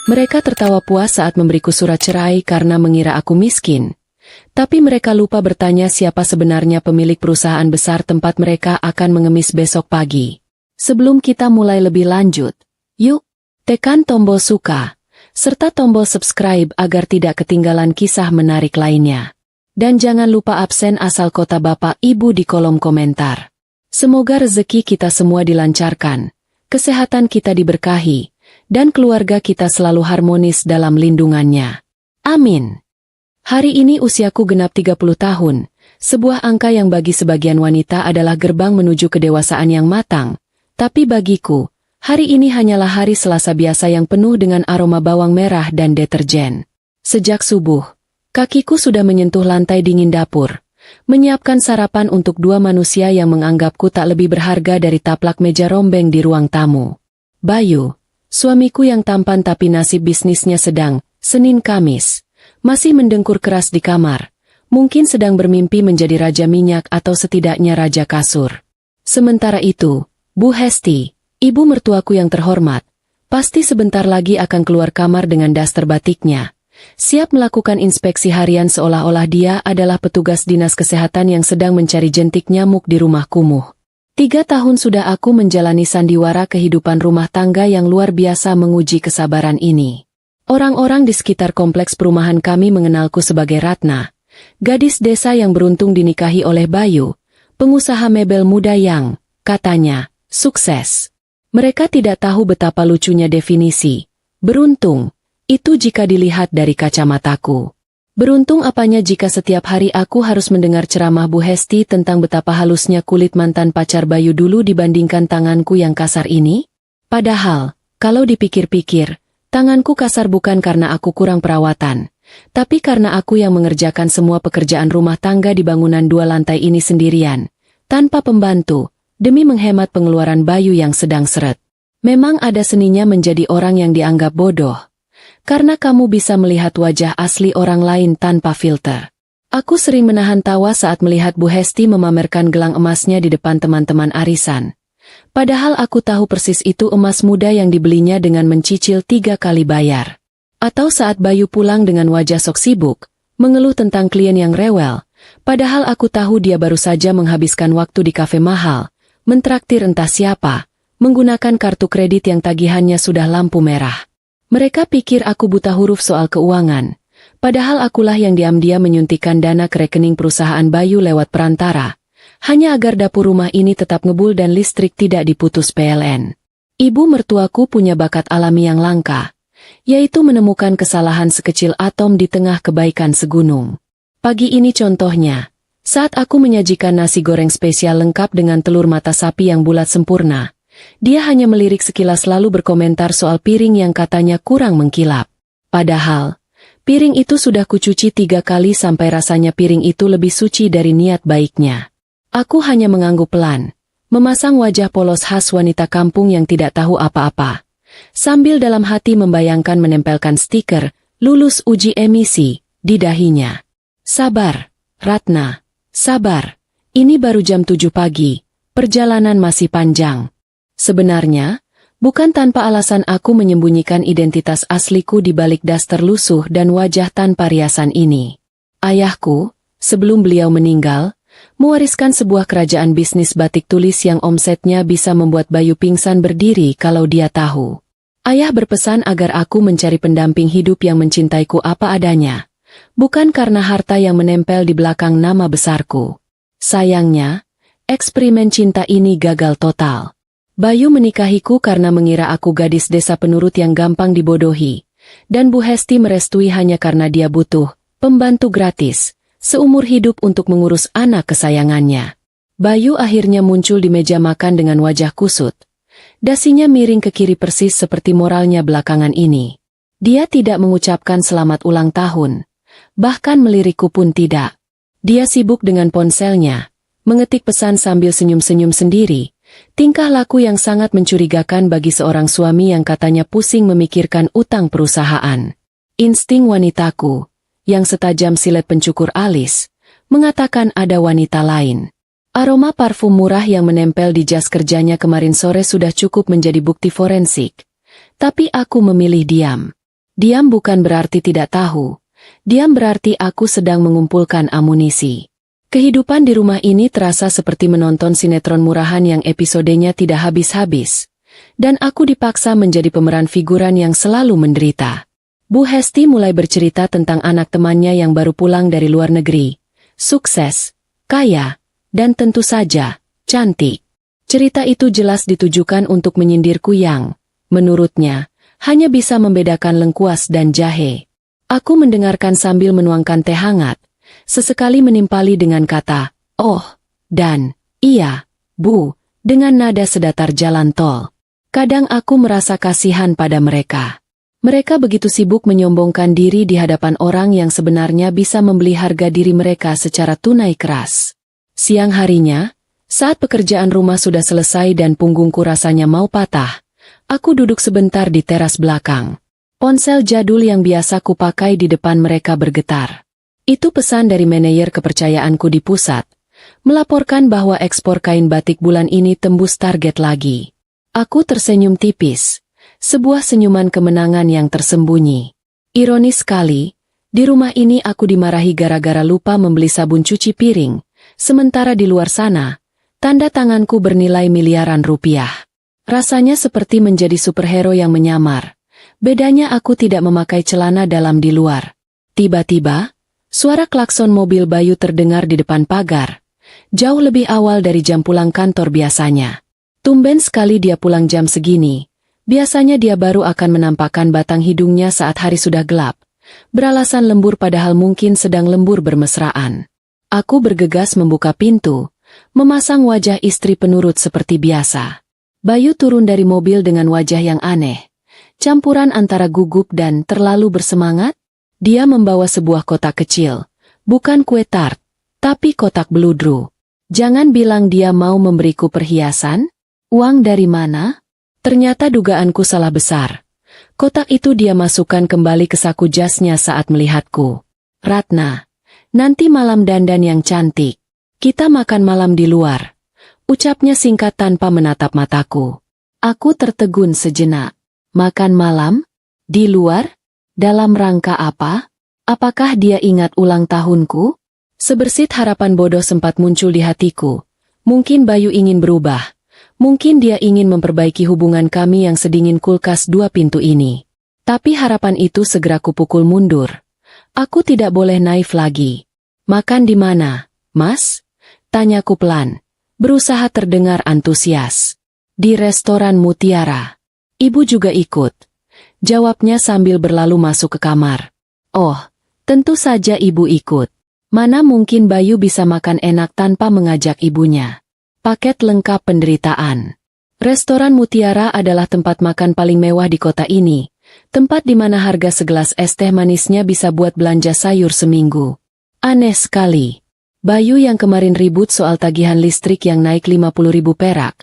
Mereka tertawa puas saat memberiku surat cerai karena mengira aku miskin. Tapi mereka lupa bertanya siapa sebenarnya pemilik perusahaan besar tempat mereka akan mengemis besok pagi. Sebelum kita mulai lebih lanjut, yuk, tekan tombol suka, serta tombol subscribe agar tidak ketinggalan kisah menarik lainnya. Dan jangan lupa absen asal kota Bapak Ibu di kolom komentar. Semoga rezeki kita semua dilancarkan, kesehatan kita diberkahi, dan keluarga kita selalu harmonis dalam lindungannya. Amin. Hari ini usiaku genap 30 tahun, sebuah angka yang bagi sebagian wanita adalah gerbang menuju kedewasaan yang matang. Tapi bagiku, hari ini hanyalah hari Selasa biasa yang penuh dengan aroma bawang merah dan deterjen. Sejak subuh, kakiku sudah menyentuh lantai dingin dapur, menyiapkan sarapan untuk dua manusia yang menganggapku tak lebih berharga dari taplak meja rombeng di ruang tamu. Bayu, suamiku yang tampan tapi nasib bisnisnya sedang, Senin Kamis, masih mendengkur keras di kamar, mungkin sedang bermimpi menjadi raja minyak atau setidaknya raja kasur. Sementara itu, Bu Hesti, ibu mertuaku yang terhormat, pasti sebentar lagi akan keluar kamar dengan daster batiknya, siap melakukan inspeksi harian seolah-olah dia adalah petugas dinas kesehatan yang sedang mencari jentik nyamuk di rumah kumuh. 3 tahun sudah aku menjalani sandiwara kehidupan rumah tangga yang luar biasa menguji kesabaran ini. Orang-orang di sekitar kompleks perumahan kami mengenalku sebagai Ratna, gadis desa yang beruntung dinikahi oleh Bayu, pengusaha mebel muda yang, katanya, sukses. Mereka tidak tahu betapa lucunya definisi beruntung itu jika dilihat dari kacamataku. Beruntung apanya jika setiap hari aku harus mendengar ceramah Bu Hesti tentang betapa halusnya kulit mantan pacar Bayu dulu dibandingkan tanganku yang kasar ini? Padahal, kalau dipikir-pikir, tanganku kasar bukan karena aku kurang perawatan, tapi karena aku yang mengerjakan semua pekerjaan rumah tangga di bangunan 2 lantai ini sendirian, tanpa pembantu, demi menghemat pengeluaran Bayu yang sedang seret. Memang ada seninya menjadi orang yang dianggap bodoh, karena kamu bisa melihat wajah asli orang lain tanpa filter. Aku sering menahan tawa saat melihat Bu Hesti memamerkan gelang emasnya di depan teman-teman arisan. Padahal aku tahu persis itu emas muda yang dibelinya dengan mencicil 3 kali bayar. Atau saat Bayu pulang dengan wajah sok sibuk, mengeluh tentang klien yang rewel, padahal aku tahu dia baru saja menghabiskan waktu di kafe mahal, mentraktir entah siapa, menggunakan kartu kredit yang tagihannya sudah lampu merah. Mereka pikir aku buta huruf soal keuangan, padahal akulah yang diam-diam menyuntikkan dana ke rekening perusahaan Bayu lewat perantara, hanya agar dapur rumah ini tetap ngebul dan listrik tidak diputus PLN. Ibu mertuaku punya bakat alami yang langka, yaitu menemukan kesalahan sekecil atom di tengah kebaikan segunung. Pagi ini contohnya, saat aku menyajikan nasi goreng spesial lengkap dengan telur mata sapi yang bulat sempurna, dia hanya melirik sekilas lalu berkomentar soal piring yang katanya kurang mengkilap. Padahal, piring itu sudah kucuci 3 kali sampai rasanya piring itu lebih suci dari niat baiknya. Aku hanya mengangguk pelan, memasang wajah polos khas wanita kampung yang tidak tahu apa-apa, sambil dalam hati membayangkan menempelkan stiker, lulus uji emisi, di dahinya. Sabar, Ratna. Sabar, ini baru jam 7 pagi, perjalanan masih panjang. Sebenarnya, bukan tanpa alasan aku menyembunyikan identitas asliku di balik daster lusuh dan wajah tanpa riasan ini. Ayahku, sebelum beliau meninggal, mewariskan sebuah kerajaan bisnis batik tulis yang omsetnya bisa membuat Bayu pingsan berdiri kalau dia tahu. Ayah berpesan agar aku mencari pendamping hidup yang mencintaiku apa adanya. Bukan karena harta yang menempel di belakang nama besarku. Sayangnya, eksperimen cinta ini gagal total. Bayu menikahiku karena mengira aku gadis desa penurut yang gampang dibodohi, dan Bu Hesti merestui hanya karena dia butuh pembantu gratis, seumur hidup untuk mengurus anak kesayangannya. Bayu akhirnya muncul di meja makan dengan wajah kusut. Dasinya miring ke kiri persis seperti moralnya belakangan ini. Dia tidak mengucapkan selamat ulang tahun. Bahkan melirikku pun tidak. Dia sibuk dengan ponselnya, mengetik pesan sambil senyum-senyum sendiri, tingkah laku yang sangat mencurigakan bagi seorang suami yang katanya pusing memikirkan utang perusahaan. Insting wanitaku, yang setajam silet pencukur alis, mengatakan ada wanita lain. Aroma parfum murah yang menempel di jas kerjanya kemarin sore sudah cukup menjadi bukti forensik. Tapi aku memilih diam. Diam bukan berarti tidak tahu. Diam berarti aku sedang mengumpulkan amunisi. Kehidupan di rumah ini terasa seperti menonton sinetron murahan yang episodenya tidak habis-habis. Dan aku dipaksa menjadi pemeran figuran yang selalu menderita. Bu Hesti mulai bercerita tentang anak temannya yang baru pulang dari luar negeri. Sukses, kaya, dan tentu saja, cantik. Cerita itu jelas ditujukan untuk menyindirku yang, menurutnya, hanya bisa membedakan lengkuas dan jahe. Aku mendengarkan sambil menuangkan teh hangat. Sesekali menimpali dengan kata, "Oh," dan "Iya, Bu," dengan nada sedatar jalan tol. Kadang aku merasa kasihan pada mereka. Mereka begitu sibuk menyombongkan diri di hadapan orang yang sebenarnya bisa membeli harga diri mereka secara tunai keras. Siang harinya, saat pekerjaan rumah sudah selesai dan punggungku rasanya mau patah, aku duduk sebentar di teras belakang. Ponsel jadul yang biasa kupakai di depan mereka bergetar. Itu pesan dari manajer kepercayaanku di pusat, melaporkan bahwa ekspor kain batik bulan ini tembus target lagi. Aku tersenyum tipis, sebuah senyuman kemenangan yang tersembunyi. Ironis sekali, di rumah ini aku dimarahi gara-gara lupa membeli sabun cuci piring, sementara di luar sana, tanda tanganku bernilai miliaran rupiah. Rasanya seperti menjadi superhero yang menyamar. Bedanya aku tidak memakai celana dalam di luar. Tiba-tiba, suara klakson mobil Bayu terdengar di depan pagar, jauh lebih awal dari jam pulang kantor biasanya. Tumben sekali dia pulang jam segini. Biasanya dia baru akan menampakkan batang hidungnya saat hari sudah gelap, beralasan lembur padahal mungkin sedang lembur bermesraan. Aku bergegas membuka pintu, memasang wajah istri penurut seperti biasa. Bayu turun dari mobil dengan wajah yang aneh, campuran antara gugup dan terlalu bersemangat. Dia membawa sebuah kotak kecil, bukan kue tart, tapi kotak beludru. Jangan bilang dia mau memberiku perhiasan? Uang dari mana? Ternyata dugaanku salah besar. Kotak itu dia masukkan kembali ke saku jasnya saat melihatku. "Ratna, nanti malam dandan yang cantik. Kita makan malam di luar," ucapnya singkat tanpa menatap mataku. Aku tertegun sejenak. Makan malam? Di luar? Dalam rangka apa? Apakah dia ingat ulang tahunku? Sebersit harapan bodoh sempat muncul di hatiku. Mungkin Bayu ingin berubah. Mungkin dia ingin memperbaiki hubungan kami yang sedingin kulkas 2 pintu ini. Tapi harapan itu segera kupukul mundur. Aku tidak boleh naif lagi. "Makan di mana, Mas?" tanyaku pelan, berusaha terdengar antusias. "Di restoran Mutiara." "Ibu juga ikut?" jawabnya sambil berlalu masuk ke kamar. "Oh, tentu saja ibu ikut. Mana mungkin Bayu bisa makan enak tanpa mengajak ibunya." Paket lengkap penderitaan. Restoran Mutiara adalah tempat makan paling mewah di kota ini, tempat di mana harga segelas es teh manisnya bisa buat belanja sayur seminggu. Aneh sekali. Bayu yang kemarin ribut soal tagihan listrik yang naik 50.000 perak,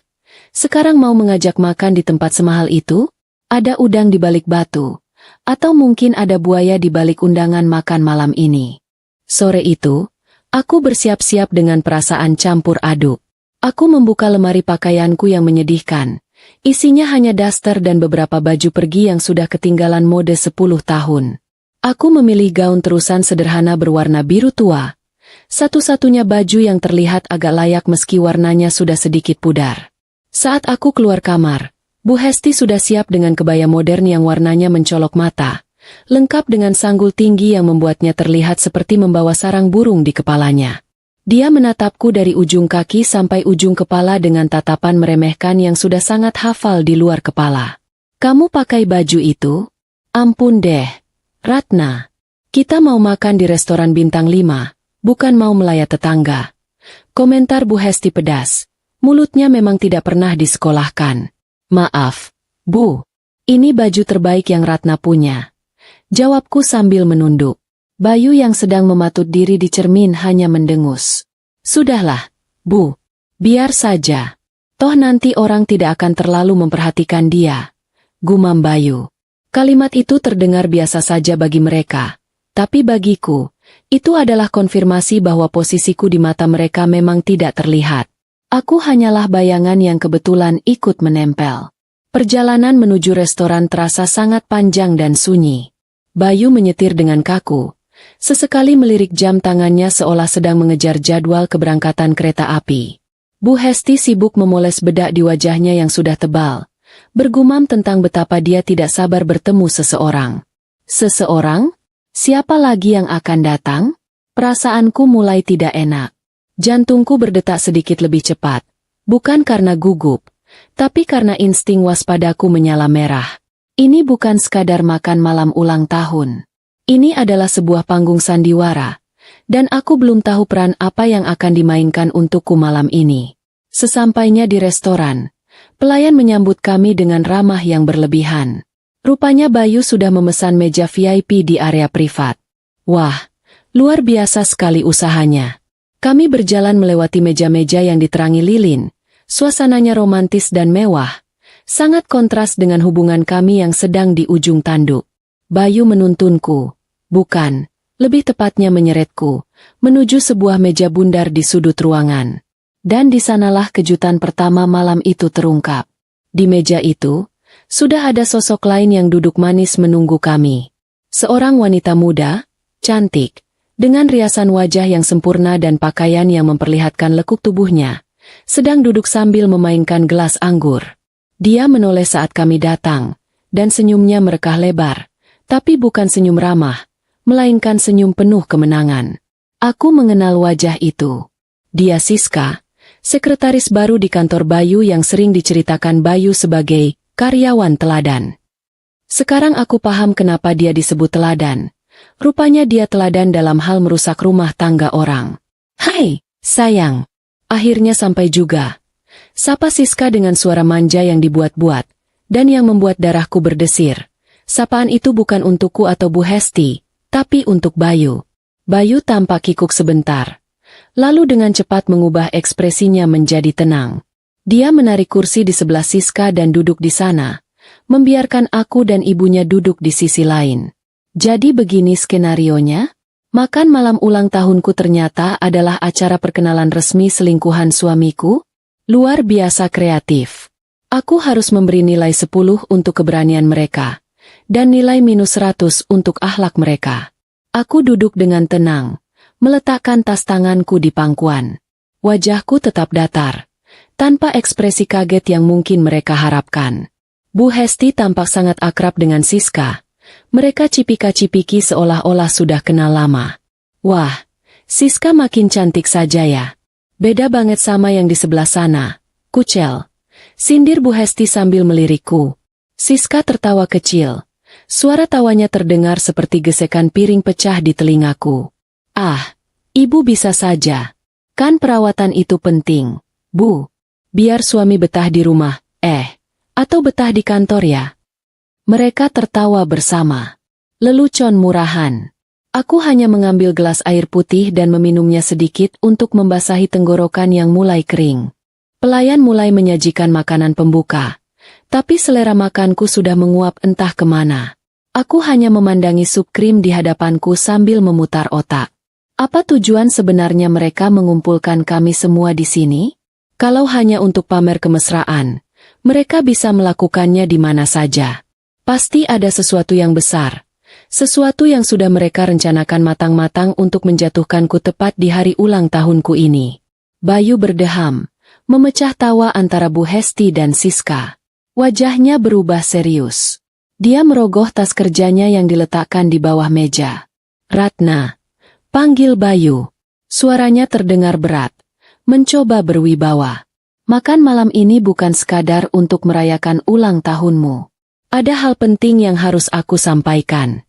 sekarang mau mengajak makan di tempat semahal itu? Ada udang di balik batu, atau mungkin ada buaya di balik undangan makan malam ini. Sore itu, aku bersiap-siap dengan perasaan campur aduk. Aku membuka lemari pakaianku yang menyedihkan. Isinya hanya daster dan beberapa baju pergi yang sudah ketinggalan mode 10 tahun. Aku memilih gaun terusan sederhana berwarna biru tua. Satu-satunya baju yang terlihat agak layak meski warnanya sudah sedikit pudar. Saat aku keluar kamar, Bu Hesti sudah siap dengan kebaya modern yang warnanya mencolok mata, lengkap dengan sanggul tinggi yang membuatnya terlihat seperti membawa sarang burung di kepalanya. Dia menatapku dari ujung kaki sampai ujung kepala dengan tatapan meremehkan yang sudah sangat hafal di luar kepala. "Kamu pakai baju itu? Ampun deh, Ratna. Kita mau makan di restoran bintang 5, bukan mau melayat tetangga." Komentar Bu Hesti pedas. Mulutnya memang tidak pernah disekolahkan. "Maaf, Bu. Ini baju terbaik yang Ratna punya," jawabku sambil menunduk. Bayu yang sedang mematut diri di cermin hanya mendengus. "Sudahlah, Bu. Biar saja. Toh nanti orang tidak akan terlalu memperhatikan dia," gumam Bayu. Kalimat itu terdengar biasa saja bagi mereka. Tapi bagiku, itu adalah konfirmasi bahwa posisiku di mata mereka memang tidak terlihat. Aku hanyalah bayangan yang kebetulan ikut menempel. Perjalanan menuju restoran terasa sangat panjang dan sunyi. Bayu menyetir dengan kaku. Sesekali melirik jam tangannya seolah sedang mengejar jadwal keberangkatan kereta api. Bu Hesti sibuk memoles bedak di wajahnya yang sudah tebal. Bergumam tentang betapa dia tidak sabar bertemu seseorang. Seseorang? Siapa lagi yang akan datang? Perasaanku mulai tidak enak. Jantungku berdetak sedikit lebih cepat. Bukan karena gugup, tapi karena insting waspadaku menyala merah. Ini bukan sekadar makan malam ulang tahun. Ini adalah sebuah panggung sandiwara, dan aku belum tahu peran apa yang akan dimainkan untukku malam ini. Sesampainya di restoran, pelayan menyambut kami dengan ramah yang berlebihan. Rupanya Bayu sudah memesan meja VIP di area privat. Wah, luar biasa sekali usahanya. Kami berjalan melewati meja-meja yang diterangi lilin, suasananya romantis dan mewah. Sangat kontras dengan hubungan kami yang sedang di ujung tanduk. Bayu menuntunku, bukan, lebih tepatnya menyeretku, menuju sebuah meja bundar di sudut ruangan. Dan di sanalah kejutan pertama malam itu terungkap. Di meja itu, sudah ada sosok lain yang duduk manis menunggu kami. Seorang wanita muda, cantik, dengan riasan wajah yang sempurna dan pakaian yang memperlihatkan lekuk tubuhnya, sedang duduk sambil memainkan gelas anggur. Dia menoleh saat kami datang, dan senyumnya merekah lebar, tapi bukan senyum ramah, melainkan senyum penuh kemenangan. Aku mengenal wajah itu. Dia Siska, sekretaris baru di kantor Bayu yang sering diceritakan Bayu sebagai karyawan teladan. Sekarang aku paham kenapa dia disebut teladan. Rupanya dia teladan dalam hal merusak rumah tangga orang. Hai, sayang. Akhirnya sampai juga. Sapa Siska dengan suara manja yang dibuat-buat, dan yang membuat darahku berdesir. Sapaan itu bukan untukku atau Bu Hesti, tapi untuk Bayu. Bayu tampak kikuk sebentar. Lalu dengan cepat mengubah ekspresinya menjadi tenang. Dia menarik kursi di sebelah Siska dan duduk di sana, membiarkan aku dan ibunya duduk di sisi lain. Jadi begini skenarionya? Makan malam ulang tahunku ternyata adalah acara perkenalan resmi selingkuhan suamiku? Luar biasa kreatif. Aku harus memberi nilai 10 untuk keberanian mereka, dan nilai -100 untuk akhlak mereka. Aku duduk dengan tenang, meletakkan tas tanganku di pangkuan. Wajahku tetap datar, tanpa ekspresi kaget yang mungkin mereka harapkan. Bu Hesti tampak sangat akrab dengan Siska. Mereka cipika-cipiki seolah-olah sudah kenal lama. Wah, Siska makin cantik saja ya. Beda banget sama yang di sebelah sana. Kucel. Sindir Bu Hesti sambil melirikku. Siska tertawa kecil. Suara tawanya terdengar seperti gesekan piring pecah di telingaku. Ah, ibu bisa saja. Kan perawatan itu penting, Bu. Biar suami betah di rumah, atau betah di kantor ya. Mereka tertawa bersama. Lelucon murahan. Aku hanya mengambil gelas air putih dan meminumnya sedikit untuk membasahi tenggorokan yang mulai kering. Pelayan mulai menyajikan makanan pembuka. Tapi selera makanku sudah menguap entah kemana. Aku hanya memandangi sup krim di hadapanku sambil memutar otak. Apa tujuan sebenarnya mereka mengumpulkan kami semua di sini? Kalau hanya untuk pamer kemesraan, mereka bisa melakukannya di mana saja. Pasti ada sesuatu yang besar. Sesuatu yang sudah mereka rencanakan matang-matang untuk menjatuhkanku tepat di hari ulang tahunku ini. Bayu berdeham, memecah tawa antara Bu Hesti dan Siska. Wajahnya berubah serius. Dia merogoh tas kerjanya yang diletakkan di bawah meja. Ratna, panggil Bayu. Suaranya terdengar berat, mencoba berwibawa. Makan malam ini bukan sekadar untuk merayakan ulang tahunmu. Ada hal penting yang harus aku sampaikan.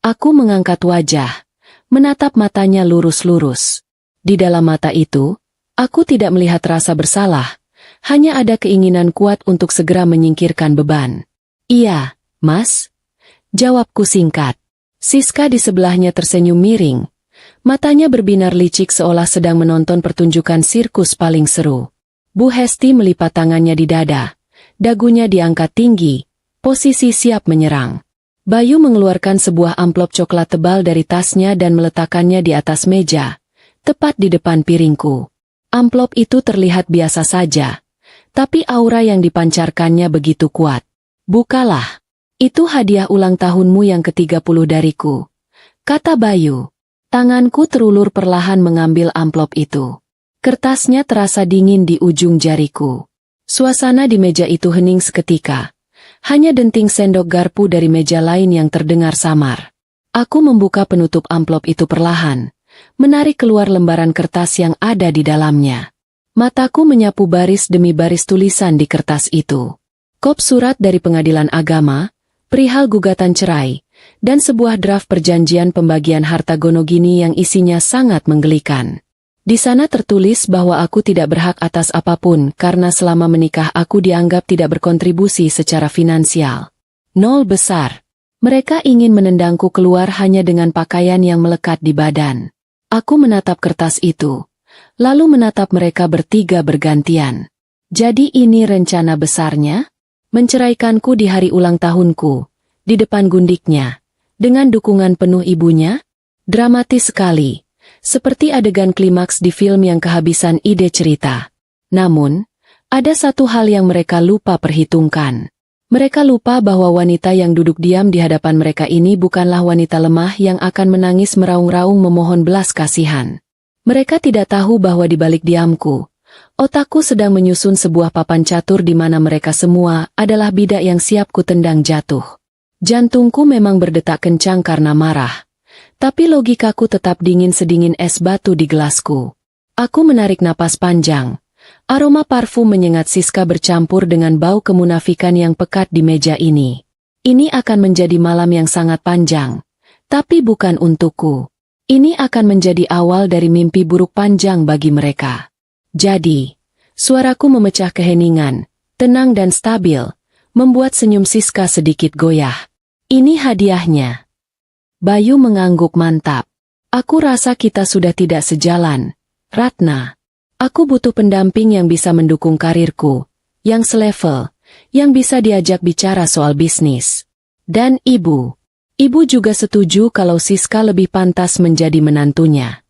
Aku mengangkat wajah, menatap matanya lurus-lurus. Di dalam mata itu, aku tidak melihat rasa bersalah, hanya ada keinginan kuat untuk segera menyingkirkan beban. Iya, Mas. Jawabku singkat. Siska di sebelahnya tersenyum miring. Matanya berbinar licik seolah sedang menonton pertunjukan sirkus paling seru. Bu Hesti melipat tangannya di dada. Dagunya diangkat tinggi, posisi siap menyerang. Bayu mengeluarkan sebuah amplop coklat tebal dari tasnya dan meletakkannya di atas meja, tepat di depan piringku. Amplop itu terlihat biasa saja, tapi aura yang dipancarkannya begitu kuat. Bukalah. Itu hadiah ulang tahunmu yang ke-30 dariku, kata Bayu. Tanganku terulur perlahan mengambil amplop itu. Kertasnya terasa dingin di ujung jariku. Suasana di meja itu hening seketika. Hanya denting sendok garpu dari meja lain yang terdengar samar. Aku membuka penutup amplop itu perlahan, menarik keluar lembaran kertas yang ada di dalamnya. Mataku menyapu baris demi baris tulisan di kertas itu. Kop surat dari pengadilan agama, perihal gugatan cerai, dan sebuah draft perjanjian pembagian harta Gonogini yang isinya sangat menggelikan. Di sana tertulis bahwa aku tidak berhak atas apapun karena selama menikah aku dianggap tidak berkontribusi secara finansial. Nol besar. Mereka ingin menendangku keluar hanya dengan pakaian yang melekat di badan. Aku menatap kertas itu, lalu menatap mereka bertiga bergantian. Jadi ini rencana besarnya? Menceraikanku di hari ulang tahunku, di depan gundiknya, dengan dukungan penuh ibunya? Dramatis sekali, seperti adegan klimaks di film yang kehabisan ide cerita. Namun, ada satu hal yang mereka lupa perhitungkan. Mereka lupa bahwa wanita yang duduk diam di hadapan mereka ini bukanlah wanita lemah yang akan menangis meraung-raung memohon belas kasihan. Mereka tidak tahu bahwa di balik diamku, otakku sedang menyusun sebuah papan catur di mana mereka semua adalah bidak yang siap kutendang jatuh. Jantungku memang berdetak kencang karena marah, tapi logikaku tetap dingin sedingin es batu di gelasku. Aku menarik napas panjang. Aroma parfum menyengat Siska bercampur dengan bau kemunafikan yang pekat di meja ini. Ini akan menjadi malam yang sangat panjang, tapi bukan untukku. Ini akan menjadi awal dari mimpi buruk panjang bagi mereka. Jadi, suaraku memecah keheningan, tenang dan stabil, membuat senyum Siska sedikit goyah. Ini hadiahnya. Bayu mengangguk mantap. Aku rasa kita sudah tidak sejalan, Ratna. Aku butuh pendamping yang bisa mendukung karirku, yang selevel, yang bisa diajak bicara soal bisnis. Dan ibu. Ibu juga setuju kalau Siska lebih pantas menjadi menantunya.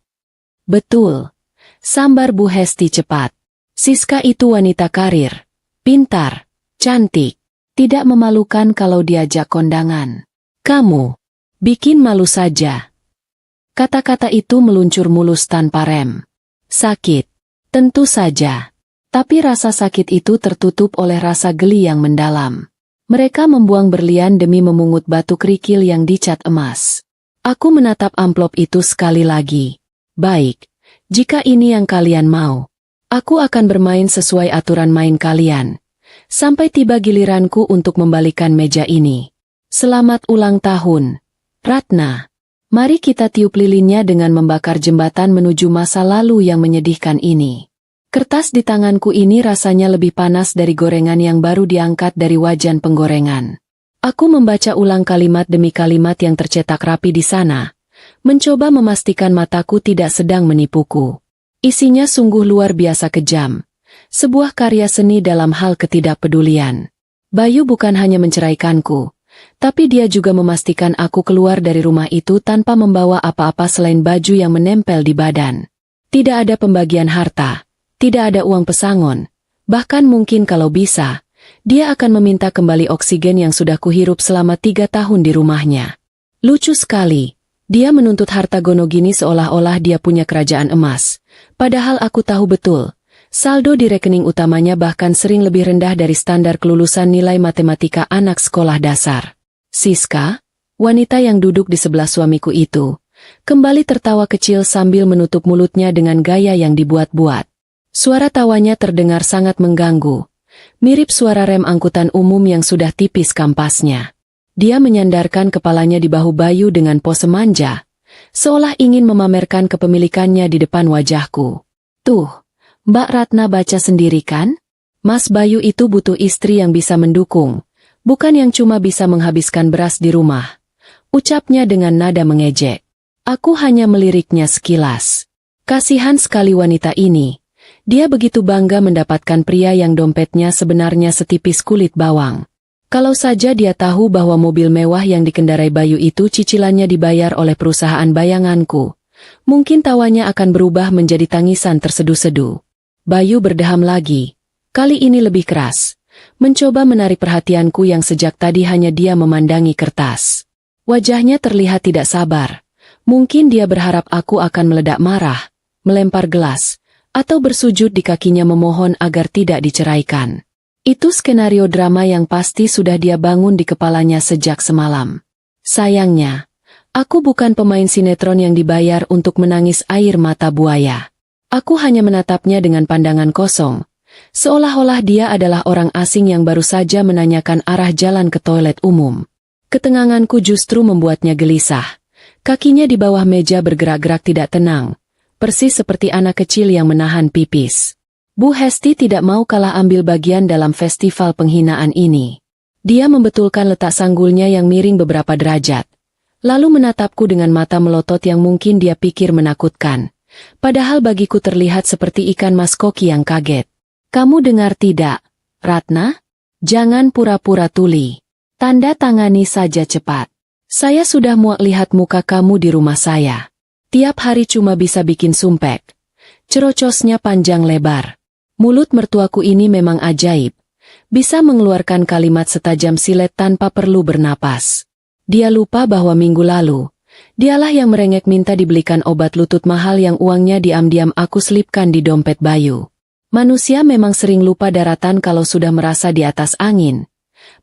Betul. Sambar Bu Hesti cepat. Siska itu wanita karir, pintar, cantik, tidak memalukan kalau diajak kondangan. Kamu bikin malu saja. Kata-kata itu meluncur mulus tanpa rem. Sakit. Tentu saja. Tapi rasa sakit itu tertutup oleh rasa geli yang mendalam. Mereka membuang berlian demi memungut batu kerikil yang dicat emas. Aku menatap amplop itu sekali lagi. Baik, jika ini yang kalian mau, aku akan bermain sesuai aturan main kalian. Sampai tiba giliranku untuk membalikan meja ini. Selamat ulang tahun, Ratna. Mari kita tiup lilinnya dengan membakar jembatan menuju masa lalu yang menyedihkan ini. Kertas di tanganku ini rasanya lebih panas dari gorengan yang baru diangkat dari wajan penggorengan. Aku membaca ulang kalimat demi kalimat yang tercetak rapi di sana, mencoba memastikan mataku tidak sedang menipuku. Isinya sungguh luar biasa kejam, sebuah karya seni dalam hal ketidakpedulian. Bayu bukan hanya menceraikanku, tapi dia juga memastikan aku keluar dari rumah itu tanpa membawa apa-apa selain baju yang menempel di badan. Tidak ada pembagian harta, tidak ada uang pesangon, bahkan mungkin kalau bisa, dia akan meminta kembali oksigen yang sudah kuhirup selama 3 tahun di rumahnya. Lucu sekali, dia menuntut harta Gonogini seolah-olah dia punya kerajaan emas, padahal aku tahu betul. Saldo di rekening utamanya bahkan sering lebih rendah dari standar kelulusan nilai matematika anak sekolah dasar. Siska, wanita yang duduk di sebelah suamiku itu, kembali tertawa kecil sambil menutup mulutnya dengan gaya yang dibuat-buat. Suara tawanya terdengar sangat mengganggu, mirip suara rem angkutan umum yang sudah tipis kampasnya. Dia menyandarkan kepalanya di bahu Bayu dengan pose manja, seolah ingin memamerkan kepemilikannya di depan wajahku. Tuh. Mbak Ratna baca sendiri kan? Mas Bayu itu butuh istri yang bisa mendukung, bukan yang cuma bisa menghabiskan beras di rumah. Ucapnya dengan nada mengejek. Aku hanya meliriknya sekilas. Kasihan sekali wanita ini. Dia begitu bangga mendapatkan pria yang dompetnya sebenarnya setipis kulit bawang. Kalau saja dia tahu bahwa mobil mewah yang dikendarai Bayu itu cicilannya dibayar oleh perusahaan bayanganku, mungkin tawanya akan berubah menjadi tangisan terseduh-seduh. Bayu berdeham lagi, kali ini lebih keras, mencoba menarik perhatianku yang sejak tadi hanya dia memandangi kertas. Wajahnya terlihat tidak sabar. Mungkin dia berharap aku akan meledak marah, melempar gelas, atau bersujud di kakinya memohon agar tidak diceraikan. Itu skenario drama yang pasti sudah dia bangun di kepalanya sejak semalam. Sayangnya, aku bukan pemain sinetron yang dibayar untuk menangis air mata buaya. Aku hanya menatapnya dengan pandangan kosong, seolah-olah dia adalah orang asing yang baru saja menanyakan arah jalan ke toilet umum. Ketenanganku justru membuatnya gelisah. Kakinya di bawah meja bergerak-gerak tidak tenang, persis seperti anak kecil yang menahan pipis. Bu Hesti tidak mau kalah ambil bagian dalam festival penghinaan ini. Dia membetulkan letak sanggulnya yang miring beberapa derajat, lalu menatapku dengan mata melotot yang mungkin dia pikir menakutkan. Padahal bagiku terlihat seperti ikan mas koki yang kaget. Kamu dengar tidak, Ratna? Jangan pura-pura tuli. Tanda tangani saja cepat. Saya sudah muak lihat muka kamu di rumah saya. Tiap hari cuma bisa bikin sumpek. Cerocosnya panjang lebar. Mulut mertuaku ini memang ajaib. Bisa mengeluarkan kalimat setajam silet tanpa perlu bernapas. Dia lupa bahwa minggu lalu, dialah yang merengek minta dibelikan obat lutut mahal yang uangnya diam-diam aku selipkan di dompet Bayu. Manusia memang sering lupa daratan kalau sudah merasa di atas angin.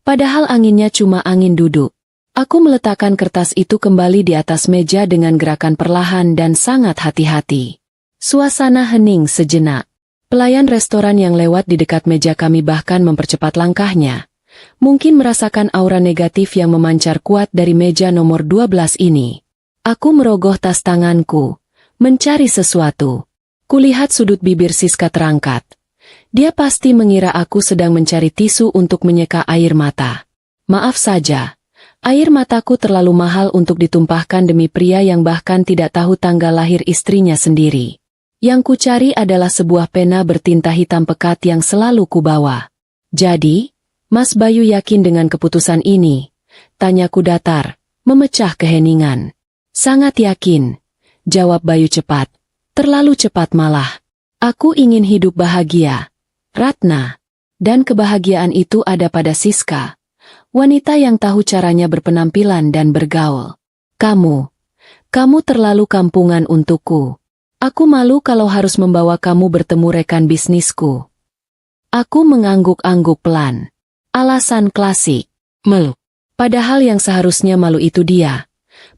Padahal anginnya cuma angin duduk. Aku meletakkan kertas itu kembali di atas meja dengan gerakan perlahan dan sangat hati-hati. Suasana hening sejenak. Pelayan restoran yang lewat di dekat meja kami bahkan mempercepat langkahnya. Mungkin merasakan aura negatif yang memancar kuat dari meja nomor 12 ini. Aku merogoh tas tanganku, mencari sesuatu. Kulihat sudut bibir Siska terangkat. Dia pasti mengira aku sedang mencari tisu untuk menyeka air mata. Maaf saja, air mataku terlalu mahal untuk ditumpahkan demi pria yang bahkan tidak tahu tanggal lahir istrinya sendiri. Yang kucari adalah sebuah pena bertinta hitam pekat yang selalu kubawa. Jadi, Mas Bayu yakin dengan keputusan ini? Tanyaku datar, memecah keheningan. Sangat yakin, jawab Bayu cepat. Terlalu cepat malah. Aku ingin hidup bahagia, Ratna. Dan kebahagiaan itu ada pada Siska. Wanita yang tahu caranya berpenampilan dan bergaul. Kamu terlalu kampungan untukku. Aku malu kalau harus membawa kamu bertemu rekan bisnisku. Aku mengangguk-angguk pelan. Alasan klasik, malu. Padahal yang seharusnya malu itu dia.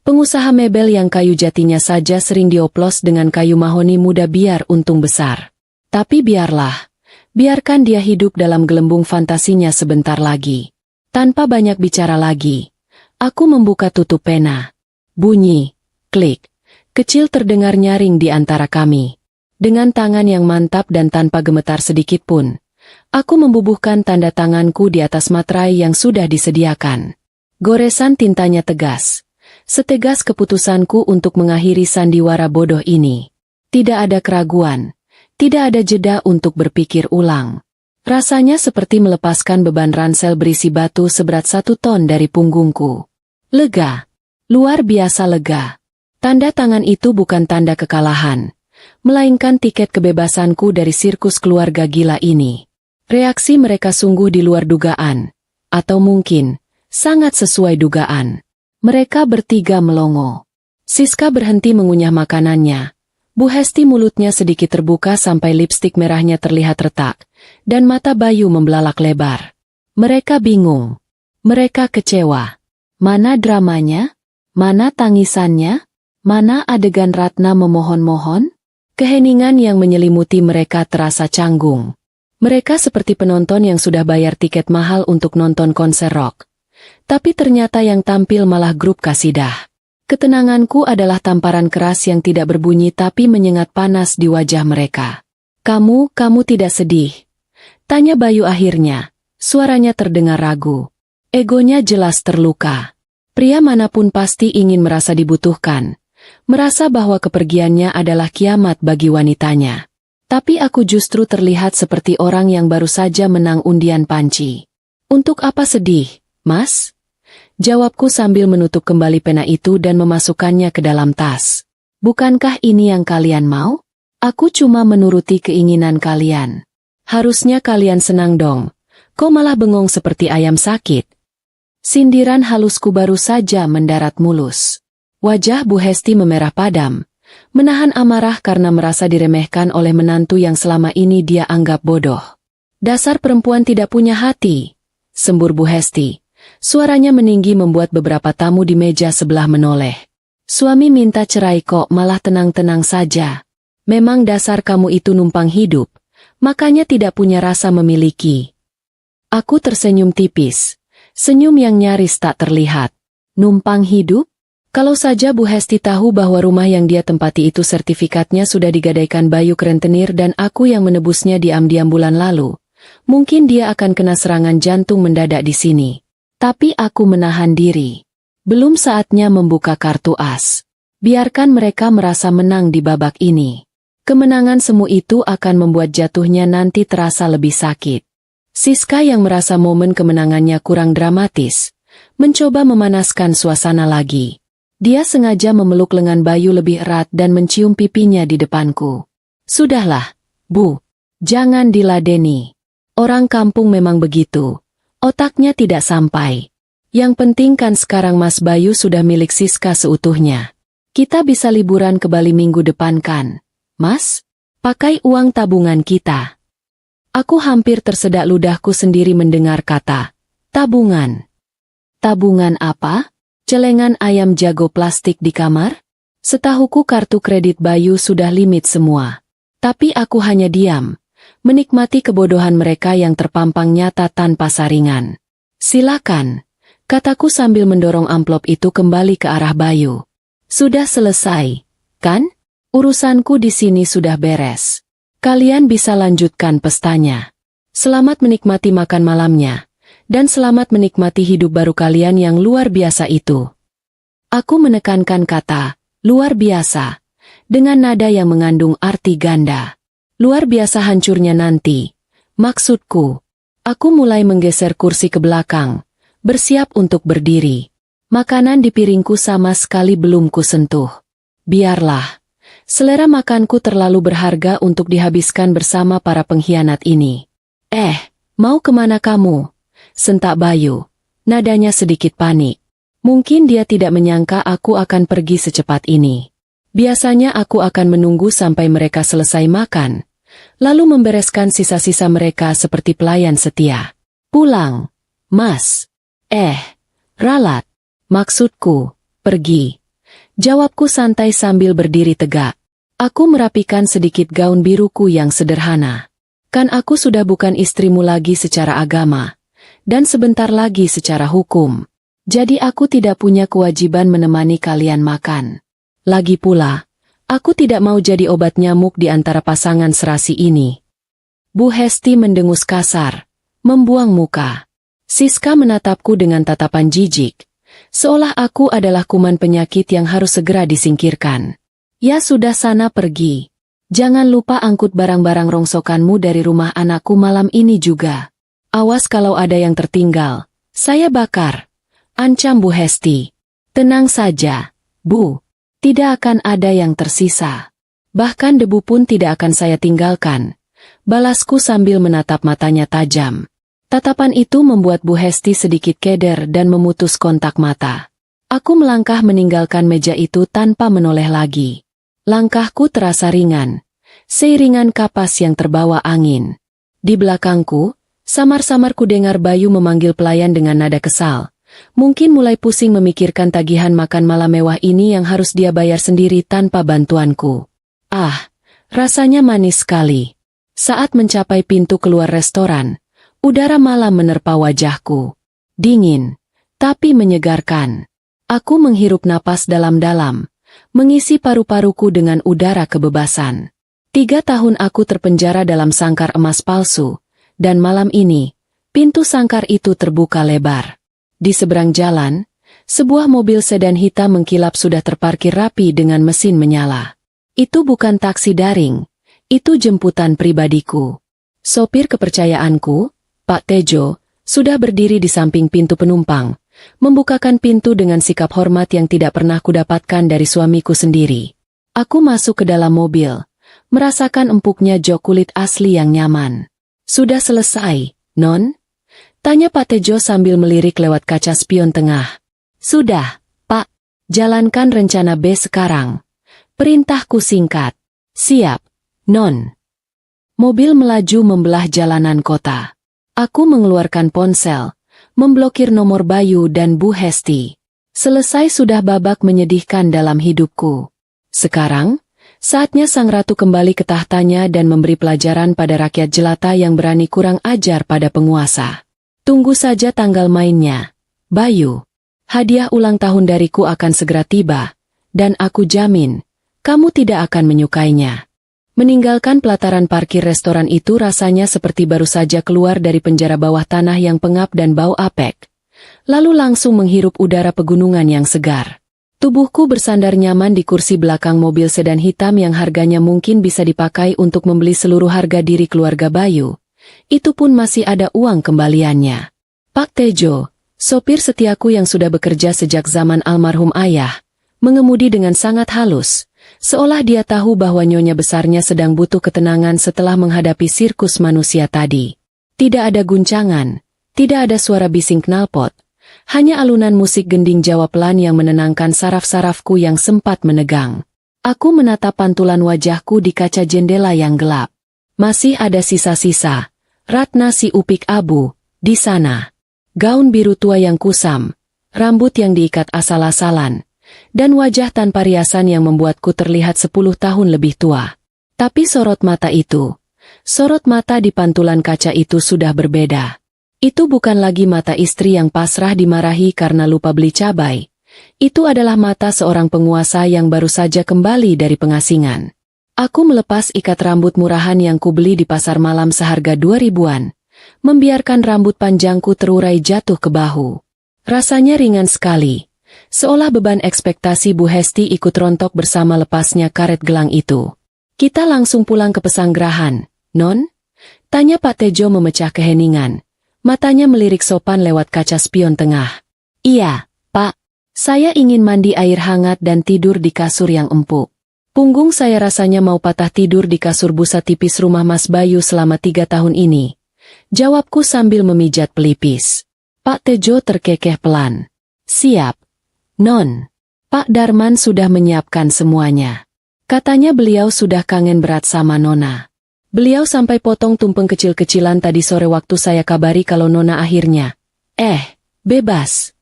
Pengusaha mebel yang kayu jatinya saja sering dioplos dengan kayu mahoni muda biar untung besar. Tapi biarlah. Biarkan dia hidup dalam gelembung fantasinya sebentar lagi. Tanpa banyak bicara lagi, aku membuka tutup pena. Bunyi, klik. Kecil terdengar nyaring di antara kami. Dengan tangan yang mantap dan tanpa gemetar sedikit pun, aku membubuhkan tanda tanganku di atas materai yang sudah disediakan. Goresan tintanya tegas. Setegas keputusanku untuk mengakhiri sandiwara bodoh ini. Tidak ada keraguan. Tidak ada jeda untuk berpikir ulang. Rasanya seperti melepaskan beban ransel berisi batu seberat 1 ton dari punggungku. Lega. Luar biasa lega. Tanda tangan itu bukan tanda kekalahan, melainkan tiket kebebasanku dari sirkus keluarga gila ini. Reaksi mereka sungguh di luar dugaan. Atau mungkin, sangat sesuai dugaan. Mereka bertiga melongo. Siska berhenti mengunyah makanannya. Bu Hesti mulutnya sedikit terbuka sampai lipstik merahnya terlihat retak, dan mata Bayu membelalak lebar. Mereka bingung. Mereka kecewa. Mana dramanya? Mana tangisannya? Mana adegan Ratna memohon-mohon? Keheningan yang menyelimuti mereka terasa canggung. Mereka seperti penonton yang sudah bayar tiket mahal untuk nonton konser rock. Tapi ternyata yang tampil malah grup kasidah. Ketenanganku adalah tamparan keras yang tidak berbunyi tapi menyengat panas di wajah mereka. Kamu tidak sedih? Tanya Bayu akhirnya. Suaranya terdengar ragu. Egonya jelas terluka. Pria manapun pasti ingin merasa dibutuhkan. Merasa bahwa kepergiannya adalah kiamat bagi wanitanya. Tapi aku justru terlihat seperti orang yang baru saja menang undian panci. Untuk apa sedih, Mas? Jawabku sambil menutup kembali pena itu dan memasukkannya ke dalam tas. Bukankah ini yang kalian mau? Aku cuma menuruti keinginan kalian. Harusnya kalian senang dong. Kok malah bengong seperti ayam sakit? Sindiran halusku baru saja mendarat mulus. Wajah Bu Hesti memerah padam, menahan amarah karena merasa diremehkan oleh menantu yang selama ini dia anggap bodoh. Dasar perempuan tidak punya hati, sembur Bu Hesti. Suaranya meninggi membuat beberapa tamu di meja sebelah menoleh. Suami minta cerai kok malah tenang-tenang saja. Memang dasar kamu itu numpang hidup, makanya tidak punya rasa memiliki. Aku tersenyum tipis. Senyum yang nyaris tak terlihat. Numpang hidup? Kalau saja Bu Hesti tahu bahwa rumah yang dia tempati itu sertifikatnya sudah digadaikan Bayu Kerentenir dan aku yang menebusnya diam-diam bulan lalu, mungkin dia akan kena serangan jantung mendadak di sini. Tapi aku menahan diri. Belum saatnya membuka kartu as. Biarkan mereka merasa menang di babak ini. Kemenangan semu itu akan membuat jatuhnya nanti terasa lebih sakit. Siska yang merasa momen kemenangannya kurang dramatis, mencoba memanaskan suasana lagi. Dia sengaja memeluk lengan Bayu lebih erat dan mencium pipinya di depanku. Sudahlah, Bu. Jangan diladeni. Orang kampung memang begitu. Otaknya tidak sampai. Yang penting kan sekarang Mas Bayu sudah milik Siska seutuhnya. Kita bisa liburan ke Bali minggu depan kan, Mas? Pakai uang tabungan kita. Aku hampir tersedak ludahku sendiri mendengar kata, tabungan. Tabungan apa? Celengan ayam jago plastik di kamar? Setahuku kartu kredit Bayu sudah limit semua. Tapi aku hanya diam, menikmati kebodohan mereka yang terpampang nyata tanpa saringan. Silakan, kataku sambil mendorong amplop itu kembali ke arah Bayu. Sudah selesai, kan? Urusanku di sini sudah beres. Kalian bisa lanjutkan pestanya. Selamat menikmati makan malamnya, dan selamat menikmati hidup baru kalian yang luar biasa itu. Aku menekankan kata, luar biasa, dengan nada yang mengandung arti ganda. Luar biasa hancurnya nanti. Maksudku, aku mulai menggeser kursi ke belakang, bersiap untuk berdiri. Makanan di piringku sama sekali belum kusentuh. Biarlah. Selera makanku terlalu berharga untuk dihabiskan bersama para pengkhianat ini. Mau kemana kamu? Sentak Bayu. Nadanya sedikit panik. Mungkin dia tidak menyangka aku akan pergi secepat ini. Biasanya aku akan menunggu sampai mereka selesai makan, lalu membereskan sisa-sisa mereka seperti pelayan setia. Pulang, Mas. Ralat. Maksudku, pergi. Jawabku santai sambil berdiri tegak. Aku merapikan sedikit gaun biruku yang sederhana. Kan aku sudah bukan istrimu lagi secara agama, dan sebentar lagi secara hukum. Jadi aku tidak punya kewajiban menemani kalian makan. Lagi pula, aku tidak mau jadi obat nyamuk di antara pasangan serasi ini. Bu Hesti mendengus kasar, membuang muka. Siska menatapku dengan tatapan jijik, seolah aku adalah kuman penyakit yang harus segera disingkirkan. Ya sudah sana pergi. Jangan lupa angkut barang-barang rongsokanmu dari rumah anakku malam ini juga. Awas kalau ada yang tertinggal, saya bakar. Ancam Bu Hesti. Tenang saja, Bu. Tidak akan ada yang tersisa. Bahkan debu pun tidak akan saya tinggalkan. Balasku sambil menatap matanya tajam. Tatapan itu membuat Bu Hesti sedikit keder dan memutus kontak mata. Aku melangkah meninggalkan meja itu tanpa menoleh lagi. Langkahku terasa ringan, seiringan kapas yang terbawa angin. Di belakangku, samar-samar kudengar Bayu memanggil pelayan dengan nada kesal. Mungkin mulai pusing memikirkan tagihan makan malam mewah ini yang harus dia bayar sendiri tanpa bantuanku. Rasanya manis sekali. Saat mencapai pintu keluar restoran, udara malam menerpa wajahku. Dingin, tapi menyegarkan. Aku menghirup napas dalam-dalam, mengisi paru-paruku dengan udara kebebasan. 3 tahun aku terpenjara dalam sangkar emas palsu, dan malam ini, pintu sangkar itu terbuka lebar. Di seberang jalan, sebuah mobil sedan hitam mengkilap sudah terparkir rapi dengan mesin menyala. Itu bukan taksi daring, itu jemputan pribadiku. Sopir kepercayaanku, Pak Tejo, sudah berdiri di samping pintu penumpang, membukakan pintu dengan sikap hormat yang tidak pernah kudapatkan dari suamiku sendiri. Aku masuk ke dalam mobil, merasakan empuknya jok kulit asli yang nyaman. Sudah selesai, Non? Tanya Pak Tejo sambil melirik lewat kaca spion tengah. Sudah, Pak. Jalankan rencana B sekarang. Perintahku singkat. Siap, Non. Mobil melaju membelah jalanan kota. Aku mengeluarkan ponsel, memblokir nomor Bayu dan Bu Hesti. Selesai sudah babak menyedihkan dalam hidupku. Sekarang, saatnya sang ratu kembali ke tahtanya dan memberi pelajaran pada rakyat jelata yang berani kurang ajar pada penguasa. Tunggu saja tanggal mainnya, Bayu. Hadiah ulang tahun dariku akan segera tiba, dan aku jamin, kamu tidak akan menyukainya. Meninggalkan pelataran parkir restoran itu rasanya seperti baru saja keluar dari penjara bawah tanah yang pengap dan bau apek. Lalu langsung menghirup udara pegunungan yang segar. Tubuhku bersandar nyaman di kursi belakang mobil sedan hitam yang harganya mungkin bisa dipakai untuk membeli seluruh harga diri keluarga Bayu. Itu pun masih ada uang kembaliannya. Pak Tejo, sopir setiaku yang sudah bekerja sejak zaman almarhum ayah, mengemudi dengan sangat halus. Seolah dia tahu bahwa nyonya besarnya sedang butuh ketenangan setelah menghadapi sirkus manusia tadi. Tidak ada guncangan, tidak ada suara bising knalpot, hanya alunan musik gending Jawa pelan yang menenangkan saraf-sarafku yang sempat menegang. Aku menatap pantulan wajahku di kaca jendela yang gelap. Masih ada sisa-sisa, Ratna si upik abu, di sana. Gaun biru tua yang kusam, rambut yang diikat asal-asalan, dan wajah tanpa riasan yang membuatku terlihat 10 tahun lebih tua. Tapi sorot mata di pantulan kaca itu sudah berbeda. Itu bukan lagi mata istri yang pasrah dimarahi karena lupa beli cabai. Itu adalah mata seorang penguasa yang baru saja kembali dari pengasingan. Aku melepas ikat rambut murahan yang kubeli di pasar malam seharga 2.000-an, membiarkan rambut panjangku terurai jatuh ke bahu. Rasanya ringan sekali. Seolah beban ekspektasi Bu Hesti ikut rontok bersama lepasnya karet gelang itu. Kita langsung pulang ke pesanggerahan, Non? Tanya Pak Tejo memecah keheningan. Matanya melirik sopan lewat kaca spion tengah. Iya, Pak. Saya ingin mandi air hangat dan tidur di kasur yang empuk. Punggung saya rasanya mau patah tidur di kasur busa tipis rumah Mas Bayu selama 3 tahun ini. Jawabku sambil memijat pelipis. Pak Tejo terkekeh pelan. Siap. Non, Pak Darman sudah menyiapkan semuanya. Katanya beliau sudah kangen berat sama Nona. Beliau sampai potong tumpeng kecil-kecilan tadi sore waktu saya kabari kalau Nona akhirnya. Bebas.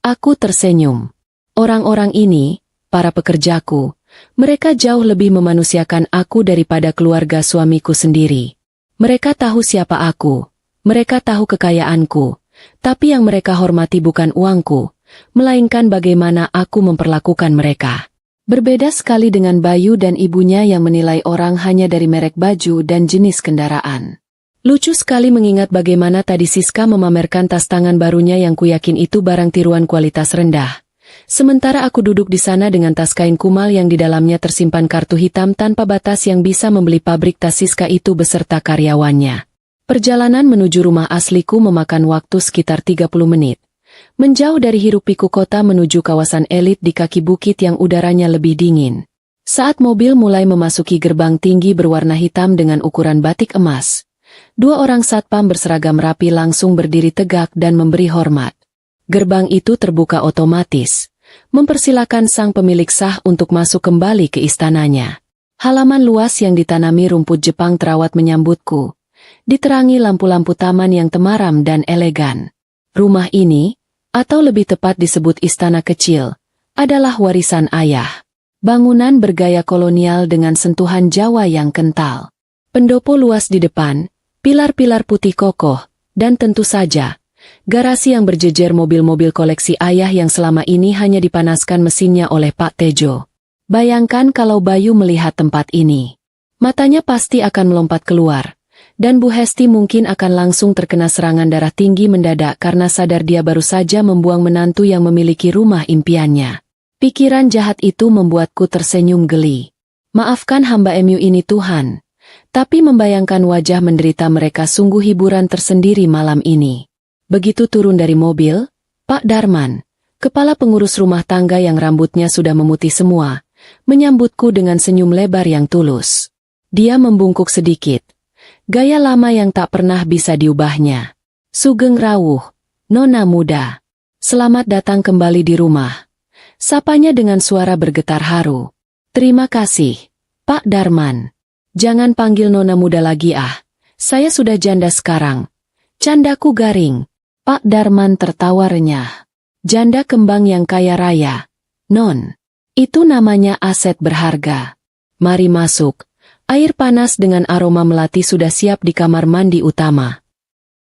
Aku tersenyum. Orang-orang ini, para pekerjaku, mereka jauh lebih memanusiakan aku daripada keluarga suamiku sendiri. Mereka tahu siapa aku, mereka tahu kekayaanku, tapi yang mereka hormati bukan uangku, melainkan bagaimana aku memperlakukan mereka. Berbeda sekali dengan Bayu dan ibunya yang menilai orang hanya dari merek baju dan jenis kendaraan. Lucu sekali mengingat bagaimana tadi Siska memamerkan tas tangan barunya yang kuyakin itu barang tiruan kualitas rendah. Sementara aku duduk di sana dengan tas kain kumal yang di dalamnya tersimpan kartu hitam tanpa batas yang bisa membeli pabrik tas Siska itu beserta karyawannya. Perjalanan menuju rumah asliku memakan waktu sekitar 30 menit. Menjauh dari hiruk-pikuk kota menuju kawasan elit di kaki bukit yang udaranya lebih dingin. Saat mobil mulai memasuki gerbang tinggi berwarna hitam dengan ukuran batik emas, 2 orang satpam berseragam rapi langsung berdiri tegak dan memberi hormat. Gerbang itu terbuka otomatis, mempersilakan sang pemilik sah untuk masuk kembali ke istananya. Halaman luas yang ditanami rumput Jepang terawat menyambutku, diterangi lampu-lampu taman yang temaram dan elegan. Rumah ini, atau lebih tepat disebut istana kecil, adalah warisan ayah. Bangunan bergaya kolonial dengan sentuhan Jawa yang kental. Pendopo luas di depan, pilar-pilar putih kokoh, dan tentu saja, garasi yang berjejer mobil-mobil koleksi ayah yang selama ini hanya dipanaskan mesinnya oleh Pak Tejo. Bayangkan kalau Bayu melihat tempat ini. Matanya pasti akan melompat keluar. Dan Bu Hesti mungkin akan langsung terkena serangan darah tinggi mendadak karena sadar dia baru saja membuang menantu yang memiliki rumah impiannya. Pikiran jahat itu membuatku tersenyum geli. Maafkan hamba MU ini Tuhan. Tapi membayangkan wajah menderita mereka sungguh hiburan tersendiri malam ini. Begitu turun dari mobil, Pak Darman, kepala pengurus rumah tangga yang rambutnya sudah memutih semua, menyambutku dengan senyum lebar yang tulus. Dia membungkuk sedikit. Gaya lama yang tak pernah bisa diubahnya. Sugeng rawuh, Nona muda. Selamat datang kembali di rumah. Sapanya dengan suara bergetar haru. Terima kasih, Pak Darman. Jangan panggil Nona muda lagi ah. Saya sudah janda sekarang. Candaku garing. Pak Darman tertawa renyah. Janda kembang yang kaya raya. Non. Itu namanya aset berharga. Mari masuk. Air panas dengan aroma melati sudah siap di kamar mandi utama.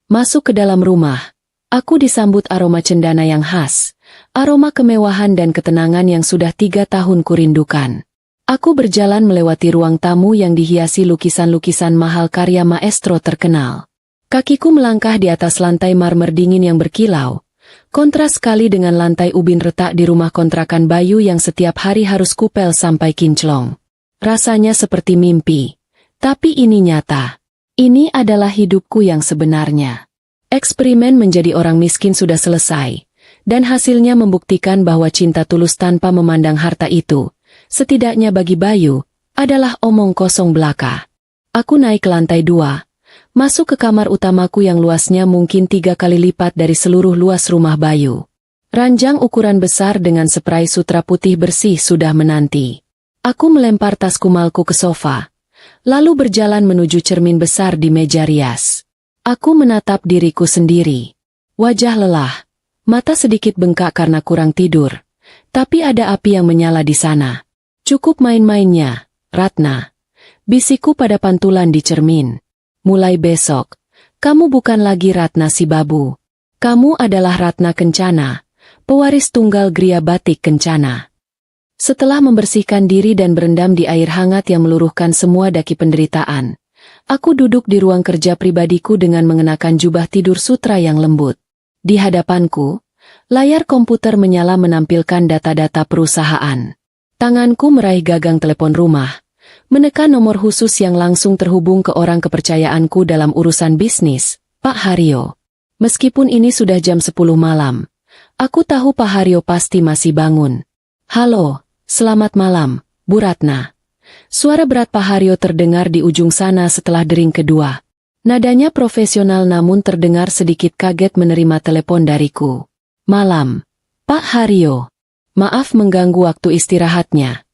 Masuk ke dalam rumah. Aku disambut aroma cendana yang khas. Aroma kemewahan dan ketenangan yang sudah 3 tahun kurindukan. Aku berjalan melewati ruang tamu yang dihiasi lukisan-lukisan mahal karya maestro terkenal. Kakiku melangkah di atas lantai marmer dingin yang berkilau. Kontras sekali dengan lantai ubin retak di rumah kontrakan Bayu yang setiap hari harus kupel sampai kinclong. Rasanya seperti mimpi. Tapi ini nyata. Ini adalah hidupku yang sebenarnya. Eksperimen menjadi orang miskin sudah selesai. Dan hasilnya membuktikan bahwa cinta tulus tanpa memandang harta itu, setidaknya bagi Bayu, adalah omong kosong belaka. Aku naik ke lantai 2, masuk ke kamar utamaku yang luasnya mungkin 3 kali lipat dari seluruh luas rumah Bayu. Ranjang ukuran besar dengan spray sutra putih bersih sudah menanti. Aku melempar tas kumalku ke sofa, lalu berjalan menuju cermin besar di meja rias. Aku menatap diriku sendiri. Wajah lelah, mata sedikit bengkak karena kurang tidur. Tapi ada api yang menyala di sana. Cukup main-mainnya, Ratna. Bisikku pada pantulan di cermin. Mulai besok, kamu bukan lagi Ratna si babu. Kamu adalah Ratna Kencana, pewaris tunggal Gria Batik Kencana. Setelah membersihkan diri dan berendam di air hangat yang meluruhkan semua daki penderitaan, aku duduk di ruang kerja pribadiku dengan mengenakan jubah tidur sutra yang lembut. Di hadapanku, layar komputer menyala menampilkan data-data perusahaan. Tanganku meraih gagang telepon rumah, menekan nomor khusus yang langsung terhubung ke orang kepercayaanku dalam urusan bisnis, Pak Haryo. Meskipun ini sudah jam 10 malam, aku tahu Pak Haryo pasti masih bangun. Halo, selamat malam, Bu Ratna. Suara berat Pak Haryo terdengar di ujung sana setelah dering kedua. Nadanya profesional namun terdengar sedikit kaget menerima telepon dariku. Malam, Pak Haryo. Maaf mengganggu waktu istirahatnya.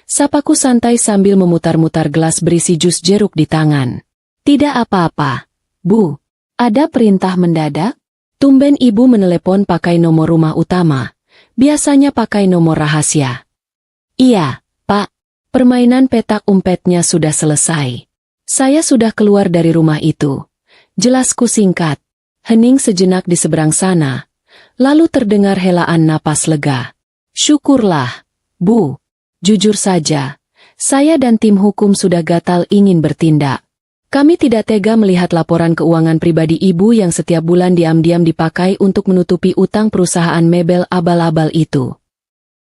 Sapaku santai sambil memutar-mutar gelas berisi jus jeruk di tangan. Tidak apa-apa, Bu. Ada perintah mendadak? Tumben Ibu menelepon pakai nomor rumah utama. Biasanya pakai nomor rahasia. Iya, Pak. Permainan petak umpetnya sudah selesai. Saya sudah keluar dari rumah itu. Jelasku singkat. Hening sejenak di seberang sana. Lalu terdengar helaan napas lega. Syukurlah, Bu. Jujur saja, saya dan tim hukum sudah gatal ingin bertindak. Kami tidak tega melihat laporan keuangan pribadi Ibu yang setiap bulan diam-diam dipakai untuk menutupi utang perusahaan mebel abal-abal itu.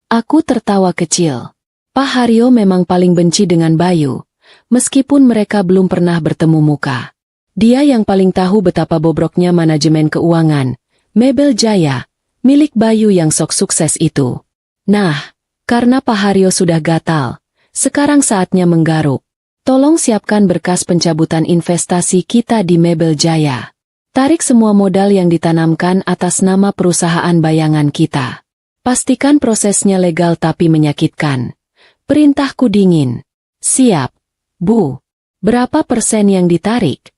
Aku tertawa kecil. Pak Haryo memang paling benci dengan Bayu, meskipun mereka belum pernah bertemu muka. Dia yang paling tahu betapa bobroknya manajemen keuangan, Mebel Jaya, milik Bayu yang sok sukses itu. Nah, karena Pak Haryo sudah gatal, sekarang saatnya menggaruk. Tolong siapkan berkas pencabutan investasi kita di Mebel Jaya. Tarik semua modal yang ditanamkan atas nama perusahaan bayangan kita. Pastikan prosesnya legal tapi menyakitkan. Perintahku dingin. Siap, Bu. Berapa persen yang ditarik?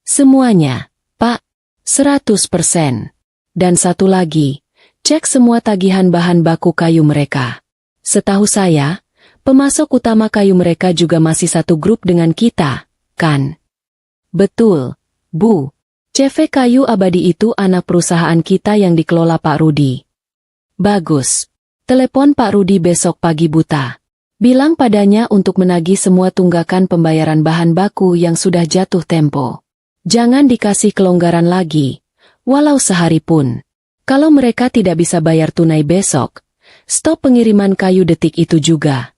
Semuanya, Pak. 100%. Dan satu lagi. Cek semua tagihan bahan baku kayu mereka. Setahu saya, pemasok utama kayu mereka juga masih satu grup dengan kita, kan? Betul, Bu. CV Kayu Abadi itu anak perusahaan kita yang dikelola Pak Rudi. Bagus. Telepon Pak Rudi besok pagi buta. Bilang padanya untuk menagih semua tunggakan pembayaran bahan baku yang sudah jatuh tempo. Jangan dikasih kelonggaran lagi, walau sehari pun. Kalau mereka tidak bisa bayar tunai besok, stop pengiriman kayu detik itu juga.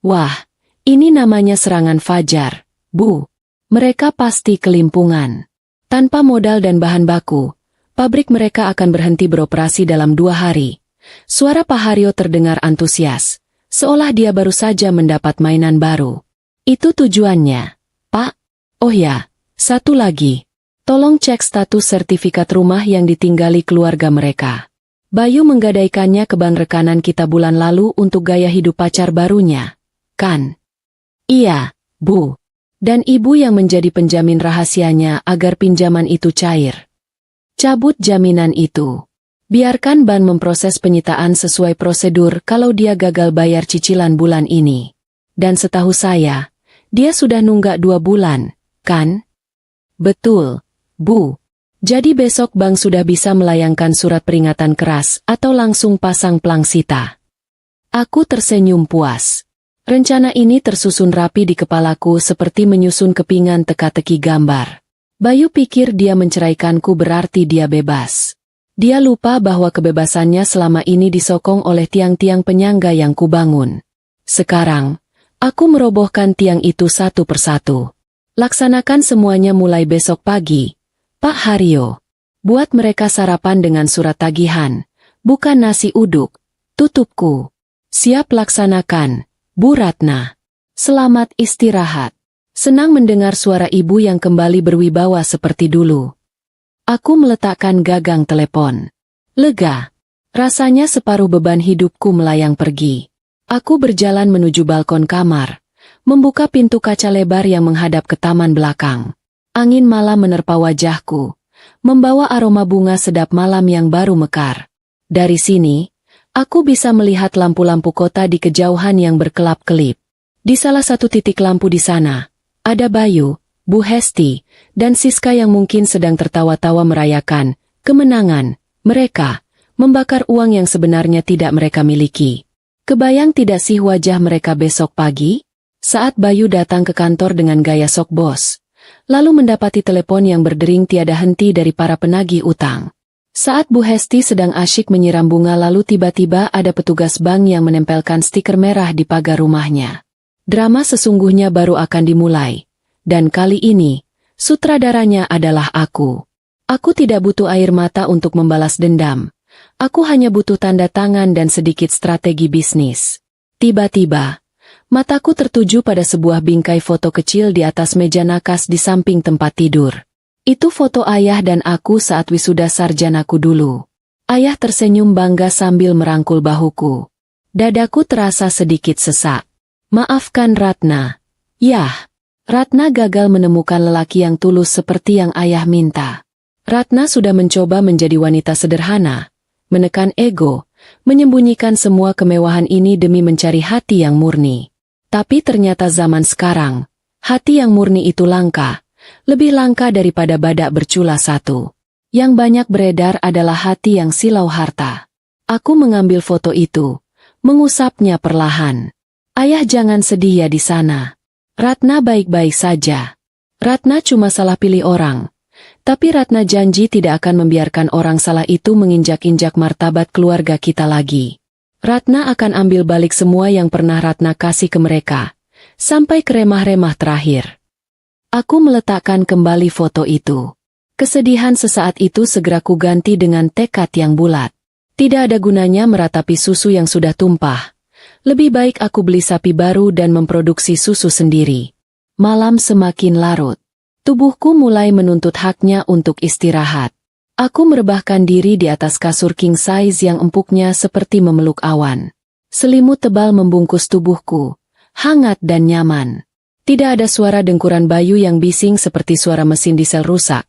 Wah, ini namanya serangan fajar, Bu. Mereka pasti kelimpungan. Tanpa modal dan bahan baku, pabrik mereka akan berhenti beroperasi dalam 2 hari. Suara Pak Haryo terdengar antusias, seolah dia baru saja mendapat mainan baru. Itu tujuannya, Pak. Oh ya, satu lagi. Tolong cek status sertifikat rumah yang ditinggali keluarga mereka. Bayu menggadaikannya ke bank rekanan kita bulan lalu untuk gaya hidup pacar barunya. Kan? Iya, Bu. Dan ibu yang menjadi penjamin rahasianya agar pinjaman itu cair. Cabut jaminan itu. Biarkan bank memproses penyitaan sesuai prosedur kalau dia gagal bayar cicilan bulan ini. Dan setahu saya, dia sudah nunggak 2 bulan, kan? Betul, Bu. Jadi besok bank sudah bisa melayangkan surat peringatan keras atau langsung pasang pelang sita. Aku tersenyum puas. Rencana ini tersusun rapi di kepalaku seperti menyusun kepingan teka-teki gambar. Bayu pikir dia menceraikanku berarti dia bebas. Dia lupa bahwa kebebasannya selama ini disokong oleh tiang-tiang penyangga yang kubangun. Sekarang, aku merobohkan tiang itu satu persatu. Laksanakan semuanya mulai besok pagi, Pak Haryo. Buat mereka sarapan dengan surat tagihan, bukan nasi uduk, tutupku. Siap laksanakan, Bu Ratna. Selamat istirahat. Senang mendengar suara ibu yang kembali berwibawa seperti dulu. Aku meletakkan gagang telepon. Lega. Rasanya separuh beban hidupku melayang pergi. Aku berjalan menuju balkon kamar, membuka pintu kaca lebar yang menghadap ke taman belakang. Angin malam menerpa wajahku, membawa aroma bunga sedap malam yang baru mekar. Dari sini, aku bisa melihat lampu-lampu kota di kejauhan yang berkelap-kelip. Di salah satu titik lampu di sana, ada Bayu, Bu Hesti, dan Siska yang mungkin sedang tertawa-tawa merayakan kemenangan mereka, membakar uang yang sebenarnya tidak mereka miliki. Kebayang tidak sih wajah mereka besok pagi? Saat Bayu datang ke kantor dengan gaya sok bos, lalu mendapati telepon yang berdering tiada henti dari para penagih utang. Saat Bu Hesti sedang asyik menyiram bunga lalu tiba-tiba ada petugas bank yang menempelkan stiker merah di pagar rumahnya. Drama sesungguhnya baru akan dimulai. Dan kali ini, sutradaranya adalah aku. Aku tidak butuh air mata untuk membalas dendam. Aku hanya butuh tanda tangan dan sedikit strategi bisnis. Tiba-tiba, mataku tertuju pada sebuah bingkai foto kecil di atas meja nakas di samping tempat tidur. Itu foto ayah dan aku saat wisuda sarjanaku dulu. Ayah tersenyum bangga sambil merangkul bahuku. Dadaku terasa sedikit sesak. Maafkan Ratna. Yah, Ratna gagal menemukan lelaki yang tulus seperti yang ayah minta. Ratna sudah mencoba menjadi wanita sederhana, menekan ego, menyembunyikan semua kemewahan ini demi mencari hati yang murni. Tapi ternyata zaman sekarang, hati yang murni itu langka, lebih langka daripada badak bercula satu. Yang banyak beredar adalah hati yang silau harta. Aku mengambil foto itu, mengusapnya perlahan. Ayah jangan sedih ya di sana. Ratna baik-baik saja. Ratna cuma salah pilih orang. Tapi Ratna janji tidak akan membiarkan orang salah itu menginjak-injak martabat keluarga kita lagi. Ratna akan ambil balik semua yang pernah Ratna kasih ke mereka, sampai ke remah-remah terakhir. Aku meletakkan kembali foto itu. Kesedihan sesaat itu segera kuganti dengan tekad yang bulat. Tidak ada gunanya meratapi susu yang sudah tumpah. Lebih baik aku beli sapi baru dan memproduksi susu sendiri. Malam semakin larut. Tubuhku mulai menuntut haknya untuk istirahat. Aku merebahkan diri di atas kasur king size yang empuknya seperti memeluk awan. Selimut tebal membungkus tubuhku, hangat dan nyaman. Tidak ada suara dengkuran Bayu yang bising seperti suara mesin diesel rusak.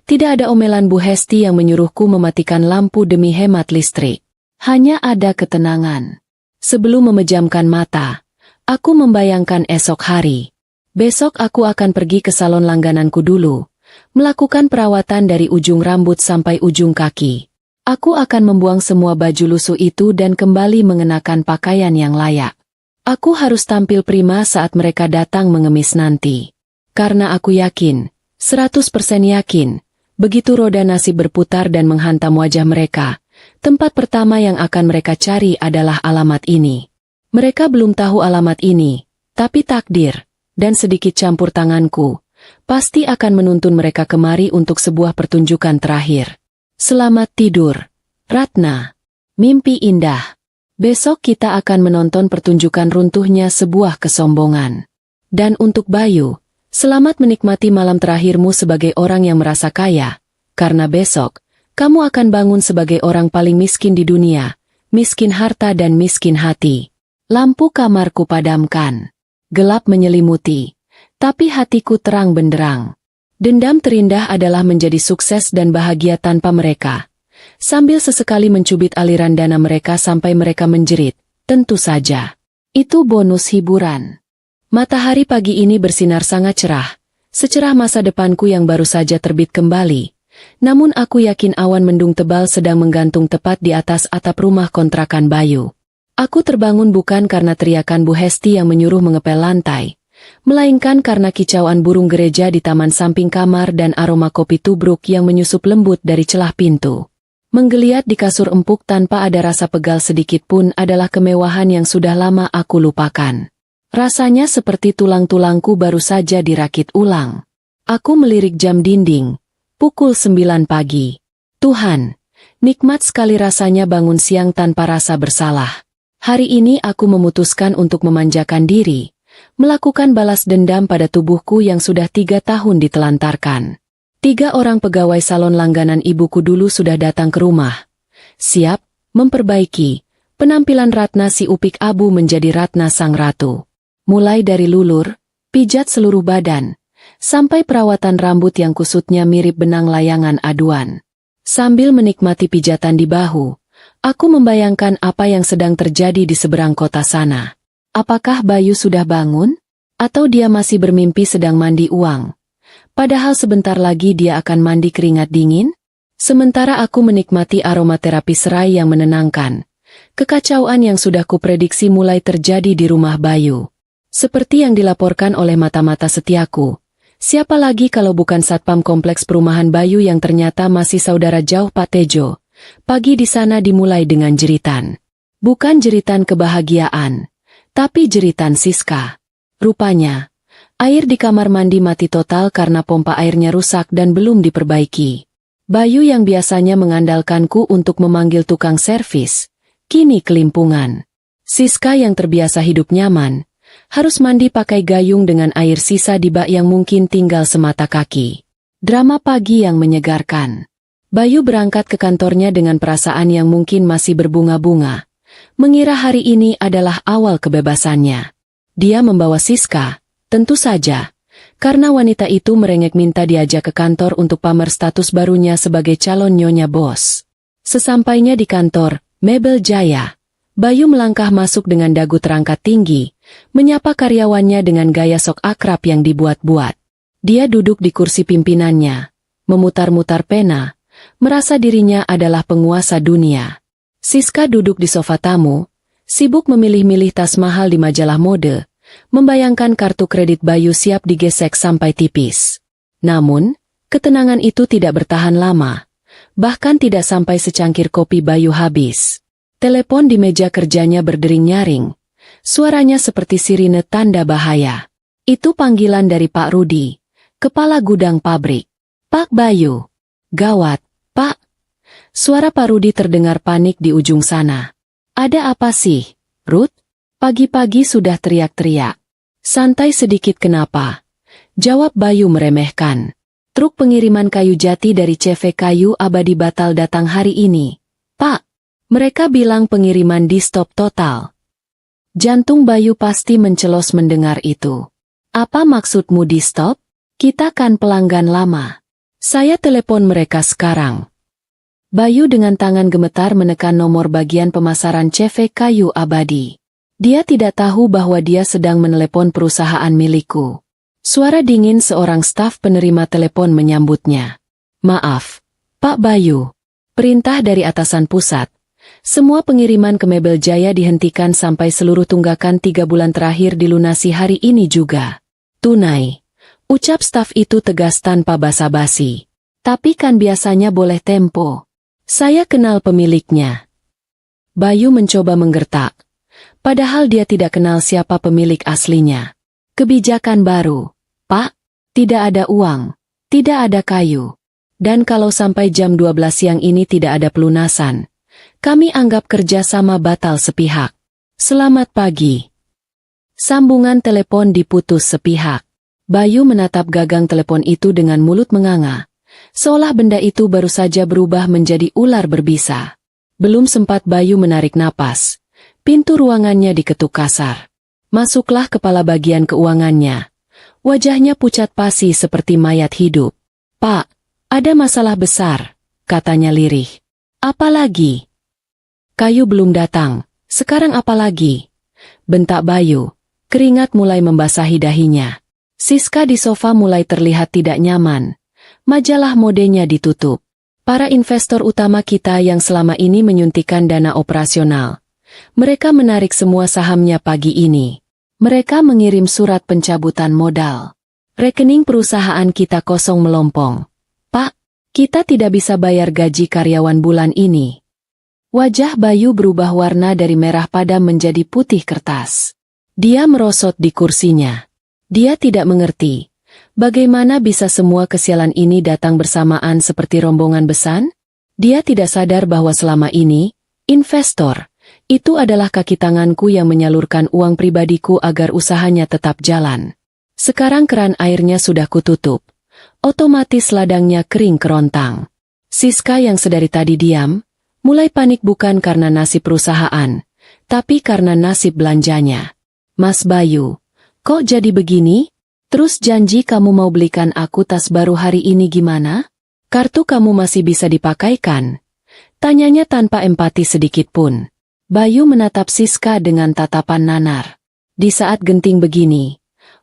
Tidak ada omelan Bu Hesti yang menyuruhku mematikan lampu demi hemat listrik. Hanya ada ketenangan. Sebelum memejamkan mata, aku membayangkan esok hari. Besok aku akan pergi ke salon langgananku dulu, melakukan perawatan dari ujung rambut sampai ujung kaki. Aku akan membuang semua baju lusuh itu dan kembali mengenakan pakaian yang layak. Aku harus tampil prima saat mereka datang mengemis nanti. Karena aku yakin, 100% yakin, begitu roda nasib berputar dan menghantam wajah mereka, tempat pertama yang akan mereka cari adalah alamat ini. Mereka belum tahu alamat ini, tapi takdir, dan sedikit campur tanganku, pasti akan menuntun mereka kemari untuk sebuah pertunjukan terakhir. Selamat tidur, Ratna. Mimpi indah. Besok kita akan menonton pertunjukan runtuhnya sebuah kesombongan. Dan untuk Bayu, Selamat menikmati malam terakhirmu sebagai orang yang merasa kaya, karena besok, kamu akan bangun sebagai orang paling miskin di dunia, miskin harta dan miskin hati. Lampu kamarku padamkan. Gelap menyelimuti, tapi hatiku terang benderang. Dendam terindah adalah menjadi sukses dan bahagia tanpa mereka. Sambil sesekali mencubit aliran dana mereka sampai mereka menjerit, tentu saja. Itu bonus hiburan. Matahari pagi ini bersinar sangat cerah, secerah masa depanku yang baru saja terbit kembali. Namun aku yakin awan mendung tebal sedang menggantung tepat di atas atap rumah kontrakan Bayu. Aku terbangun bukan karena teriakan Bu Hesti yang menyuruh mengepel lantai, melainkan karena kicauan burung gereja di taman samping kamar dan aroma kopi tubruk yang menyusup lembut dari celah pintu. Menggeliat di kasur empuk tanpa ada rasa pegal sedikit pun adalah kemewahan yang sudah lama aku lupakan. Rasanya seperti tulang-tulangku baru saja dirakit ulang. Aku melirik jam dinding. Pukul 9 pagi. Tuhan, nikmat sekali rasanya bangun siang tanpa rasa bersalah. Hari ini aku memutuskan untuk memanjakan diri, melakukan balas dendam pada tubuhku yang sudah 3 tahun ditelantarkan. 3 orang pegawai salon langganan ibuku dulu sudah datang ke rumah. Siap, memperbaiki, penampilan Ratna si Upik Abu menjadi Ratna sang ratu. Mulai dari lulur, pijat seluruh badan, sampai perawatan rambut yang kusutnya mirip benang layangan aduan. Sambil menikmati pijatan di bahu, aku membayangkan apa yang sedang terjadi di seberang kota sana. Apakah Bayu sudah bangun? Atau dia masih bermimpi sedang mandi uang? Padahal sebentar lagi dia akan mandi keringat dingin? Sementara aku menikmati aromaterapi serai yang menenangkan, kekacauan yang sudah kuprediksi mulai terjadi di rumah Bayu. Seperti yang dilaporkan oleh mata-mata setiaku, siapa lagi kalau bukan Satpam Kompleks Perumahan Bayu yang ternyata masih saudara jauh Pak Tejo. Pagi di sana dimulai dengan jeritan. Bukan jeritan kebahagiaan, tapi jeritan Siska. Rupanya, air di kamar mandi mati total karena pompa airnya rusak dan belum diperbaiki. Bayu yang biasanya mengandalkanku untuk memanggil tukang servis, kini kelimpungan. Siska yang terbiasa hidup nyaman, harus mandi pakai gayung dengan air sisa di bak yang mungkin tinggal semata kaki. Drama pagi yang menyegarkan. Bayu berangkat ke kantornya dengan perasaan yang mungkin masih berbunga-bunga. Mengira hari ini adalah awal kebebasannya. Dia membawa Siska, tentu saja, karena wanita itu merengek minta diajak ke kantor untuk pamer status barunya sebagai calon nyonya bos. Sesampainya di kantor, Mebel Jaya, Bayu melangkah masuk dengan dagu terangkat tinggi, menyapa karyawannya dengan gaya sok akrab yang dibuat-buat. Dia duduk di kursi pimpinannya, memutar-mutar pena, merasa dirinya adalah penguasa dunia. Siska duduk di sofa tamu, sibuk memilih-milih tas mahal di majalah mode, membayangkan kartu kredit Bayu siap digesek sampai tipis. Namun, ketenangan itu tidak bertahan lama, bahkan tidak sampai secangkir kopi Bayu habis. Telepon di meja kerjanya berdering nyaring. Suaranya seperti sirine tanda bahaya. Itu panggilan dari Pak Rudi, kepala gudang pabrik. Pak Bayu. Gawat, Pak. Suara Pak Rudi terdengar panik di ujung sana. Ada apa sih, Ruth? Pagi-pagi sudah teriak-teriak. Santai sedikit kenapa? Jawab Bayu meremehkan. Truk pengiriman kayu jati dari CV Kayu Abadi batal datang hari ini. Pak. Mereka bilang pengiriman di stop total. Jantung Bayu pasti mencelos mendengar itu. Apa maksudmu di stop? Kita kan pelanggan lama. Saya telepon mereka sekarang. Bayu dengan tangan gemetar menekan nomor bagian pemasaran CV Kayu Abadi. Dia tidak tahu bahwa dia sedang menelepon perusahaan milikku. Suara dingin seorang staf penerima telepon menyambutnya. Maaf, Pak Bayu. Perintah dari atasan pusat. Semua pengiriman ke Mebel Jaya dihentikan sampai seluruh tunggakan 3 bulan terakhir dilunasi hari ini juga. Tunai. Ucap staf itu tegas tanpa basa-basi. Tapi kan biasanya boleh tempo. Saya kenal pemiliknya. Bayu mencoba menggertak. Padahal dia tidak kenal siapa pemilik aslinya. Kebijakan baru. Pak, tidak ada uang. Tidak ada kayu. Dan kalau sampai jam 12 siang ini tidak ada pelunasan, kami anggap kerjasama batal sepihak. Selamat pagi. Sambungan telepon diputus sepihak. Bayu menatap gagang telepon itu dengan mulut menganga, seolah benda itu baru saja berubah menjadi ular berbisa. Belum sempat Bayu menarik napas, pintu ruangannya diketuk kasar. Masuklah kepala bagian keuangannya. Wajahnya pucat pasi seperti mayat hidup. "Pak, ada masalah besar," katanya lirih. "Apa lagi?" "Kayu belum datang, sekarang apa lagi?" bentak Bayu. Keringat mulai membasahi dahinya. Siska di sofa mulai terlihat tidak nyaman. Majalah modenya ditutup. Para investor utama kita yang selama ini menyuntikkan dana operasional. Mereka menarik semua sahamnya pagi ini. Mereka mengirim surat pencabutan modal. Rekening perusahaan kita kosong melompong. "Pak, kita tidak bisa bayar gaji karyawan bulan ini." Wajah Bayu berubah warna dari merah padam menjadi putih kertas. Dia merosot di kursinya. Dia tidak mengerti, bagaimana bisa semua kesialan ini datang bersamaan seperti rombongan besan? Dia tidak sadar bahwa selama ini, investor, itu adalah kaki tanganku yang menyalurkan uang pribadiku agar usahanya tetap jalan. Sekarang keran airnya sudah kututup. Otomatis ladangnya kering kerontang. Siska yang sedari tadi diam, mulai panik bukan karena nasib perusahaan, tapi karena nasib belanjanya. "Mas Bayu, kok jadi begini? Terus janji kamu mau belikan aku tas baru hari ini gimana? Kartu kamu masih bisa dipakaikan?" Tanyanya tanpa empati sedikit pun. Bayu menatap Siska dengan tatapan nanar. Di saat genting begini,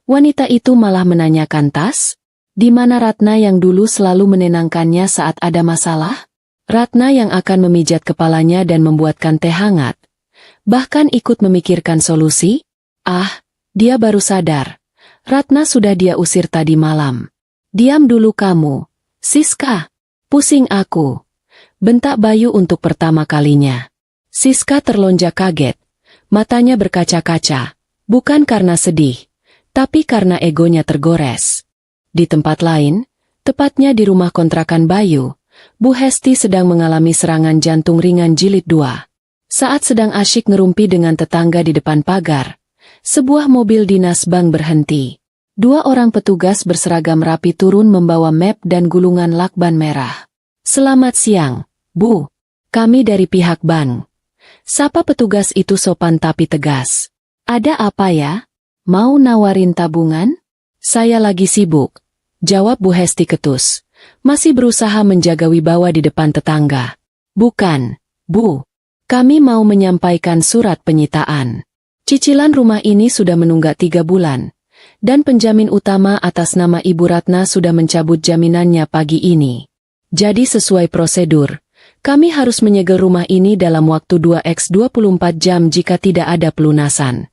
wanita itu malah menanyakan tas? Di mana Ratna yang dulu selalu menenangkannya saat ada masalah? Ratna yang akan memijat kepalanya dan membuatkan teh hangat. Bahkan ikut memikirkan solusi? Dia baru sadar. Ratna sudah dia usir tadi malam. "Diam dulu kamu, Siska. Pusing aku," bentak Bayu untuk pertama kalinya. Siska terlonjak kaget. Matanya berkaca-kaca. Bukan karena sedih, tapi karena egonya tergores. Di tempat lain, tepatnya di rumah kontrakan Bayu, Bu Hesti sedang mengalami serangan jantung ringan jilid 2. Saat sedang asyik ngerumpi dengan tetangga di depan pagar, sebuah mobil dinas bank berhenti. 2 orang petugas berseragam rapi turun membawa map dan gulungan lakban merah. "Selamat siang, Bu. Kami dari pihak bank." Sapa petugas itu sopan tapi tegas. "Ada apa ya? Mau nawarin tabungan?" "Saya lagi sibuk," jawab Bu Hesti ketus. Masih berusaha menjaga wibawa di depan tetangga. "Bukan, Bu. Kami mau menyampaikan surat penyitaan. Cicilan rumah ini sudah menunggak 3 bulan, dan penjamin utama atas nama Ibu Ratna sudah mencabut jaminannya pagi ini. Jadi sesuai prosedur, kami harus menyegel rumah ini dalam waktu 2x24 jam jika tidak ada pelunasan."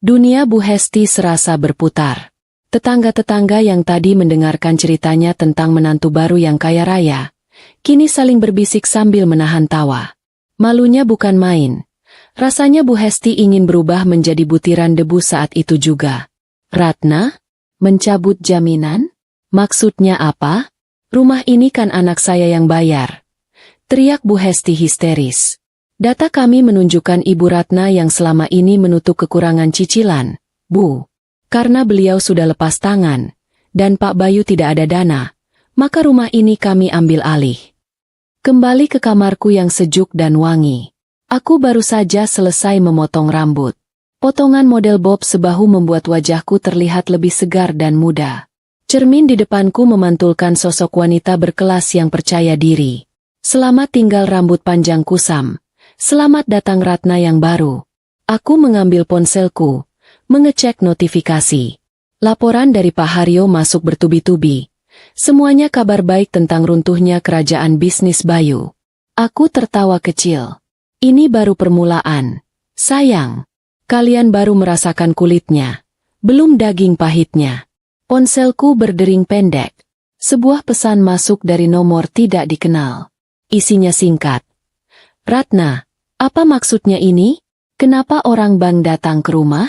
Dunia Bu Hesti serasa berputar. Tetangga-tetangga yang tadi mendengarkan ceritanya tentang menantu baru yang kaya raya, kini saling berbisik sambil menahan tawa. Malunya bukan main. Rasanya Bu Hesti ingin berubah menjadi butiran debu saat itu juga. "Ratna? Mencabut jaminan? Maksudnya apa? Rumah ini kan anak saya yang bayar," teriak Bu Hesti histeris. "Data kami menunjukkan Ibu Ratna yang selama ini menutup kekurangan cicilan, Bu. Karena beliau sudah lepas tangan, dan Pak Bayu tidak ada dana, maka rumah ini kami ambil alih." Kembali ke kamarku yang sejuk dan wangi. Aku baru saja selesai memotong rambut. Potongan model bob sebahu membuat wajahku terlihat lebih segar dan muda. Cermin di depanku memantulkan sosok wanita berkelas yang percaya diri. "Selamat tinggal rambut panjang kusam. Selamat datang Ratna yang baru." Aku mengambil ponselku, mengecek notifikasi. Laporan dari Pak Haryo masuk bertubi-tubi. Semuanya kabar baik tentang runtuhnya kerajaan bisnis Bayu. Aku tertawa kecil. Ini baru permulaan. Sayang, kalian baru merasakan kulitnya, belum daging pahitnya. Ponselku berdering pendek. Sebuah pesan masuk dari nomor tidak dikenal. Isinya singkat. "Ratna, apa maksudnya ini? Kenapa orang bank datang ke rumah?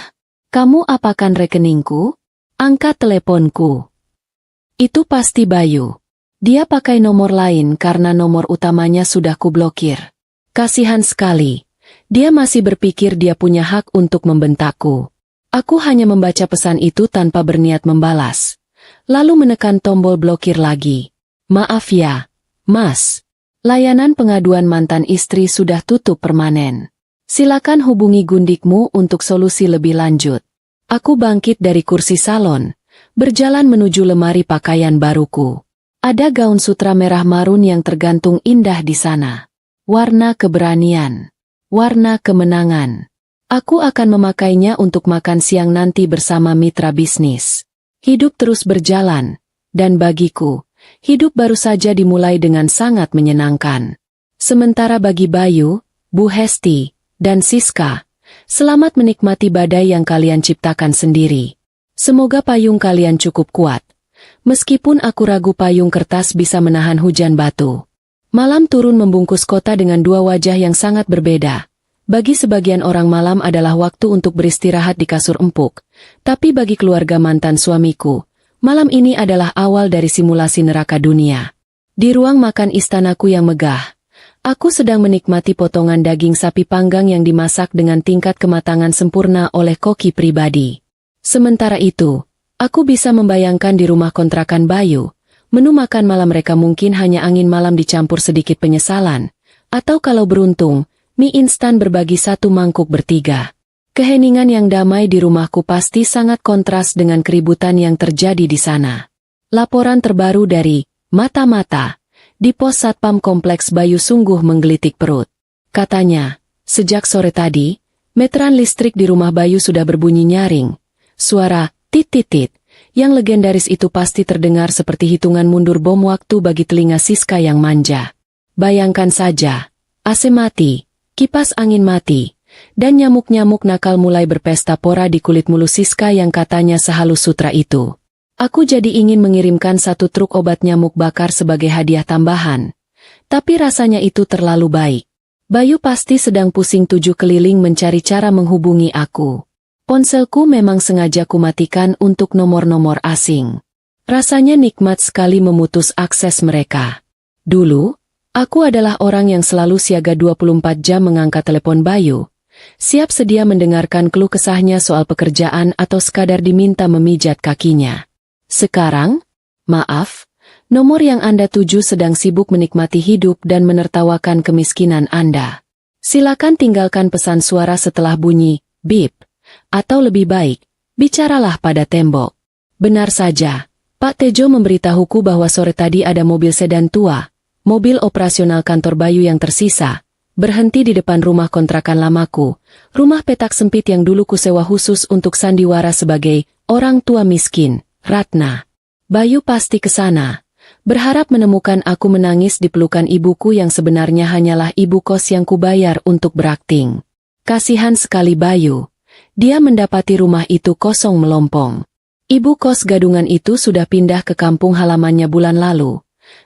Kamu apakan rekeningku? Angkat teleponku." Itu pasti Bayu. Dia pakai nomor lain karena nomor utamanya sudah kublokir. Kasihan sekali. Dia masih berpikir dia punya hak untuk membentakku. Aku hanya membaca pesan itu tanpa berniat membalas. Lalu menekan tombol blokir lagi. Maaf ya, Mas. Layanan pengaduan mantan istri sudah tutup permanen. Silakan hubungi gundikmu untuk solusi lebih lanjut. Aku bangkit dari kursi salon, berjalan menuju lemari pakaian baruku. Ada gaun sutra merah marun yang tergantung indah di sana. Warna keberanian. Warna kemenangan. Aku akan memakainya untuk makan siang nanti bersama mitra bisnis. Hidup terus berjalan, dan bagiku, hidup baru saja dimulai dengan sangat menyenangkan. Sementara bagi Bayu, Bu Hesti, dan Siska, selamat menikmati badai yang kalian ciptakan sendiri. Semoga payung kalian cukup kuat. Meskipun aku ragu payung kertas bisa menahan hujan batu. Malam turun membungkus kota dengan dua wajah yang sangat berbeda. Bagi sebagian orang malam adalah waktu untuk beristirahat di kasur empuk. Tapi bagi keluarga mantan suamiku, malam ini adalah awal dari simulasi neraka dunia. Di ruang makan istanaku yang megah, aku sedang menikmati potongan daging sapi panggang yang dimasak dengan tingkat kematangan sempurna oleh koki pribadi. Sementara itu, aku bisa membayangkan di rumah kontrakan Bayu, menu makan malam mereka mungkin hanya angin malam dicampur sedikit penyesalan, atau kalau beruntung, mie instan berbagi satu mangkuk bertiga. Keheningan yang damai di rumahku pasti sangat kontras dengan keributan yang terjadi di sana. Laporan terbaru dari Mata-Mata di pos Satpam Kompleks Bayu sungguh menggelitik perut. Katanya, sejak sore tadi, meteran listrik di rumah Bayu sudah berbunyi nyaring. Suara tit-tit-tit yang legendaris itu pasti terdengar seperti hitungan mundur bom waktu bagi telinga Siska yang manja. Bayangkan saja, AC mati, kipas angin mati, dan nyamuk-nyamuk nakal mulai berpesta pora di kulit mulu Siska yang katanya sehalus sutra itu. Aku jadi ingin mengirimkan satu truk obat nyamuk bakar sebagai hadiah tambahan. Tapi rasanya itu terlalu baik. Bayu pasti sedang pusing tujuh keliling mencari cara menghubungi aku. Ponselku memang sengaja kumatikan untuk nomor-nomor asing. Rasanya nikmat sekali memutus akses mereka. Dulu, aku adalah orang yang selalu siaga 24 jam mengangkat telepon Bayu. Siap sedia mendengarkan keluh kesahnya soal pekerjaan atau sekadar diminta memijat kakinya. Sekarang, maaf, nomor yang Anda tuju sedang sibuk menikmati hidup dan menertawakan kemiskinan Anda. Silakan tinggalkan pesan suara setelah bunyi, bip. Atau lebih baik, bicaralah pada tembok. Benar saja, Pak Tejo memberitahuku bahwa sore tadi ada mobil sedan tua, mobil operasional kantor Bayu yang tersisa, berhenti di depan rumah kontrakan lamaku, rumah petak sempit yang dulu kusewa khusus untuk sandiwara sebagai orang tua miskin, Ratna. Bayu pasti ke sana, berharap menemukan aku menangis di pelukan ibuku yang sebenarnya hanyalah ibu kos yang kubayar untuk berakting. Kasihan sekali Bayu. Dia mendapati rumah itu kosong melompong. Ibu kos gadungan itu sudah pindah ke kampung halamannya bulan lalu.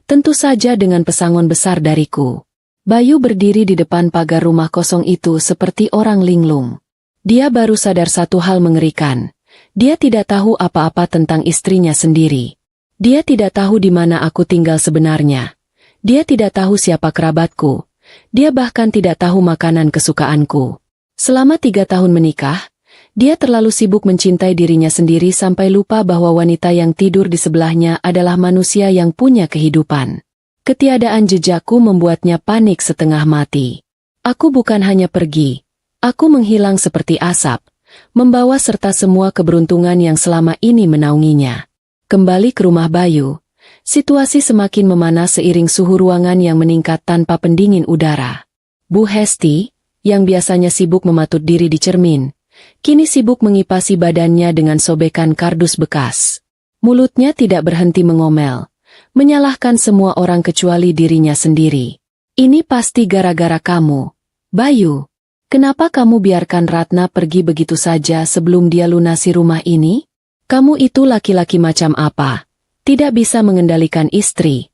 Tentu saja dengan pesangon besar dariku. Bayu berdiri di depan pagar rumah kosong itu seperti orang linglung. Dia baru sadar satu hal mengerikan. Dia tidak tahu apa-apa tentang istrinya sendiri. Dia tidak tahu di mana aku tinggal sebenarnya. Dia tidak tahu siapa kerabatku. Dia bahkan tidak tahu makanan kesukaanku. Selama 3 tahun menikah, dia terlalu sibuk mencintai dirinya sendiri sampai lupa bahwa wanita yang tidur di sebelahnya adalah manusia yang punya kehidupan. Ketiadaan jejakku membuatnya panik setengah mati. Aku bukan hanya pergi, aku menghilang seperti asap, membawa serta semua keberuntungan yang selama ini menaunginya. Kembali ke rumah Bayu, situasi semakin memanas seiring suhu ruangan yang meningkat tanpa pendingin udara. Bu Hesti, yang biasanya sibuk mematut diri di cermin, kini sibuk mengipasi badannya dengan sobekan kardus bekas. Mulutnya tidak berhenti mengomel, menyalahkan semua orang kecuali dirinya sendiri. Ini pasti gara-gara kamu, Bayu. Kenapa kamu biarkan Ratna pergi begitu saja sebelum dia lunasi rumah ini? Kamu itu laki-laki macam apa? Tidak bisa mengendalikan istri.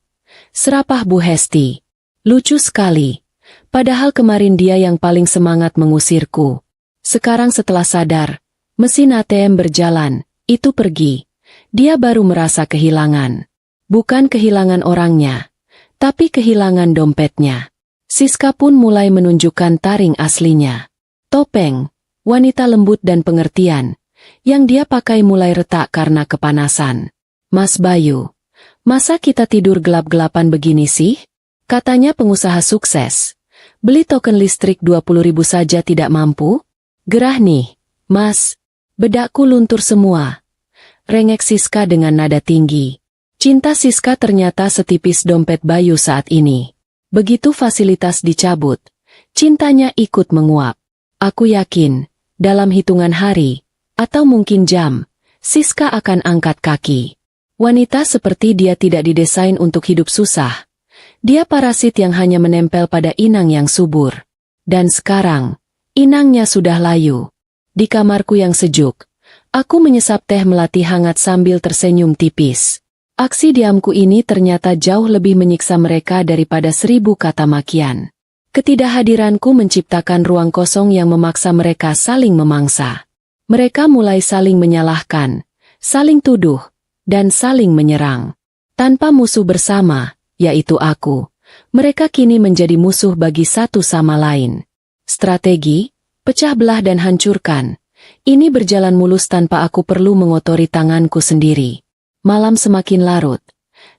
Serapah Bu Hesti. Lucu sekali. Padahal kemarin dia yang paling semangat mengusirku. Sekarang setelah sadar, mesin ATM berjalan, itu pergi. Dia baru merasa kehilangan. Bukan kehilangan orangnya, tapi kehilangan dompetnya. Siska pun mulai menunjukkan taring aslinya. Topeng, wanita lembut dan pengertian, yang dia pakai mulai retak karena kepanasan. "Mas Bayu, masa kita tidur gelap-gelapan begini sih?" Katanya pengusaha sukses. "Beli token listrik 20.000 saja tidak mampu?" "Gerah nih, Mas." Bedakku luntur semua. Rengek Siska dengan nada tinggi. Cinta Siska ternyata setipis dompet Bayu saat ini. Begitu fasilitas dicabut, cintanya ikut menguap. Aku yakin, dalam hitungan hari, atau mungkin jam, Siska akan angkat kaki. Wanita seperti dia tidak didesain untuk hidup susah. Dia parasit yang hanya menempel pada inang yang subur. Dan sekarang, inangnya sudah layu. Di kamarku yang sejuk, aku menyesap teh melati hangat sambil tersenyum tipis. Aksi diamku ini ternyata jauh lebih menyiksa mereka daripada 1000 kata makian. Ketidakhadiranku menciptakan ruang kosong yang memaksa mereka saling memangsa. Mereka mulai saling menyalahkan, saling tuduh, dan saling menyerang. Tanpa musuh bersama, yaitu aku, mereka kini menjadi musuh bagi satu sama lain. Strategi, pecah belah dan hancurkan, ini berjalan mulus tanpa aku perlu mengotori tanganku sendiri. Malam semakin larut,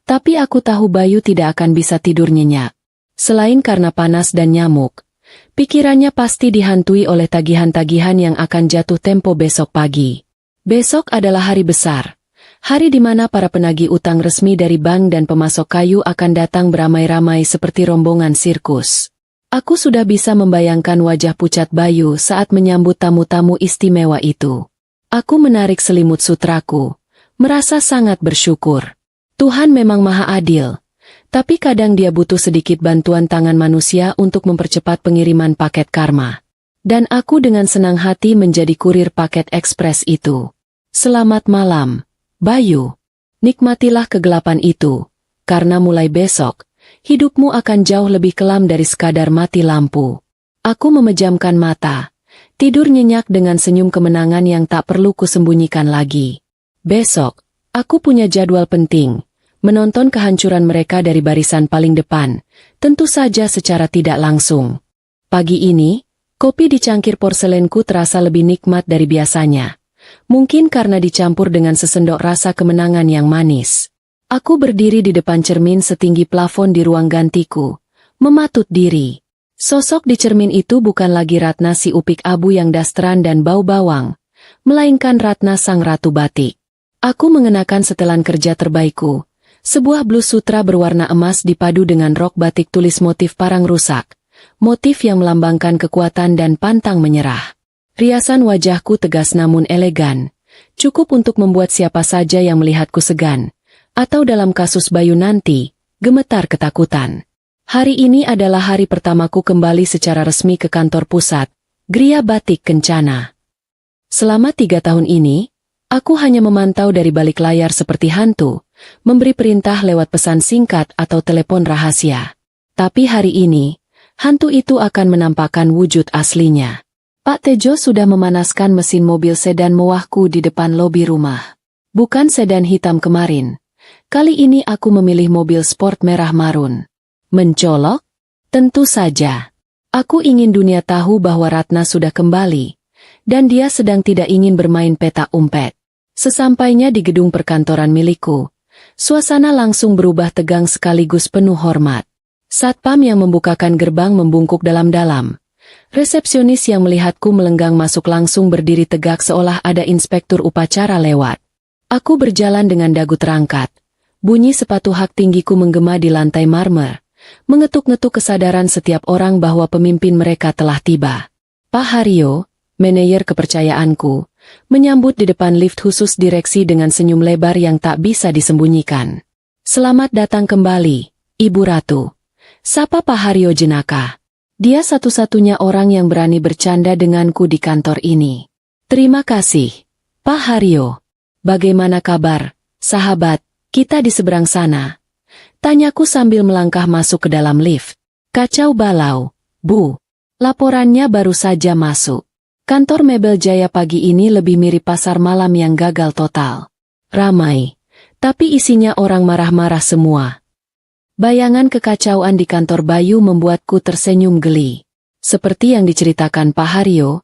tapi aku tahu Bayu tidak akan bisa tidur nyenyak. Selain karena panas dan nyamuk, pikirannya pasti dihantui oleh tagihan-tagihan yang akan jatuh tempo besok pagi. Besok adalah hari besar, hari di mana para penagih utang resmi dari bank dan pemasok kayu akan datang beramai-ramai seperti rombongan sirkus. Aku sudah bisa membayangkan wajah pucat Bayu saat menyambut tamu-tamu istimewa itu. Aku menarik selimut sutraku, merasa sangat bersyukur. Tuhan memang maha adil, tapi kadang dia butuh sedikit bantuan tangan manusia untuk mempercepat pengiriman paket karma. Dan aku dengan senang hati menjadi kurir paket ekspres itu. Selamat malam, Bayu. Nikmatilah kegelapan itu, karena mulai besok, hidupmu akan jauh lebih kelam dari sekadar mati lampu. Aku memejamkan mata, tidur nyenyak dengan senyum kemenangan yang tak perlu kusembunyikan lagi. Besok, aku punya jadwal penting, menonton kehancuran mereka dari barisan paling depan, tentu saja secara tidak langsung. Pagi ini, kopi di cangkir porselenku terasa lebih nikmat dari biasanya. Mungkin karena dicampur dengan sesendok rasa kemenangan yang manis. Aku berdiri di depan cermin setinggi plafon di ruang gantiku, mematut diri. Sosok di cermin itu bukan lagi Ratna si upik abu yang dasteran dan bau bawang, melainkan Ratna sang ratu batik. Aku mengenakan setelan kerja terbaikku, sebuah blus sutra berwarna emas dipadu dengan rok batik tulis motif parang rusak, motif yang melambangkan kekuatan dan pantang menyerah. Riasan wajahku tegas namun elegan, cukup untuk membuat siapa saja yang melihatku segan, atau dalam kasus Bayu nanti, gemetar ketakutan. Hari ini adalah hari pertamaku kembali secara resmi ke kantor pusat, Gria Batik Kencana. Selama 3 tahun ini, aku hanya memantau dari balik layar seperti hantu, memberi perintah lewat pesan singkat atau telepon rahasia. Tapi hari ini, hantu itu akan menampakkan wujud aslinya. Pak Tejo sudah memanaskan mesin mobil sedan mewahku di depan lobi rumah. Bukan sedan hitam kemarin. Kali ini aku memilih mobil sport merah marun. Mencolok? Tentu saja. Aku ingin dunia tahu bahwa Ratna sudah kembali, dan dia sedang tidak ingin bermain petak umpet. Sesampainya di gedung perkantoran milikku, suasana langsung berubah tegang sekaligus penuh hormat. Satpam yang membukakan gerbang membungkuk dalam-dalam. Resepsionis yang melihatku melenggang masuk langsung berdiri tegak seolah ada inspektur upacara lewat. Aku berjalan dengan dagu terangkat. Bunyi sepatu hak tinggiku menggema di lantai marmer, mengetuk-ngetuk kesadaran setiap orang bahwa pemimpin mereka telah tiba. Pak Haryo, manajer kepercayaanku, menyambut di depan lift khusus direksi dengan senyum lebar yang tak bisa disembunyikan. "Selamat datang kembali, Ibu Ratu," sapa Pak Haryo jenaka. Dia satu-satunya orang yang berani bercanda denganku di kantor ini. "Terima kasih, Pak Haryo. Bagaimana kabar, sahabat, kita di seberang sana?" Tanyaku sambil melangkah masuk ke dalam lift. "Kacau balau, Bu. Laporannya baru saja masuk. Kantor mebel Jaya pagi ini lebih mirip pasar malam yang gagal total. Ramai, tapi isinya orang marah-marah semua." Bayangan kekacauan di kantor Bayu membuatku tersenyum geli. Seperti yang diceritakan Pak Haryo,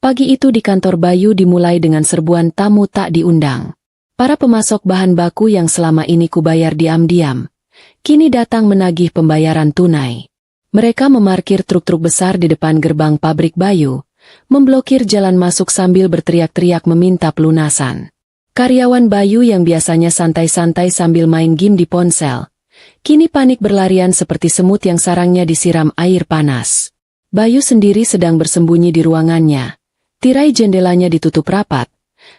Pagi itu di kantor Bayu dimulai dengan serbuan tamu tak diundang. Para pemasok bahan baku yang selama ini kubayar diam-diam, kini datang menagih pembayaran tunai. Mereka memarkir truk-truk besar di depan gerbang pabrik Bayu, memblokir jalan masuk sambil berteriak-teriak meminta pelunasan. Karyawan Bayu yang biasanya santai-santai sambil main game di ponsel, kini panik berlarian seperti semut yang sarangnya disiram air panas. Bayu sendiri sedang bersembunyi di ruangannya. Tirai jendelanya ditutup rapat,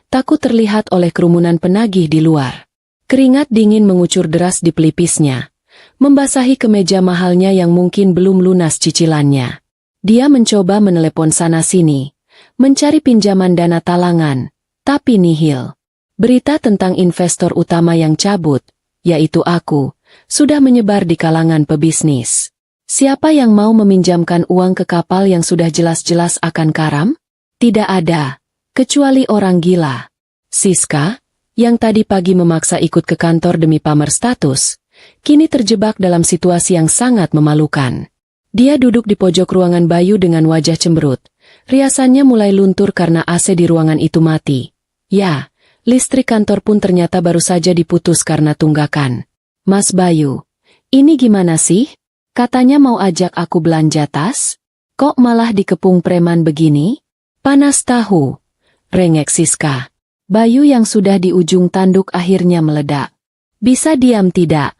takut terlihat oleh kerumunan penagih di luar. Keringat dingin mengucur deras di pelipisnya, membasahi kemeja mahalnya yang mungkin belum lunas cicilannya. Dia mencoba menelepon sana-sini, mencari pinjaman dana talangan, tapi nihil. Berita tentang investor utama yang cabut, yaitu aku, sudah menyebar di kalangan pebisnis. Siapa yang mau meminjamkan uang ke kapal yang sudah jelas-jelas akan karam? Tidak ada, kecuali orang gila. Siska, yang tadi pagi memaksa ikut ke kantor demi pamer status, kini terjebak dalam situasi yang sangat memalukan. Dia duduk di pojok ruangan Bayu dengan wajah cemberut. Riasannya mulai luntur karena AC di ruangan itu mati. Ya, listrik kantor pun ternyata baru saja diputus karena tunggakan. Mas Bayu, ini gimana sih? Katanya mau ajak aku belanja tas? Kok malah dikepung preman begini? Panas tahu, rengek Siska. Bayu yang sudah di ujung tanduk akhirnya meledak. Bisa diam tidak?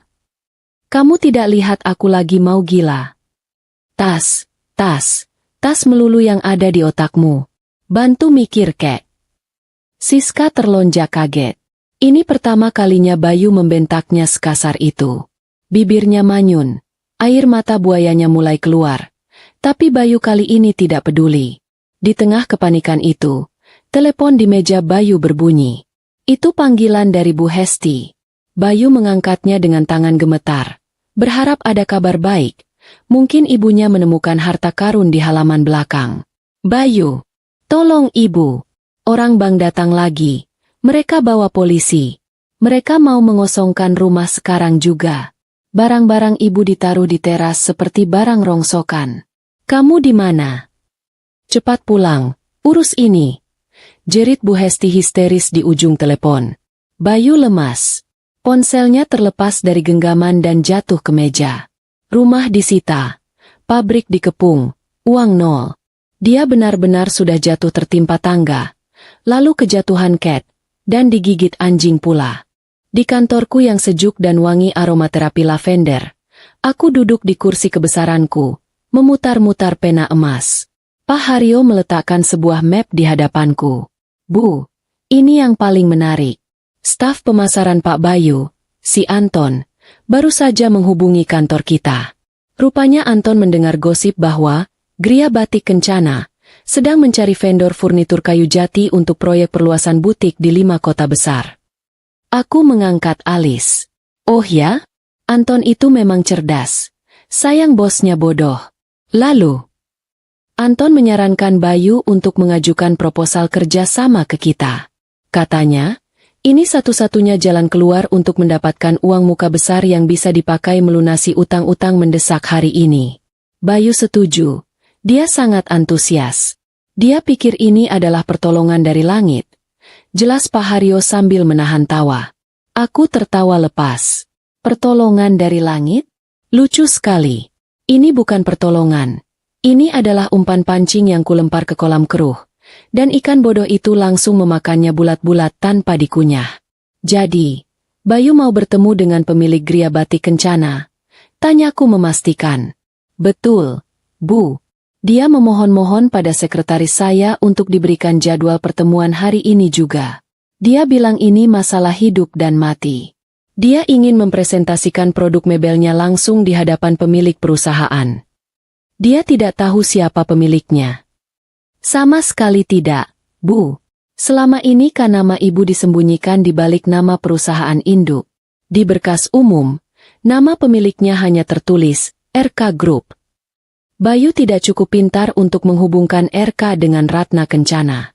Kamu tidak lihat aku lagi mau gila? Tas melulu yang ada di otakmu. Bantu mikir kek. Siska terlonjak kaget. Ini pertama kalinya Bayu membentaknya sekasar itu. Bibirnya manyun, air mata buayanya mulai keluar. Tapi Bayu kali ini tidak peduli. Di tengah kepanikan itu, telepon di meja Bayu berbunyi. Itu panggilan dari Bu Hesti. Bayu mengangkatnya dengan tangan gemetar, berharap ada kabar baik. Mungkin ibunya menemukan harta karun di halaman belakang. Bayu, tolong ibu. Orang bank datang lagi. Mereka bawa polisi. Mereka mau mengosongkan rumah sekarang juga. Barang-barang ibu ditaruh di teras seperti barang rongsokan. Kamu di mana? Cepat pulang, urus ini. Jerit Bu Hesti histeris di ujung telepon. Bayu lemas. Ponselnya terlepas dari genggaman dan jatuh ke meja. Rumah disita. Pabrik dikepung. Uang nol. Dia benar-benar sudah jatuh tertimpa tangga. Lalu kejatuhan cat. Dan digigit anjing pula. Di kantorku yang sejuk dan wangi aromaterapi lavender, aku duduk di kursi kebesaranku, memutar-mutar pena emas. Pak Haryo meletakkan sebuah map di hadapanku. Bu, ini yang paling menarik. Staf pemasaran Pak Bayu, si Anton, baru saja menghubungi kantor kita. Rupanya Anton mendengar gosip bahwa Gria Batik Kencana sedang mencari vendor furnitur kayu jati untuk proyek perluasan butik di 5 kota besar. Aku mengangkat alis. Oh ya? Anton itu memang cerdas. Sayang bosnya bodoh. Lalu Anton menyarankan Bayu untuk mengajukan proposal kerja sama ke kita. Katanya, ini satu-satunya jalan keluar untuk mendapatkan uang muka besar yang bisa dipakai melunasi utang-utang mendesak hari ini. Bayu setuju. Dia sangat antusias. Dia pikir ini adalah pertolongan dari langit. Jelas Pak Haryo sambil menahan tawa. Aku tertawa lepas. Pertolongan dari langit? Lucu sekali. Ini bukan pertolongan. Ini adalah umpan pancing yang kulempar ke kolam keruh, dan ikan bodoh itu langsung memakannya bulat-bulat tanpa dikunyah. Jadi, Bayu mau bertemu dengan pemilik Gria Batik Kencana? Tanyaku memastikan. Betul, Bu. Dia memohon-mohon pada sekretaris saya untuk diberikan jadwal pertemuan hari ini juga. Dia bilang ini masalah hidup dan mati. Dia ingin mempresentasikan produk mebelnya langsung di hadapan pemilik perusahaan. Dia tidak tahu siapa pemiliknya. Sama sekali tidak, Bu. Selama ini kan nama ibu disembunyikan di balik nama perusahaan induk. Di berkas umum, nama pemiliknya hanya tertulis RK Group. Bayu tidak cukup pintar untuk menghubungkan RK dengan Ratna Kencana.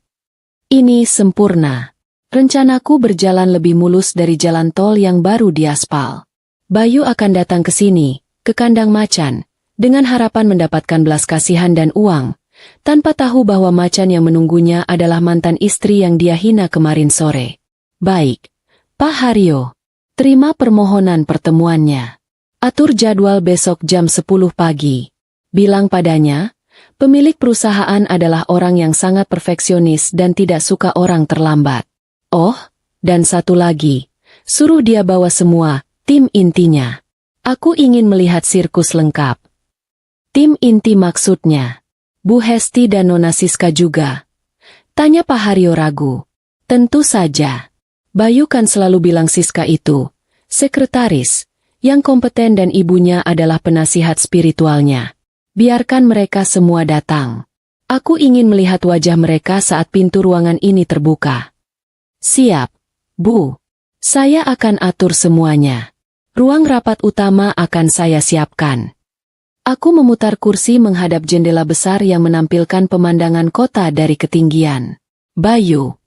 Ini sempurna. Rencanaku berjalan lebih mulus dari jalan tol yang baru diaspal. Bayu akan datang ke sini, ke kandang macan, dengan harapan mendapatkan belas kasihan dan uang, tanpa tahu bahwa macan yang menunggunya adalah mantan istri yang dia hina kemarin sore. Baik, Pak Haryo. Terima permohonan pertemuannya. Atur jadwal besok jam 10 pagi. Bilang padanya, pemilik perusahaan adalah orang yang sangat perfeksionis dan tidak suka orang terlambat. Oh, dan satu lagi, suruh dia bawa semua tim intinya. Aku ingin melihat sirkus lengkap. Tim inti maksudnya Bu Hesti dan Nona Siska juga? Tanya Pak Haryo ragu. Tentu saja. Bayu kan selalu bilang Siska itu sekretaris yang kompeten dan ibunya adalah penasihat spiritualnya. Biarkan mereka semua datang. Aku ingin melihat wajah mereka saat pintu ruangan ini terbuka. Siap, Bu. Saya akan atur semuanya. Ruang rapat utama akan saya siapkan. Aku memutar kursi menghadap jendela besar yang menampilkan pemandangan kota dari ketinggian. Bayu,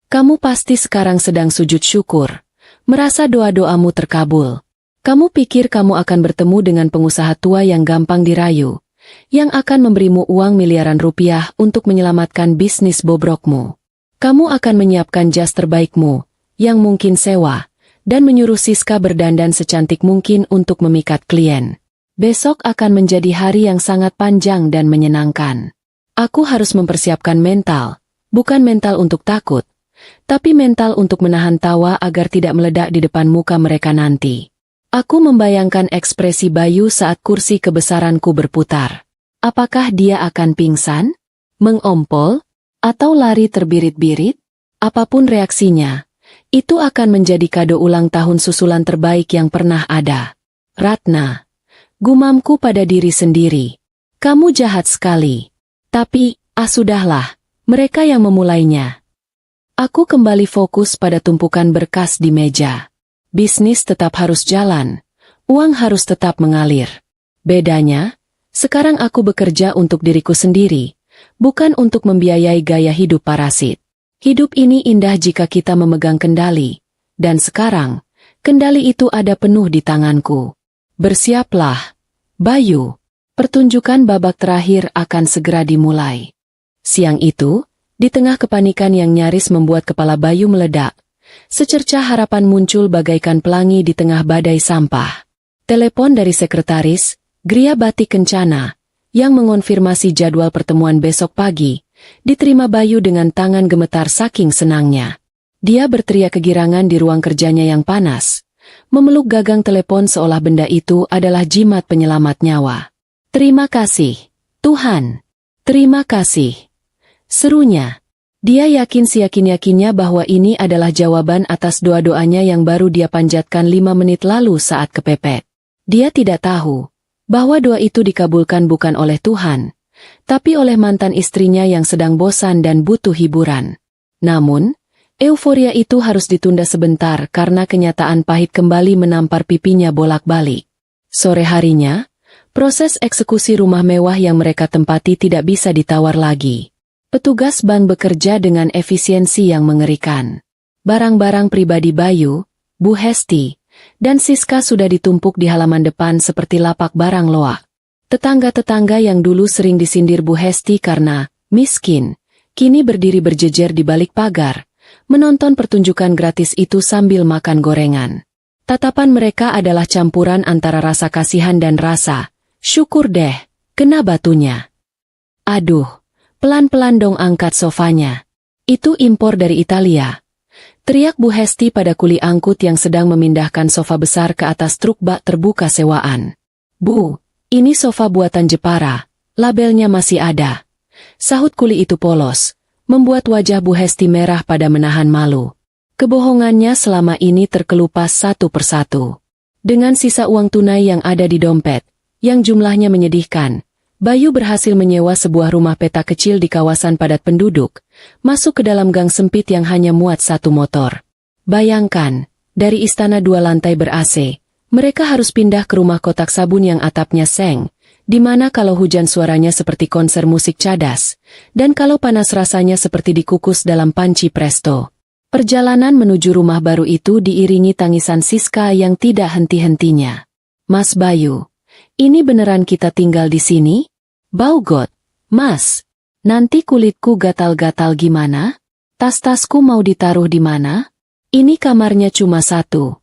kamu pasti sekarang sedang sujud syukur. Merasa doa-doamu terkabul. Kamu pikir kamu akan bertemu dengan pengusaha tua yang gampang dirayu, yang akan memberimu uang miliaran rupiah untuk menyelamatkan bisnis bobrokmu. Kamu akan menyiapkan jas terbaikmu, yang mungkin sewa, dan menyuruh Siska berdandan secantik mungkin untuk memikat klien. Besok akan menjadi hari yang sangat panjang dan menyenangkan. Aku harus mempersiapkan mental, bukan mental untuk takut, tapi mental untuk menahan tawa agar tidak meledak di depan muka mereka nanti. Aku membayangkan ekspresi Bayu saat kursi kebesaranku berputar. Apakah dia akan pingsan, mengompol, atau lari terbirit-birit? Apapun reaksinya, itu akan menjadi kado ulang tahun susulan terbaik yang pernah ada. Ratna, gumamku pada diri sendiri. Kamu jahat sekali. Tapi, sudahlah, mereka yang memulainya. Aku kembali fokus pada tumpukan berkas di meja. Bisnis tetap harus jalan, uang harus tetap mengalir. Bedanya, sekarang aku bekerja untuk diriku sendiri, bukan untuk membiayai gaya hidup parasit. Hidup ini indah jika kita memegang kendali, dan sekarang, kendali itu ada penuh di tanganku. Bersiaplah, Bayu. Pertunjukan babak terakhir akan segera dimulai. Siang itu, di tengah kepanikan yang nyaris membuat kepala Bayu meledak, secercah harapan muncul bagaikan pelangi di tengah badai sampah. Telepon dari sekretaris, Gria Batik Kencana, yang mengonfirmasi jadwal pertemuan besok pagi, diterima Bayu dengan tangan gemetar saking senangnya. Dia berteriak kegirangan di ruang kerjanya yang panas, memeluk gagang telepon seolah benda itu adalah jimat penyelamat nyawa. Terima kasih, Tuhan. Terima kasih. Serunya. Dia yakin seyakin-yakinnya bahwa ini adalah jawaban atas doa-doanya yang baru dia panjatkan 5 menit lalu saat kepepet. Dia tidak tahu bahwa doa itu dikabulkan bukan oleh Tuhan, tapi oleh mantan istrinya yang sedang bosan dan butuh hiburan. Namun, euforia itu harus ditunda sebentar karena kenyataan pahit kembali menampar pipinya bolak-balik. Sore harinya, proses eksekusi rumah mewah yang mereka tempati tidak bisa ditawar lagi. Petugas bank bekerja dengan efisiensi yang mengerikan. Barang-barang pribadi Bayu, Bu Hesti, dan Siska sudah ditumpuk di halaman depan seperti lapak barang loak. Tetangga-tetangga yang dulu sering disindir Bu Hesti karena miskin, kini berdiri berjejer di balik pagar, menonton pertunjukan gratis itu sambil makan gorengan. Tatapan mereka adalah campuran antara rasa kasihan dan rasa, syukur deh, kena batunya. Aduh. Pelan-pelan dong angkat sofanya. Itu impor dari Italia. Teriak Bu Hesti pada kuli angkut yang sedang memindahkan sofa besar ke atas truk bak terbuka sewaan. Bu, ini sofa buatan Jepara, labelnya masih ada. Sahut kuli itu polos, membuat wajah Bu Hesti merah pada menahan malu. Kebohongannya selama ini terkelupas satu persatu. Dengan sisa uang tunai yang ada di dompet, yang jumlahnya menyedihkan, Bayu berhasil menyewa sebuah rumah peta kecil di kawasan padat penduduk, masuk ke dalam gang sempit yang hanya muat satu motor. Bayangkan, dari istana 2 lantai ber-AC, mereka harus pindah ke rumah kotak sabun yang atapnya seng, di mana kalau hujan suaranya seperti konser musik cadas, dan kalau panas rasanya seperti dikukus dalam panci presto. Perjalanan menuju rumah baru itu diiringi tangisan Siska yang tidak henti-hentinya. Mas Bayu, ini beneran kita tinggal di sini? Baugot, Mas, nanti kulitku gatal-gatal gimana? Tas-tasku mau ditaruh di mana? Ini kamarnya cuma satu.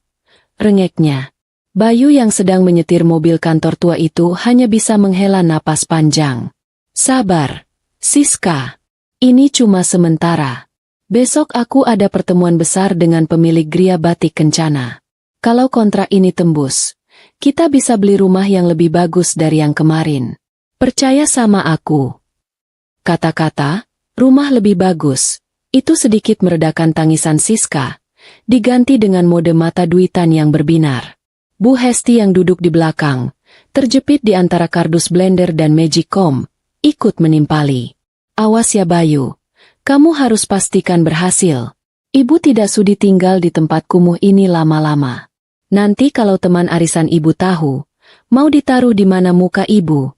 Rengeknya. Bayu yang sedang menyetir mobil kantor tua itu hanya bisa menghela napas panjang. Sabar, Siska. Ini cuma sementara. Besok aku ada pertemuan besar dengan pemilik Gria Batik Kencana. Kalau kontrak ini tembus, kita bisa beli rumah yang lebih bagus dari yang kemarin. Percaya sama aku. Kata-kata, rumah lebih bagus, itu sedikit meredakan tangisan Siska, diganti dengan mode mata duitan yang berbinar. Bu Hesti yang duduk di belakang, terjepit di antara kardus blender dan magic comb, ikut menimpali. Awas ya Bayu, kamu harus pastikan berhasil. Ibu tidak sudi tinggal di tempat kumuh ini lama-lama. Nanti kalau teman arisan ibu tahu, mau ditaruh di mana muka ibu?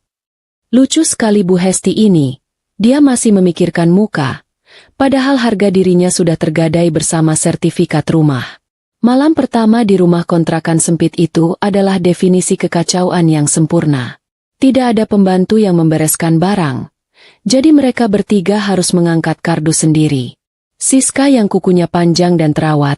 Lucu sekali Bu Hesti ini, dia masih memikirkan muka, padahal harga dirinya sudah tergadai bersama sertifikat rumah. Malam pertama di rumah kontrakan sempit itu adalah definisi kekacauan yang sempurna. Tidak ada pembantu yang membereskan barang. Jadi mereka bertiga harus mengangkat kardus sendiri. Siska yang kukunya panjang dan terawat,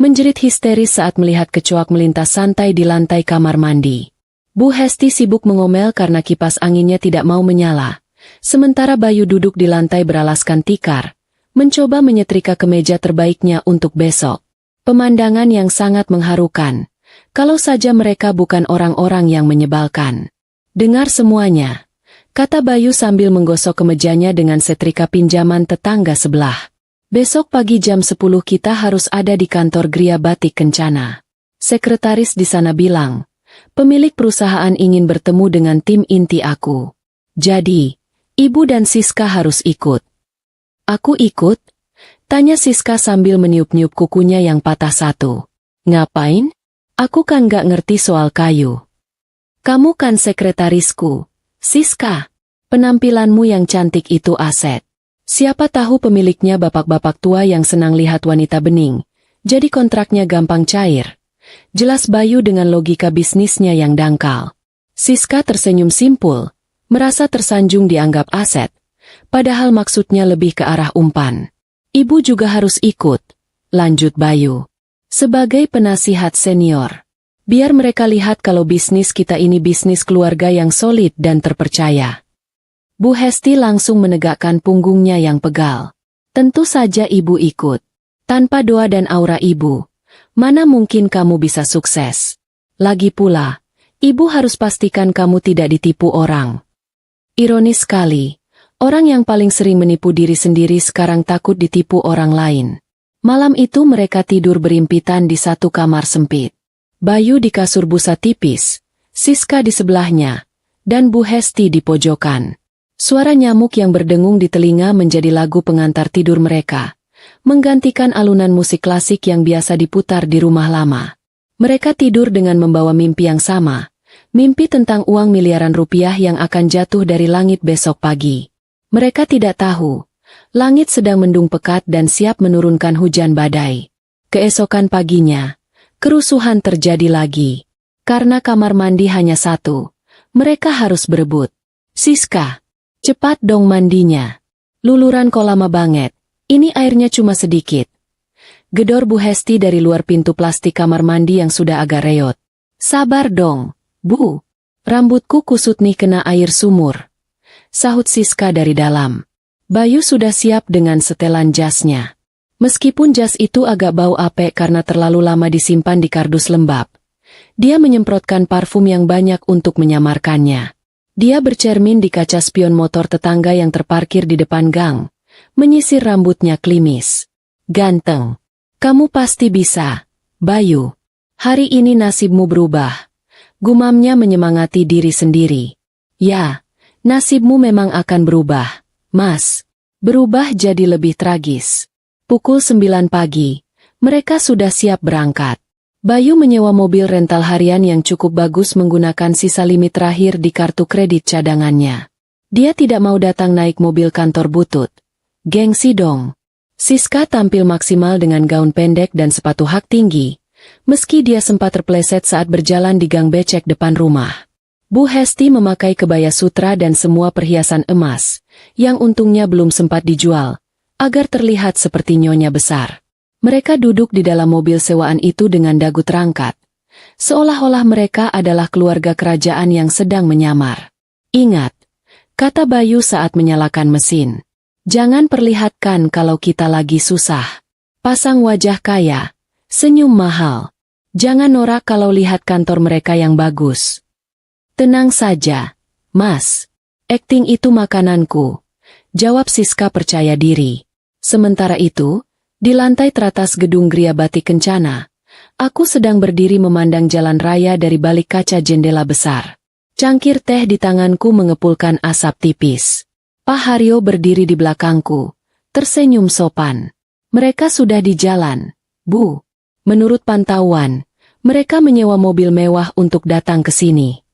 menjerit histeris saat melihat kecoak melintas santai di lantai kamar mandi. Bu Hesti sibuk mengomel karena kipas anginnya tidak mau menyala, sementara Bayu duduk di lantai beralaskan tikar, mencoba menyetrika kemeja terbaiknya untuk besok. Pemandangan yang sangat mengharukan, kalau saja mereka bukan orang-orang yang menyebalkan. Dengar semuanya, kata Bayu sambil menggosok kemejanya dengan setrika pinjaman tetangga sebelah. Besok pagi jam 10 kita harus ada di kantor Gria Batik Kencana. Sekretaris di sana bilang, pemilik perusahaan ingin bertemu dengan tim inti aku. Jadi, ibu dan Siska harus ikut. Aku ikut? Tanya Siska sambil meniup-niup kukunya yang patah satu. Ngapain? Aku kan gak ngerti soal kayu. Kamu kan sekretarisku. Siska, penampilanmu yang cantik itu aset. Siapa tahu pemiliknya bapak-bapak tua yang senang lihat wanita bening, jadi kontraknya gampang cair. Jelas Bayu dengan logika bisnisnya yang dangkal. Siska tersenyum simpul, merasa tersanjung dianggap aset, padahal maksudnya lebih ke arah umpan. Ibu juga harus ikut, lanjut Bayu. Sebagai penasihat senior. Biar mereka lihat kalau bisnis kita ini bisnis keluarga yang solid dan terpercaya. Bu Hesti langsung menegakkan punggungnya yang pegal. Tentu saja ibu ikut. Tanpa doa dan aura ibu, mana mungkin kamu bisa sukses? Lagi pula, ibu harus pastikan kamu tidak ditipu orang. Ironis sekali, orang yang paling sering menipu diri sendiri sekarang takut ditipu orang lain. Malam itu mereka tidur berimpitan di satu kamar sempit. Bayu di kasur busa tipis, Siska di sebelahnya, dan Bu Hesti di pojokan. Suara nyamuk yang berdengung di telinga menjadi lagu pengantar tidur mereka, menggantikan alunan musik klasik yang biasa diputar di rumah lama. Mereka tidur dengan membawa mimpi yang sama, mimpi tentang uang miliaran rupiah yang akan jatuh dari langit besok pagi. Mereka tidak tahu, langit sedang mendung pekat dan siap menurunkan hujan badai. Keesokan paginya, kerusuhan terjadi lagi. Karena kamar mandi hanya satu, mereka harus berebut. Siska, cepat dong mandinya. Luluran kok lama banget, ini airnya cuma sedikit. Gedor Bu Hesti dari luar pintu plastik kamar mandi yang sudah agak reot. Sabar dong, Bu. Rambutku kusut nih kena air sumur. Sahut Siska dari dalam. Bayu sudah siap dengan setelan jasnya. Meskipun jas itu agak bau apek karena terlalu lama disimpan di kardus lembab, dia menyemprotkan parfum yang banyak untuk menyamarkannya. Dia bercermin di kaca spion motor tetangga yang terparkir di depan gang, menyisir rambutnya klimis. Ganteng. Kamu pasti bisa, Bayu. Hari ini nasibmu berubah. Gumamnya menyemangati diri sendiri. Ya, nasibmu memang akan berubah, Mas. Berubah jadi lebih tragis. Pukul 9 pagi, mereka sudah siap berangkat. Bayu menyewa mobil rental harian yang cukup bagus menggunakan sisa limit terakhir di kartu kredit cadangannya. Dia tidak mau datang naik mobil kantor butut. Gengsi dong. Siska tampil maksimal dengan gaun pendek dan sepatu hak tinggi, meski dia sempat terpleset saat berjalan di gang becek depan rumah. Bu Hesti memakai kebaya sutra dan semua perhiasan emas, yang untungnya belum sempat dijual, agar terlihat seperti nyonya besar. Mereka duduk di dalam mobil sewaan itu dengan dagu terangkat, seolah-olah mereka adalah keluarga kerajaan yang sedang menyamar. Ingat, kata Bayu saat menyalakan mesin. Jangan perlihatkan kalau kita lagi susah. Pasang wajah kaya, senyum mahal. Jangan norak kalau lihat kantor mereka yang bagus. Tenang saja, Mas. Akting itu makananku, jawab Siska percaya diri. Sementara itu, di lantai teratas gedung Gria Batik Kencana, aku sedang berdiri memandang jalan raya dari balik kaca jendela besar. Cangkir teh di tanganku mengepulkan asap tipis. Pak Haryo berdiri di belakangku, tersenyum sopan. Mereka sudah di jalan, Bu. Menurut pantauan, mereka menyewa mobil mewah untuk datang ke sini.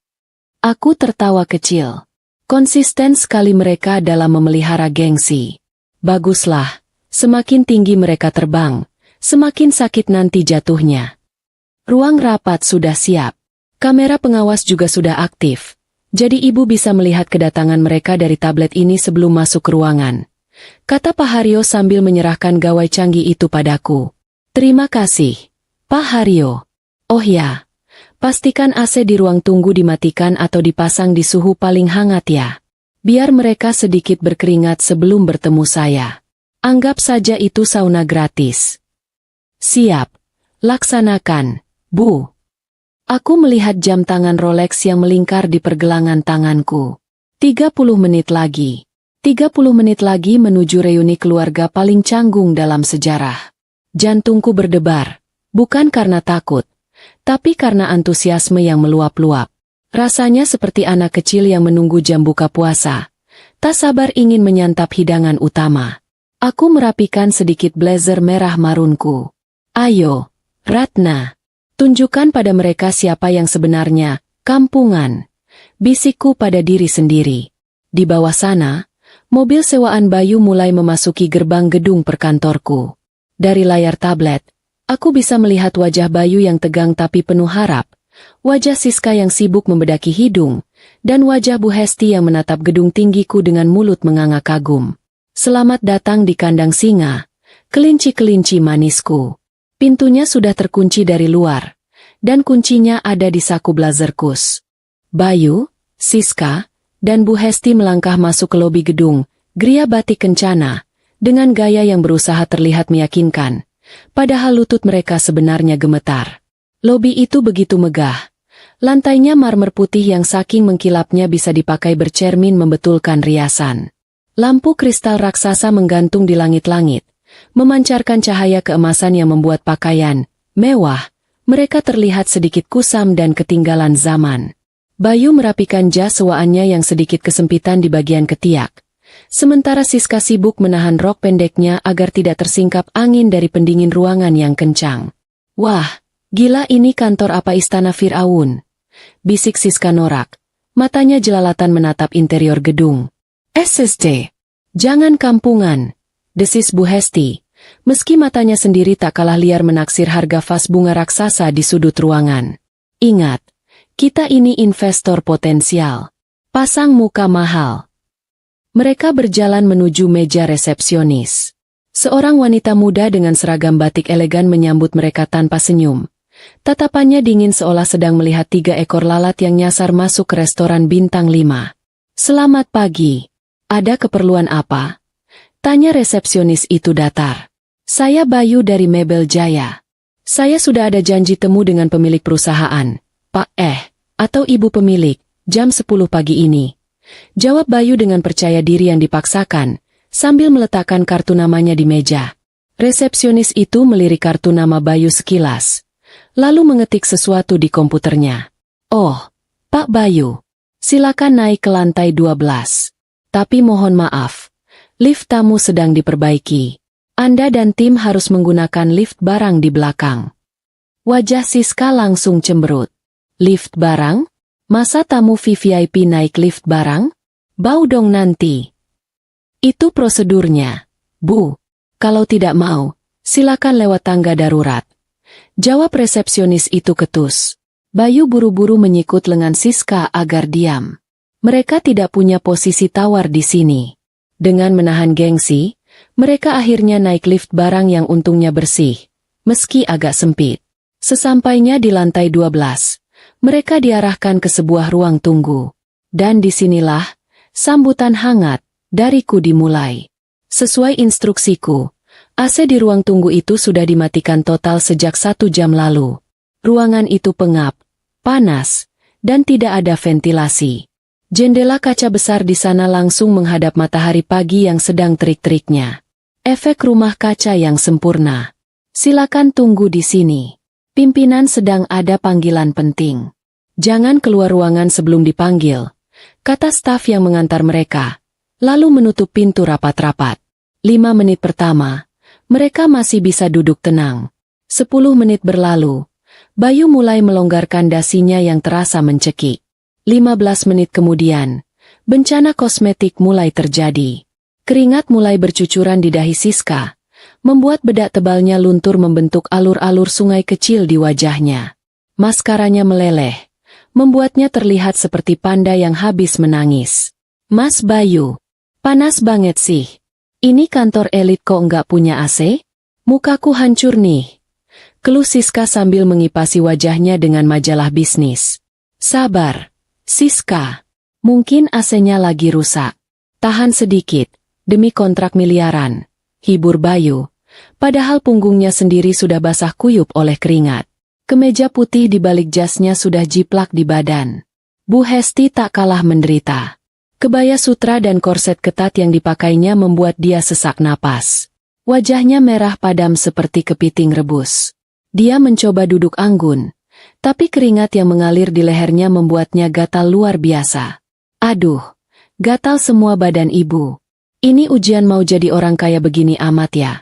Aku tertawa kecil. Konsisten sekali mereka dalam memelihara gengsi. Baguslah, semakin tinggi mereka terbang, semakin sakit nanti jatuhnya. Ruang rapat sudah siap. Kamera pengawas juga sudah aktif. Jadi ibu bisa melihat kedatangan mereka dari tablet ini sebelum masuk ke ruangan. Kata Pak Haryo sambil menyerahkan gawai canggih itu padaku. Terima kasih, Pak Haryo. Oh ya, pastikan AC di ruang tunggu dimatikan atau dipasang di suhu paling hangat ya. Biar mereka sedikit berkeringat sebelum bertemu saya. Anggap saja itu sauna gratis. Siap. Laksanakan, Bu. Aku melihat jam tangan Rolex yang melingkar di pergelangan tanganku. 30 menit lagi. 30 menit lagi menuju reuni keluarga paling canggung dalam sejarah. Jantungku berdebar, bukan karena takut, tapi karena antusiasme yang meluap-luap. Rasanya seperti anak kecil yang menunggu jam buka puasa. Tak sabar ingin menyantap hidangan utama. Aku merapikan sedikit blazer merah marunku. Ayo, Ratna. Tunjukkan pada mereka siapa yang sebenarnya, kampungan. Bisikku pada diri sendiri. Di bawah sana, mobil sewaan Bayu mulai memasuki gerbang gedung perkantorku. Dari layar tablet, aku bisa melihat wajah Bayu yang tegang tapi penuh harap, wajah Siska yang sibuk membedaki hidung, dan wajah Bu Hesti yang menatap gedung tinggiku dengan mulut menganga kagum. Selamat datang di kandang singa, kelinci-kelinci manisku. Pintunya sudah terkunci dari luar, dan kuncinya ada di saku blazerkus. Bayu, Siska, dan Bu Hesti melangkah masuk ke lobi gedung Gria Batik Kencana, dengan gaya yang berusaha terlihat meyakinkan, padahal lutut mereka sebenarnya gemetar. Lobi itu begitu megah. Lantainya marmer putih yang saking mengkilapnya bisa dipakai bercermin membetulkan riasan. Lampu kristal raksasa menggantung di langit-langit, memancarkan cahaya keemasan yang membuat pakaian mewah mereka terlihat sedikit kusam dan ketinggalan zaman. Bayu merapikan jas sewaannya yang sedikit kesempitan di bagian ketiak, sementara Siska sibuk menahan rok pendeknya agar tidak tersingkap angin dari pendingin ruangan yang kencang. Wah, gila, ini kantor apa istana Firaun? Bisik Siska norak, matanya jelalatan menatap interior gedung. SSD, jangan kampungan, desis Bu Hesti, meski matanya sendiri tak kalah liar menaksir harga vas bunga raksasa di sudut ruangan. Ingat, kita ini investor potensial. Pasang muka mahal. Mereka berjalan menuju meja resepsionis. Seorang wanita muda dengan seragam batik elegan menyambut mereka tanpa senyum. Tatapannya dingin seolah sedang melihat 3 ekor lalat yang nyasar masuk ke restoran bintang 5. Selamat pagi. Ada keperluan apa? Tanya resepsionis itu datar. Saya Bayu dari Mebel Jaya. Saya sudah ada janji temu dengan pemilik perusahaan, Pak atau Ibu pemilik, jam 10 pagi ini. Jawab Bayu dengan percaya diri yang dipaksakan, sambil meletakkan kartu namanya di meja. Resepsionis itu melirik kartu nama Bayu sekilas, lalu mengetik sesuatu di komputernya. Oh, Pak Bayu, silakan naik ke lantai 12. Tapi mohon maaf, lift tamu sedang diperbaiki. Anda dan tim harus menggunakan lift barang di belakang. Wajah Siska langsung cemberut. Lift barang? Masa tamu VVIP naik lift barang? Bau dong nanti. Itu prosedurnya, Bu. Kalau tidak mau, silakan lewat tangga darurat. Jawab resepsionis itu ketus. Bayu buru-buru menyikut lengan Siska agar diam. Mereka tidak punya posisi tawar di sini. Dengan menahan gengsi, mereka akhirnya naik lift barang yang untungnya bersih, meski agak sempit. Sesampainya di lantai 12, mereka diarahkan ke sebuah ruang tunggu. Dan disinilah, sambutan hangat dariku dimulai. Sesuai instruksiku, AC di ruang tunggu itu sudah dimatikan total sejak 1 jam lalu. Ruangan itu pengap, panas, dan tidak ada ventilasi. Jendela kaca besar di sana langsung menghadap matahari pagi yang sedang terik-teriknya. Efek rumah kaca yang sempurna. Silakan tunggu di sini. Pimpinan sedang ada panggilan penting. Jangan keluar ruangan sebelum dipanggil, kata staf yang mengantar mereka, lalu menutup pintu rapat-rapat. 5 menit pertama, mereka masih bisa duduk tenang. 10 menit berlalu, Bayu mulai melonggarkan dasinya yang terasa mencekik. 15 menit kemudian, bencana kosmetik mulai terjadi. Keringat mulai bercucuran di dahi Siska, membuat bedak tebalnya luntur membentuk alur-alur sungai kecil di wajahnya. Maskaranya meleleh, membuatnya terlihat seperti panda yang habis menangis. Mas Bayu, panas banget sih. Ini kantor elit kok nggak punya AC? Mukaku hancur nih. Keluh Siska sambil mengipasi wajahnya dengan majalah bisnis. Sabar, Siska. Mungkin AC-nya lagi rusak. Tahan sedikit, demi kontrak miliaran. Hibur Bayu. Padahal punggungnya sendiri sudah basah kuyup oleh keringat. Kemeja putih di balik jasnya sudah jiplak di badan. Bu Hesti tak kalah menderita. Kebaya sutra dan korset ketat yang dipakainya membuat dia sesak napas. Wajahnya merah padam seperti kepiting rebus. Dia mencoba duduk anggun, tapi keringat yang mengalir di lehernya membuatnya gatal luar biasa. Aduh, gatal semua badan ibu. Ini ujian mau jadi orang kaya begini amat ya.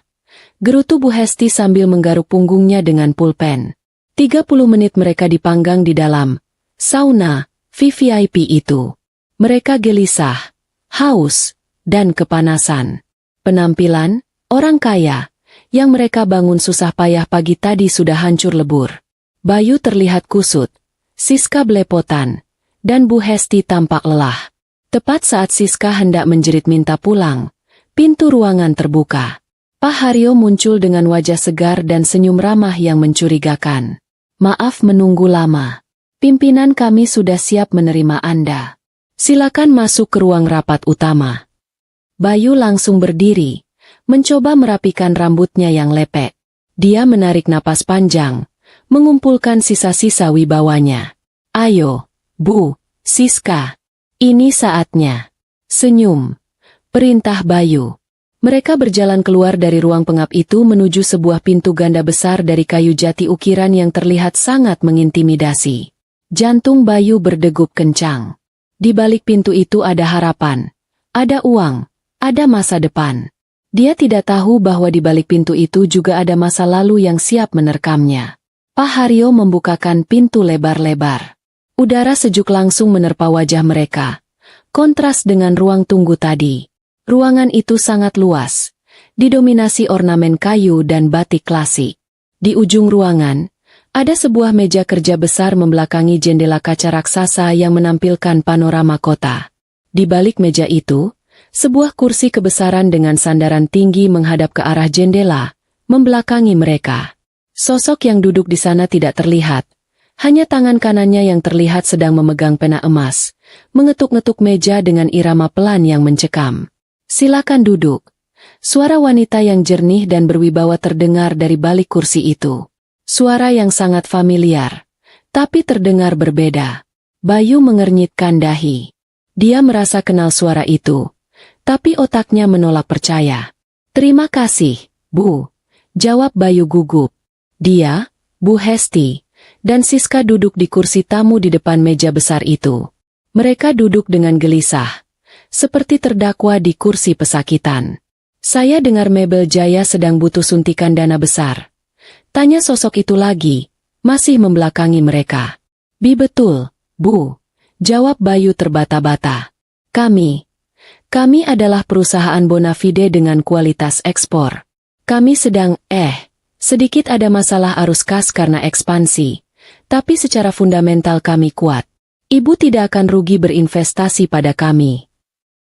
Gerutu Bu Hesti sambil menggaruk punggungnya dengan pulpen. 30 menit mereka dipanggang di dalam sauna VVIP itu. Mereka gelisah, haus, dan kepanasan. Penampilan orang kaya yang mereka bangun susah payah pagi tadi sudah hancur lebur. Bayu terlihat kusut, Siska belepotan, dan Bu Hesti tampak lelah. Tepat saat Siska hendak menjerit minta pulang, pintu ruangan terbuka. Pak Haryo muncul dengan wajah segar dan senyum ramah yang mencurigakan. Maaf menunggu lama. Pimpinan kami sudah siap menerima Anda. Silakan masuk ke ruang rapat utama. Bayu langsung berdiri, mencoba merapikan rambutnya yang lepek. Dia menarik napas panjang, mengumpulkan sisa-sisa wibawanya. Ayo, Bu, Siska. Ini saatnya. Senyum. Perintah Bayu. Mereka berjalan keluar dari ruang pengap itu menuju sebuah pintu ganda besar dari kayu jati ukiran yang terlihat sangat mengintimidasi. Jantung Bayu berdegup kencang. Di balik pintu itu ada harapan, ada uang, ada masa depan. Dia tidak tahu bahwa di balik pintu itu juga ada masa lalu yang siap menerkamnya. Pak Haryo membukakan pintu lebar-lebar. Udara sejuk langsung menerpa wajah mereka. Kontras dengan ruang tunggu tadi. Ruangan itu sangat luas, didominasi ornamen kayu dan batik klasik. Di ujung ruangan, ada sebuah meja kerja besar membelakangi jendela kaca raksasa yang menampilkan panorama kota. Di balik meja itu, sebuah kursi kebesaran dengan sandaran tinggi menghadap ke arah jendela, membelakangi mereka. Sosok yang duduk di sana tidak terlihat, hanya tangan kanannya yang terlihat sedang memegang pena emas, mengetuk-ngetuk meja dengan irama pelan yang mencekam. Silakan duduk. Suara wanita yang jernih dan berwibawa terdengar dari balik kursi itu. Suara yang sangat familiar, tapi terdengar berbeda. Bayu mengernyitkan dahi. Dia merasa kenal suara itu, tapi otaknya menolak percaya. Terima kasih, Bu, jawab Bayu gugup. Dia, Bu Hesti, dan Siska duduk di kursi tamu di depan meja besar itu. Mereka duduk dengan gelisah, seperti terdakwa di kursi pesakitan. Saya dengar Mebel Jaya sedang butuh suntikan dana besar. Tanya sosok itu lagi, masih membelakangi mereka. Betul, Bu, jawab Bayu terbata-bata. Kami adalah perusahaan bona fide dengan kualitas ekspor. Kami sedang, sedikit ada masalah arus kas karena ekspansi. Tapi secara fundamental kami kuat. Ibu tidak akan rugi berinvestasi pada kami.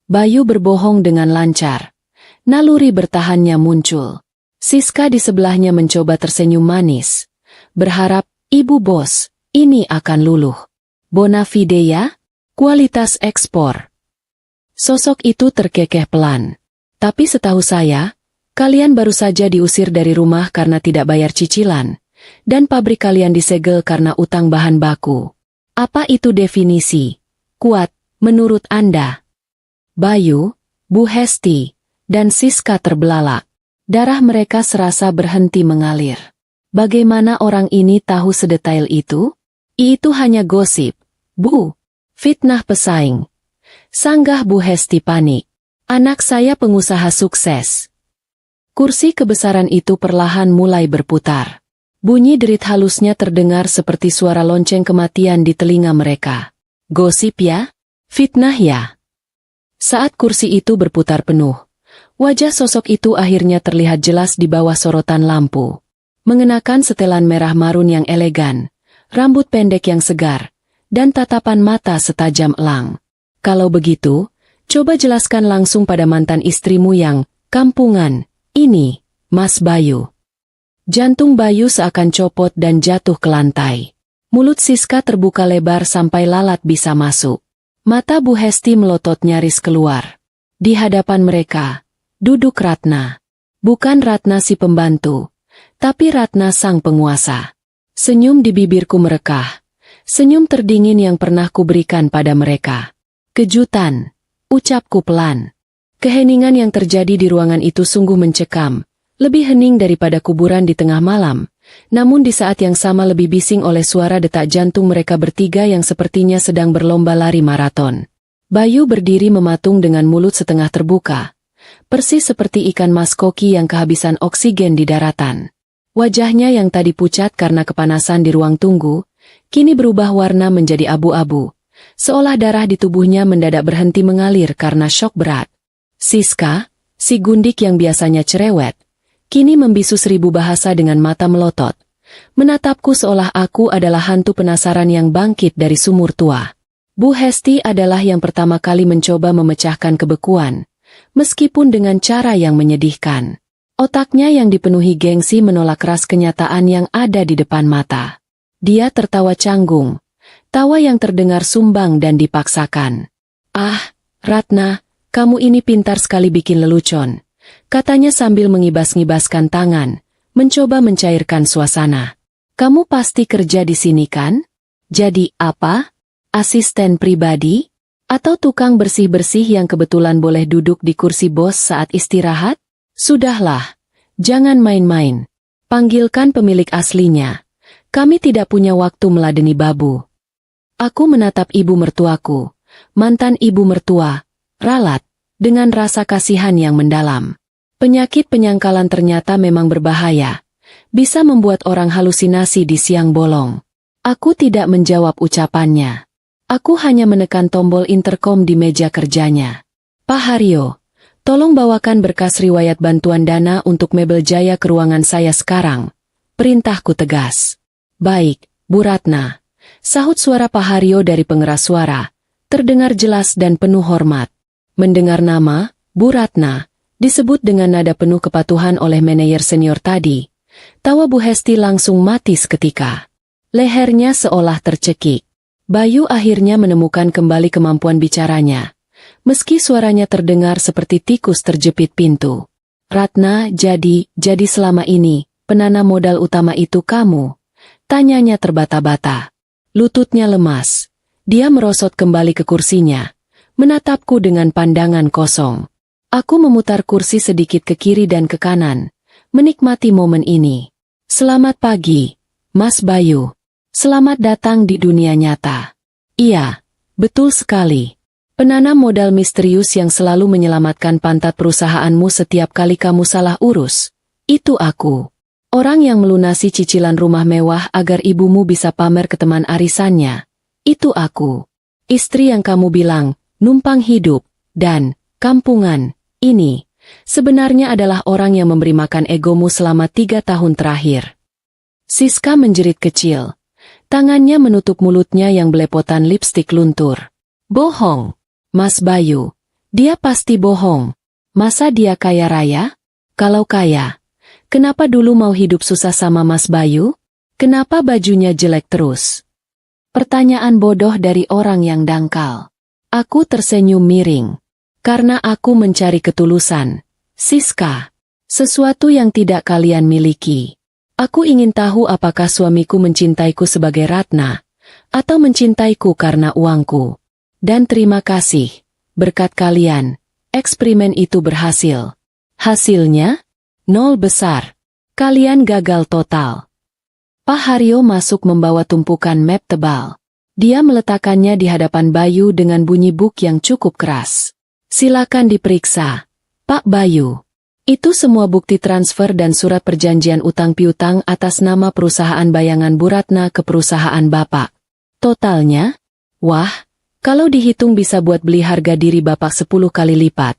Bayu berbohong dengan lancar. Naluri bertahannya muncul. Siska di sebelahnya mencoba tersenyum manis. Berharap, Ibu Bos, ini akan luluh. Bona fide ya? Kualitas ekspor. Sosok itu terkekeh pelan. Tapi setahu saya, kalian baru saja diusir dari rumah karena tidak bayar cicilan, dan pabrik kalian disegel karena utang bahan baku. Apa itu definisi kuat menurut Anda? Bayu, Bu Hesti, dan Siska terbelalak. Darah mereka serasa berhenti mengalir. Bagaimana orang ini tahu sedetail itu? Itu hanya gosip, Bu. Fitnah pesaing. Sanggah Bu Hesti panik. Anak saya pengusaha sukses. Kursi kebesaran itu perlahan mulai berputar. Bunyi derit halusnya terdengar seperti suara lonceng kematian di telinga mereka. Gosip ya? Fitnah ya? Saat kursi itu berputar penuh, wajah sosok itu akhirnya terlihat jelas di bawah sorotan lampu. Mengenakan setelan merah marun yang elegan, rambut pendek yang segar, dan tatapan mata setajam elang. Kalau begitu, coba jelaskan langsung pada mantan istrimu yang kampungan ini, Mas Bayu. Jantung Bayu seakan copot dan jatuh ke lantai. Mulut Siska terbuka lebar sampai lalat bisa masuk. Mata Bu Hesti melotot nyaris keluar. Di hadapan mereka, duduk Ratna. Bukan Ratna si pembantu, tapi Ratna sang penguasa. Senyum di bibirku merekah. Senyum terdingin yang pernah kuberikan pada mereka. Kejutan, ucapku pelan. Keheningan yang terjadi di ruangan itu sungguh mencekam, lebih hening daripada kuburan di tengah malam, namun di saat yang sama lebih bising oleh suara detak jantung mereka bertiga yang sepertinya sedang berlomba lari maraton. Bayu berdiri mematung dengan mulut setengah terbuka, persis seperti ikan mas koki yang kehabisan oksigen di daratan. Wajahnya yang tadi pucat karena kepanasan di ruang tunggu, kini berubah warna menjadi abu-abu, seolah darah di tubuhnya mendadak berhenti mengalir karena syok berat. Siska, si gundik yang biasanya cerewet, kini membisu 1000 bahasa dengan mata melotot, menatapku seolah aku adalah hantu penasaran yang bangkit dari sumur tua. Bu Hesti adalah yang pertama kali mencoba memecahkan kebekuan, meskipun dengan cara yang menyedihkan. Otaknya yang dipenuhi gengsi menolak keras kenyataan yang ada di depan mata. Dia tertawa canggung, tawa yang terdengar sumbang dan dipaksakan. Ah, Ratna, kamu ini pintar sekali bikin lelucon, katanya sambil mengibas-ngibaskan tangan, mencoba mencairkan suasana. Kamu pasti kerja di sini kan? Jadi apa? Asisten pribadi? Atau tukang bersih-bersih yang kebetulan boleh duduk di kursi bos saat istirahat? Sudahlah, jangan main-main. Panggilkan pemilik aslinya. Kami tidak punya waktu meladeni babu. Aku menatap ibu mertuaku, mantan ibu mertua, ralat, dengan rasa kasihan yang mendalam. Penyakit penyangkalan ternyata memang berbahaya, bisa membuat orang halusinasi di siang bolong. Aku tidak menjawab ucapannya. Aku hanya menekan tombol interkom di meja kerjanya. Pak Haryo, tolong bawakan berkas riwayat bantuan dana untuk Mebel Jaya ke ruangan saya sekarang. Perintahku tegas. Baik, Bu Ratna. Sahut suara Pak Haryo dari pengeras suara, terdengar jelas dan penuh hormat. Mendengar nama, Bu Ratna, disebut dengan nada penuh kepatuhan oleh manajer senior tadi. Tawa Bu Hesti langsung mati seketika. Lehernya seolah tercekik. Bayu akhirnya menemukan kembali kemampuan bicaranya. Meski suaranya terdengar seperti tikus terjepit pintu. Ratna, jadi selama ini, penanam modal utama itu kamu? Tanyanya terbata-bata. Lututnya lemas. Dia merosot kembali ke kursinya, menatapku dengan pandangan kosong. Aku memutar kursi sedikit ke kiri dan ke kanan, menikmati momen ini. Selamat pagi, Mas Bayu. Selamat datang di dunia nyata. Iya, betul sekali. Penanam modal misterius yang selalu menyelamatkan pantat perusahaanmu setiap kali kamu salah urus. Itu aku. Orang yang melunasi cicilan rumah mewah agar ibumu bisa pamer ke teman arisannya. Itu aku. Istri yang kamu bilang, numpang hidup, dan kampungan, ini, sebenarnya adalah orang yang memberi makan egomu selama 3 tahun terakhir. Siska menjerit kecil. Tangannya menutup mulutnya yang belepotan lipstik luntur. Bohong, Mas Bayu. Dia pasti bohong. Masa dia kaya raya? Kalau kaya, kenapa dulu mau hidup susah sama Mas Bayu? Kenapa bajunya jelek terus? Pertanyaan bodoh dari orang yang dangkal. Aku tersenyum miring. Karena aku mencari ketulusan. Siska, sesuatu yang tidak kalian miliki. Aku ingin tahu apakah suamiku mencintaiku sebagai Ratna, atau mencintaiku karena uangku. Dan terima kasih, berkat kalian, eksperimen itu berhasil. Hasilnya? 0 besar. Kalian gagal total. Pak Haryo masuk membawa tumpukan map tebal. Dia meletakkannya di hadapan Bayu dengan bunyi buk yang cukup keras. Silakan diperiksa, Pak Bayu. Itu semua bukti transfer dan surat perjanjian utang piutang atas nama perusahaan bayangan Bu Ratna ke perusahaan Bapak. Totalnya? Wah, kalau dihitung bisa buat beli harga diri Bapak 10 kali lipat.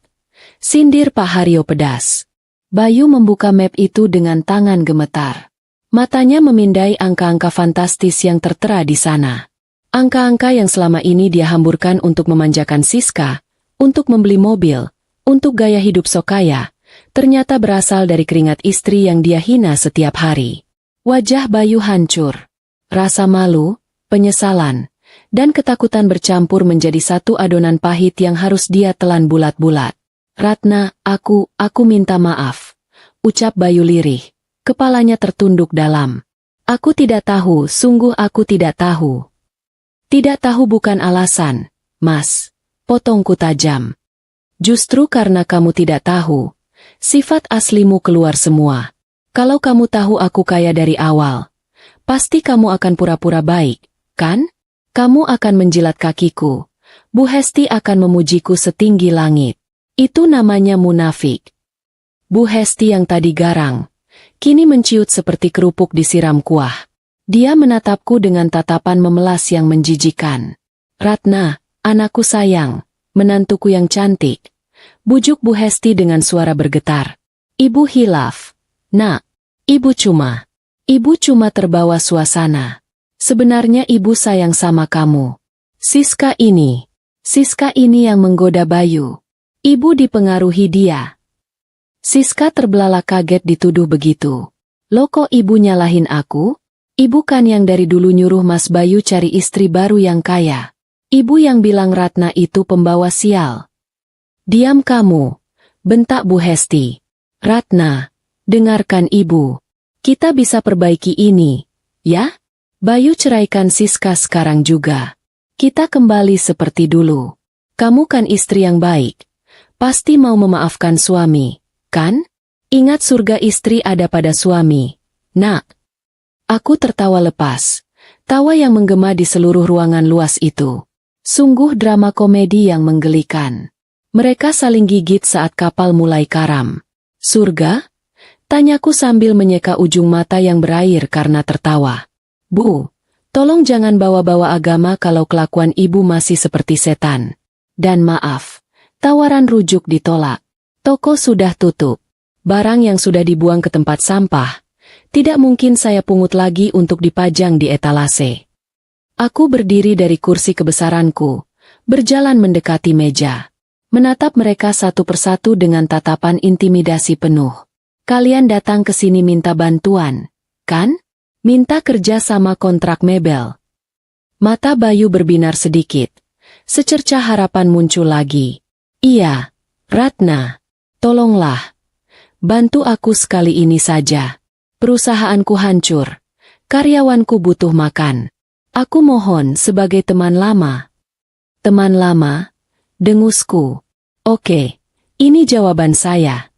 Sindir Pak Haryo pedas. Bayu membuka map itu dengan tangan gemetar. Matanya memindai angka-angka fantastis yang tertera di sana. Angka-angka yang selama ini dia hamburkan untuk memanjakan Siska, untuk membeli mobil, untuk gaya hidup sok kaya, ternyata berasal dari keringat istri yang dia hina setiap hari. Wajah Bayu hancur. Rasa malu, penyesalan, dan ketakutan bercampur menjadi satu adonan pahit yang harus dia telan bulat-bulat. Ratna, aku minta maaf. Ucap Bayu lirih. Kepalanya tertunduk dalam. Aku tidak tahu, sungguh aku tidak tahu. Tidak tahu bukan alasan, Mas. Potongku tajam. Justru karena kamu tidak tahu, sifat aslimu keluar semua. Kalau kamu tahu aku kaya dari awal, pasti kamu akan pura-pura baik, kan? Kamu akan menjilat kakiku. Bu Hesti akan memujiku setinggi langit. Itu namanya munafik. Bu Hesti yang tadi garang, kini menciut seperti kerupuk disiram kuah. Dia menatapku dengan tatapan memelas yang menjijikan. Ratna, anakku sayang, menantuku yang cantik. Bujuk Bu Hesti dengan suara bergetar. Ibu hilaf. Nak, Ibu cuma terbawa suasana. Sebenarnya Ibu sayang sama kamu. Siska ini yang menggoda Bayu. Ibu dipengaruhi dia. Siska terbelalak kaget dituduh begitu. Loh kok Ibu nyalahin aku? Ibu kan yang dari dulu nyuruh Mas Bayu cari istri baru yang kaya. Ibu yang bilang Ratna itu pembawa sial. Diam kamu, bentak Bu Hesti. Ratna, dengarkan Ibu. Kita bisa perbaiki ini, ya? Bayu ceraikan Siska sekarang juga. Kita kembali seperti dulu. Kamu kan istri yang baik. Pasti mau memaafkan suami, kan? Ingat surga istri ada pada suami, nak. Aku tertawa lepas. Tawa yang menggema di seluruh ruangan luas itu. Sungguh drama komedi yang menggelikan. Mereka saling gigit saat kapal mulai karam. Surga? Tanyaku sambil menyeka ujung mata yang berair karena tertawa. Bu, tolong jangan bawa-bawa agama kalau kelakuan Ibu masih seperti setan. Dan maaf, tawaran rujuk ditolak. Toko sudah tutup. Barang yang sudah dibuang ke tempat sampah. Tidak mungkin saya pungut lagi untuk dipajang di etalase. Aku berdiri dari kursi kebesaranku, berjalan mendekati meja. Menatap mereka satu persatu dengan tatapan intimidasi penuh. Kalian datang ke sini minta bantuan, kan? Minta kerja sama kontrak mebel. Mata Bayu berbinar sedikit. Secercah harapan muncul lagi. Iya, Ratna, tolonglah. Bantu aku sekali ini saja. Perusahaanku hancur. Karyawanku butuh makan. Aku mohon sebagai teman lama. Teman lama? Dengusku. Oke, ini jawaban saya.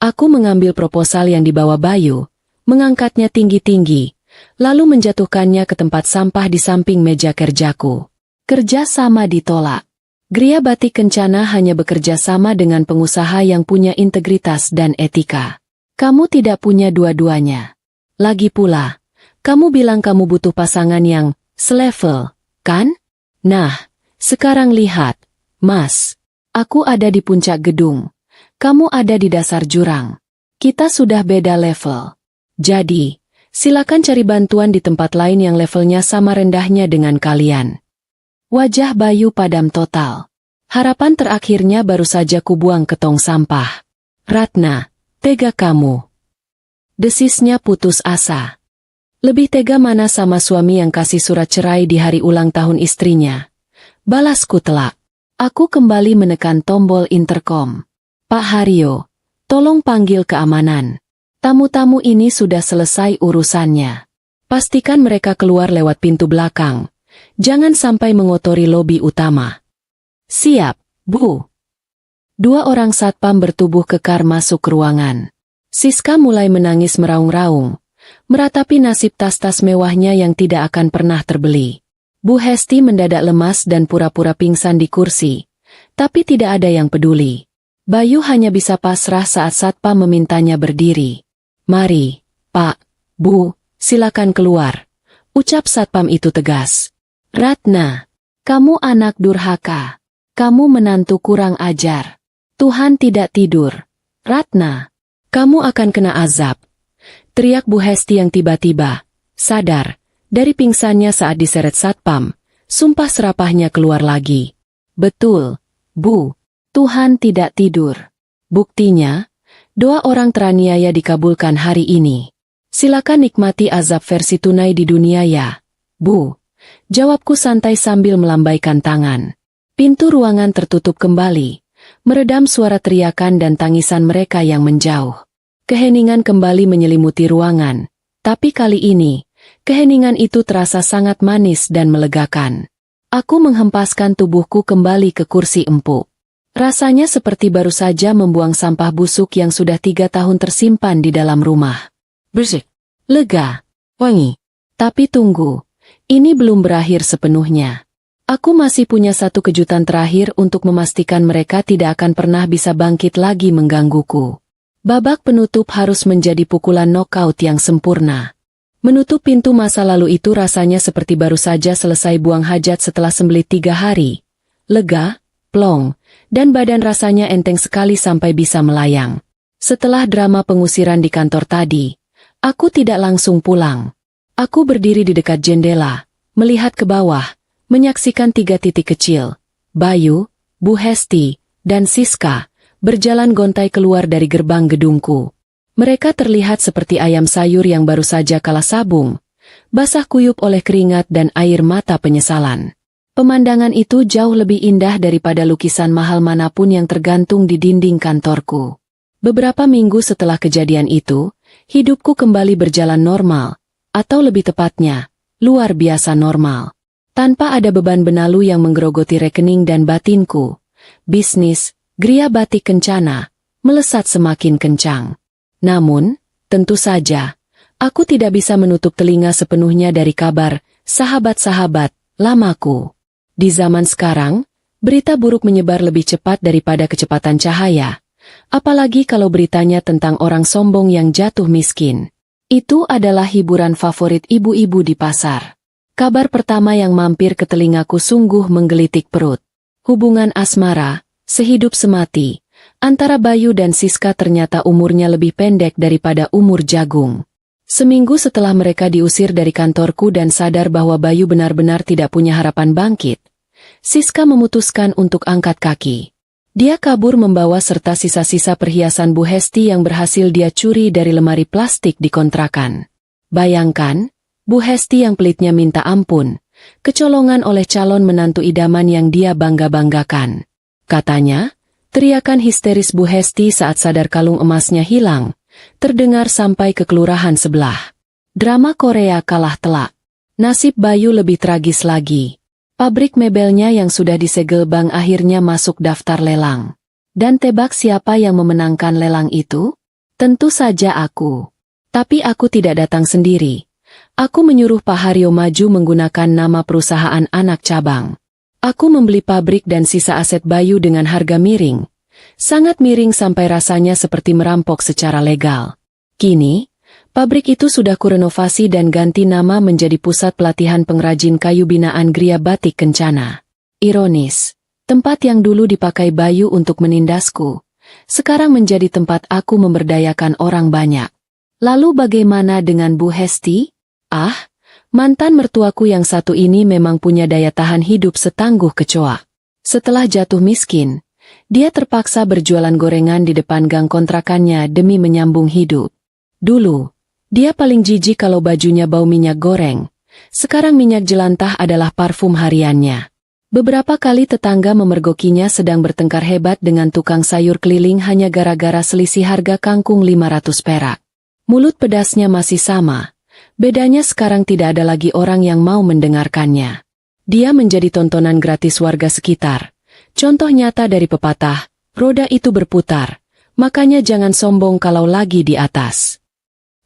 Aku mengambil proposal yang dibawa Bayu, mengangkatnya tinggi-tinggi, lalu menjatuhkannya ke tempat sampah di samping meja kerjaku. Kerja sama ditolak. Gria Batik Kencana hanya bekerja sama dengan pengusaha yang punya integritas dan etika. Kamu tidak punya dua-duanya. Lagi pula, kamu bilang kamu butuh pasangan yang selevel, kan? Nah, sekarang lihat, Mas. Aku ada di puncak gedung. Kamu ada di dasar jurang. Kita sudah beda level. Jadi, Silakan cari bantuan di tempat lain yang levelnya sama rendahnya dengan kalian. Wajah Bayu padam total. Harapan terakhirnya baru saja kubuang ke tong sampah. Ratna, tega kamu. Desisnya putus asa. Lebih tega mana sama suami yang kasih surat cerai di hari ulang tahun istrinya. Balasku telak. Aku kembali menekan tombol interkom. Pak Haryo, tolong panggil keamanan. Tamu-tamu ini sudah selesai urusannya. Pastikan mereka keluar lewat pintu belakang. Jangan sampai mengotori lobi utama. Siap, Bu. 2 orang satpam bertubuh kekar masuk ke ruangan. Siska mulai menangis meraung-raung, meratapi nasib tas-tas mewahnya yang tidak akan pernah terbeli. Bu Hesti mendadak lemas dan pura-pura pingsan di kursi, tapi tidak ada yang peduli. Bayu hanya bisa pasrah saat satpam memintanya berdiri. Mari, Pak, Bu, silakan keluar, ucap satpam itu tegas. Ratna, kamu anak durhaka. Kamu menantu kurang ajar. Tuhan tidak tidur. Ratna, kamu akan kena azab. Teriak Bu Hesti yang tiba-tiba sadar dari pingsannya saat diseret satpam. Sumpah serapahnya keluar lagi. Betul, Bu. Tuhan tidak tidur. Buktinya, doa orang teraniaya dikabulkan hari ini. Silakan nikmati azab versi tunai di dunia ya, Bu. Jawabku santai sambil melambaikan tangan. Pintu ruangan tertutup kembali, meredam suara teriakan dan tangisan mereka yang menjauh. Keheningan kembali menyelimuti ruangan, tapi kali ini, keheningan itu terasa sangat manis dan melegakan. Aku menghempaskan tubuhku kembali ke kursi empuk. Rasanya seperti baru saja membuang sampah busuk yang sudah 3 tahun tersimpan di dalam rumah. Bersih, lega, wangi. Tapi tunggu, ini belum berakhir sepenuhnya. Aku masih punya satu kejutan terakhir untuk memastikan mereka tidak akan pernah bisa bangkit lagi menggangguku. Babak penutup harus menjadi pukulan nokaut yang sempurna. Menutup pintu masa lalu itu rasanya seperti baru saja selesai buang hajat setelah sembelit 3 hari. Lega, plong, dan badan rasanya enteng sekali sampai bisa melayang. Setelah drama pengusiran di kantor tadi, aku tidak langsung pulang. Aku berdiri di dekat jendela, melihat ke bawah, menyaksikan 3 titik kecil, Bayu, Bu Hesti, dan Siska, berjalan gontai keluar dari gerbang gedungku. Mereka terlihat seperti ayam sayur yang baru saja kalah sabung, basah kuyup oleh keringat dan air mata penyesalan. Pemandangan itu jauh lebih indah daripada lukisan mahal manapun yang tergantung di dinding kantorku. Beberapa minggu setelah kejadian itu, hidupku kembali berjalan normal, atau lebih tepatnya, luar biasa normal. Tanpa ada beban benalu yang menggerogoti rekening dan batinku, bisnis, Gria Batik Kencana, melesat semakin kencang. Namun, tentu saja, aku tidak bisa menutup telinga sepenuhnya dari kabar, sahabat-sahabat, lamaku. Di zaman sekarang, berita buruk menyebar lebih cepat daripada kecepatan cahaya. Apalagi kalau beritanya tentang orang sombong yang jatuh miskin. Itu adalah hiburan favorit ibu-ibu di pasar. Kabar pertama yang mampir ke telingaku sungguh menggelitik perut. Hubungan asmara, sehidup semati, antara Bayu dan Siska ternyata umurnya lebih pendek daripada umur jagung. Seminggu setelah mereka diusir dari kantorku dan sadar bahwa Bayu benar-benar tidak punya harapan bangkit, Siska memutuskan untuk angkat kaki. Dia kabur membawa serta sisa-sisa perhiasan Bu Hesti yang berhasil dia curi dari lemari plastik di kontrakan. Bayangkan, Bu Hesti yang pelitnya minta ampun, kecolongan oleh calon menantu idaman yang dia bangga-banggakan. Katanya, teriakan histeris Bu Hesti saat sadar kalung emasnya hilang, terdengar sampai ke kelurahan sebelah. Drama Korea kalah telak. Nasib Bayu lebih tragis lagi. Pabrik mebelnya yang sudah disegel bank akhirnya masuk daftar lelang. Dan tebak siapa yang memenangkan lelang itu? Tentu saja aku. Tapi aku tidak datang sendiri. Aku menyuruh Pak Haryo maju menggunakan nama perusahaan anak cabang. Aku membeli pabrik dan sisa aset Bayu dengan harga miring. Sangat miring sampai rasanya seperti merampok secara legal. Kini, pabrik itu sudah kurenovasi dan ganti nama menjadi pusat pelatihan pengrajin kayu binaan Gria Batik Kencana. Ironis, tempat yang dulu dipakai Bayu untuk menindasku, sekarang menjadi tempat aku memberdayakan orang banyak. Lalu bagaimana dengan Bu Hesti? Ah, mantan mertuaku yang satu ini memang punya daya tahan hidup setangguh kecoa. Setelah jatuh miskin, dia terpaksa berjualan gorengan di depan gang kontrakannya demi menyambung hidup. Dulu, dia paling jijik kalau bajunya bau minyak goreng. Sekarang minyak jelantah adalah parfum hariannya. Beberapa kali tetangga memergokinya sedang bertengkar hebat dengan tukang sayur keliling hanya gara-gara selisih harga kangkung 500 perak. Mulut pedasnya masih sama. Bedanya sekarang tidak ada lagi orang yang mau mendengarkannya. Dia menjadi tontonan gratis warga sekitar. Contoh nyata dari pepatah, roda itu berputar, makanya jangan sombong kalau lagi di atas.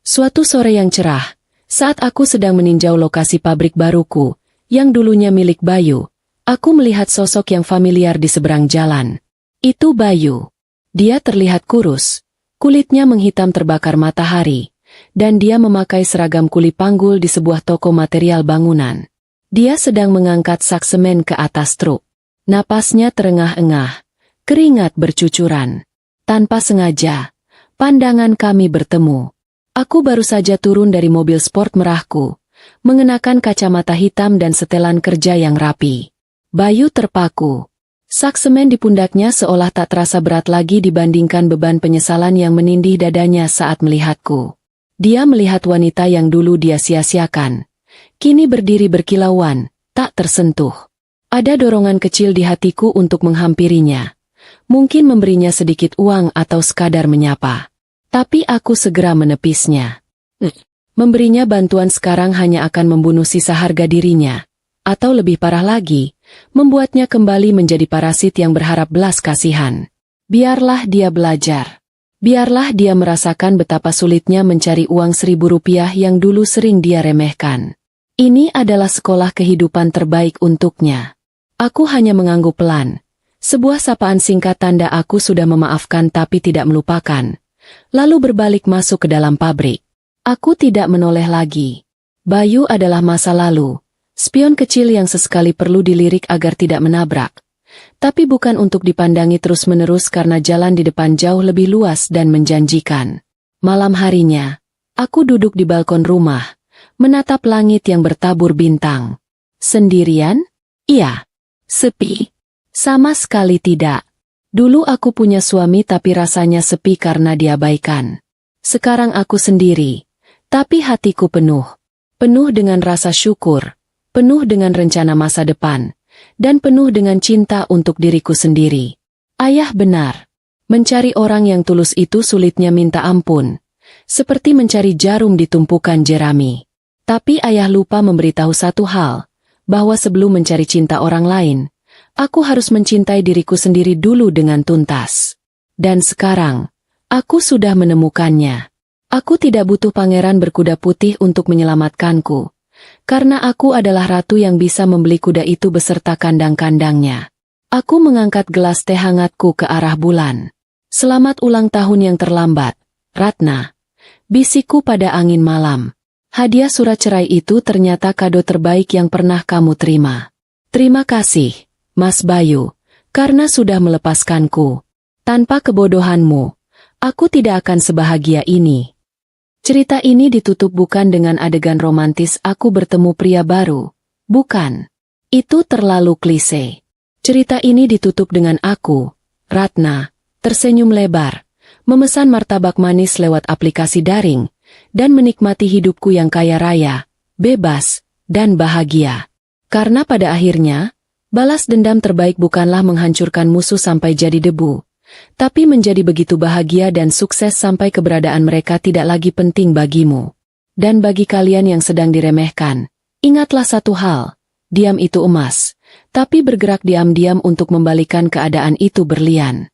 Suatu sore yang cerah, saat aku sedang meninjau lokasi pabrik baruku, yang dulunya milik Bayu, aku melihat sosok yang familiar di seberang jalan. Itu Bayu. Dia terlihat kurus, kulitnya menghitam terbakar matahari, dan dia memakai seragam kuli panggul di sebuah toko material bangunan. Dia sedang mengangkat sak semen ke atas truk. Napasnya terengah-engah, keringat bercucuran. Tanpa sengaja, pandangan kami bertemu. Aku baru saja turun dari mobil sport merahku, mengenakan kacamata hitam dan setelan kerja yang rapi. Bayu terpaku. Sak semen di pundaknya seolah tak terasa berat lagi dibandingkan beban penyesalan yang menindih dadanya saat melihatku. Dia melihat wanita yang dulu dia sia-siakan. Kini berdiri berkilauan, tak tersentuh. Ada dorongan kecil di hatiku untuk menghampirinya. Mungkin memberinya sedikit uang atau sekadar menyapa. Tapi aku segera menepisnya. Memberinya bantuan sekarang hanya akan membunuh sisa harga dirinya. Atau lebih parah lagi, membuatnya kembali menjadi parasit yang berharap belas kasihan. Biarlah dia belajar. Biarlah dia merasakan betapa sulitnya mencari uang 1.000 rupiah yang dulu sering dia remehkan. Ini adalah sekolah kehidupan terbaik untuknya. Aku hanya mengangguk pelan. Sebuah sapaan singkat tanda aku sudah memaafkan tapi tidak melupakan. Lalu berbalik masuk ke dalam pabrik. Aku tidak menoleh lagi. Bayu adalah masa lalu. Spion kecil yang sesekali perlu dilirik agar tidak menabrak. Tapi bukan untuk dipandangi terus-menerus karena jalan di depan jauh lebih luas dan menjanjikan. Malam harinya, aku duduk di balkon rumah, menatap langit yang bertabur bintang. Sendirian? Iya. Sepi. Sama sekali tidak. Dulu aku punya suami tapi rasanya sepi karena diabaikan. Sekarang aku sendiri, tapi hatiku penuh. Penuh dengan rasa syukur, penuh dengan rencana masa depan, dan penuh dengan cinta untuk diriku sendiri. Ayah benar. Mencari orang yang tulus itu sulitnya minta ampun. Seperti mencari jarum di tumpukan jerami. Tapi ayah lupa memberitahu satu hal, bahwa sebelum mencari cinta orang lain, aku harus mencintai diriku sendiri dulu dengan tuntas. Dan sekarang, aku sudah menemukannya. Aku tidak butuh pangeran berkuda putih untuk menyelamatkanku. Karena aku adalah ratu yang bisa membeli kuda itu beserta kandang-kandangnya. Aku mengangkat gelas teh hangatku ke arah bulan. Selamat ulang tahun yang terlambat, Ratna. Bisikku pada angin malam. Hadiah surat cerai itu ternyata kado terbaik yang pernah kamu terima. Terima kasih, Mas Bayu, karena sudah melepaskanku. Tanpa kebodohanmu, aku tidak akan sebahagia ini. Cerita ini ditutup bukan dengan adegan romantis aku bertemu pria baru. Bukan. Itu terlalu klise. Cerita ini ditutup dengan aku, Ratna, tersenyum lebar, memesan martabak manis lewat aplikasi daring, dan menikmati hidupku yang kaya raya, bebas, dan bahagia. Karena pada akhirnya, balas dendam terbaik bukanlah menghancurkan musuh sampai jadi debu, tapi menjadi begitu bahagia dan sukses sampai keberadaan mereka tidak lagi penting bagimu. Dan bagi kalian yang sedang diremehkan, ingatlah satu hal, diam itu emas, tapi bergerak diam-diam untuk membalikan keadaan itu berlian.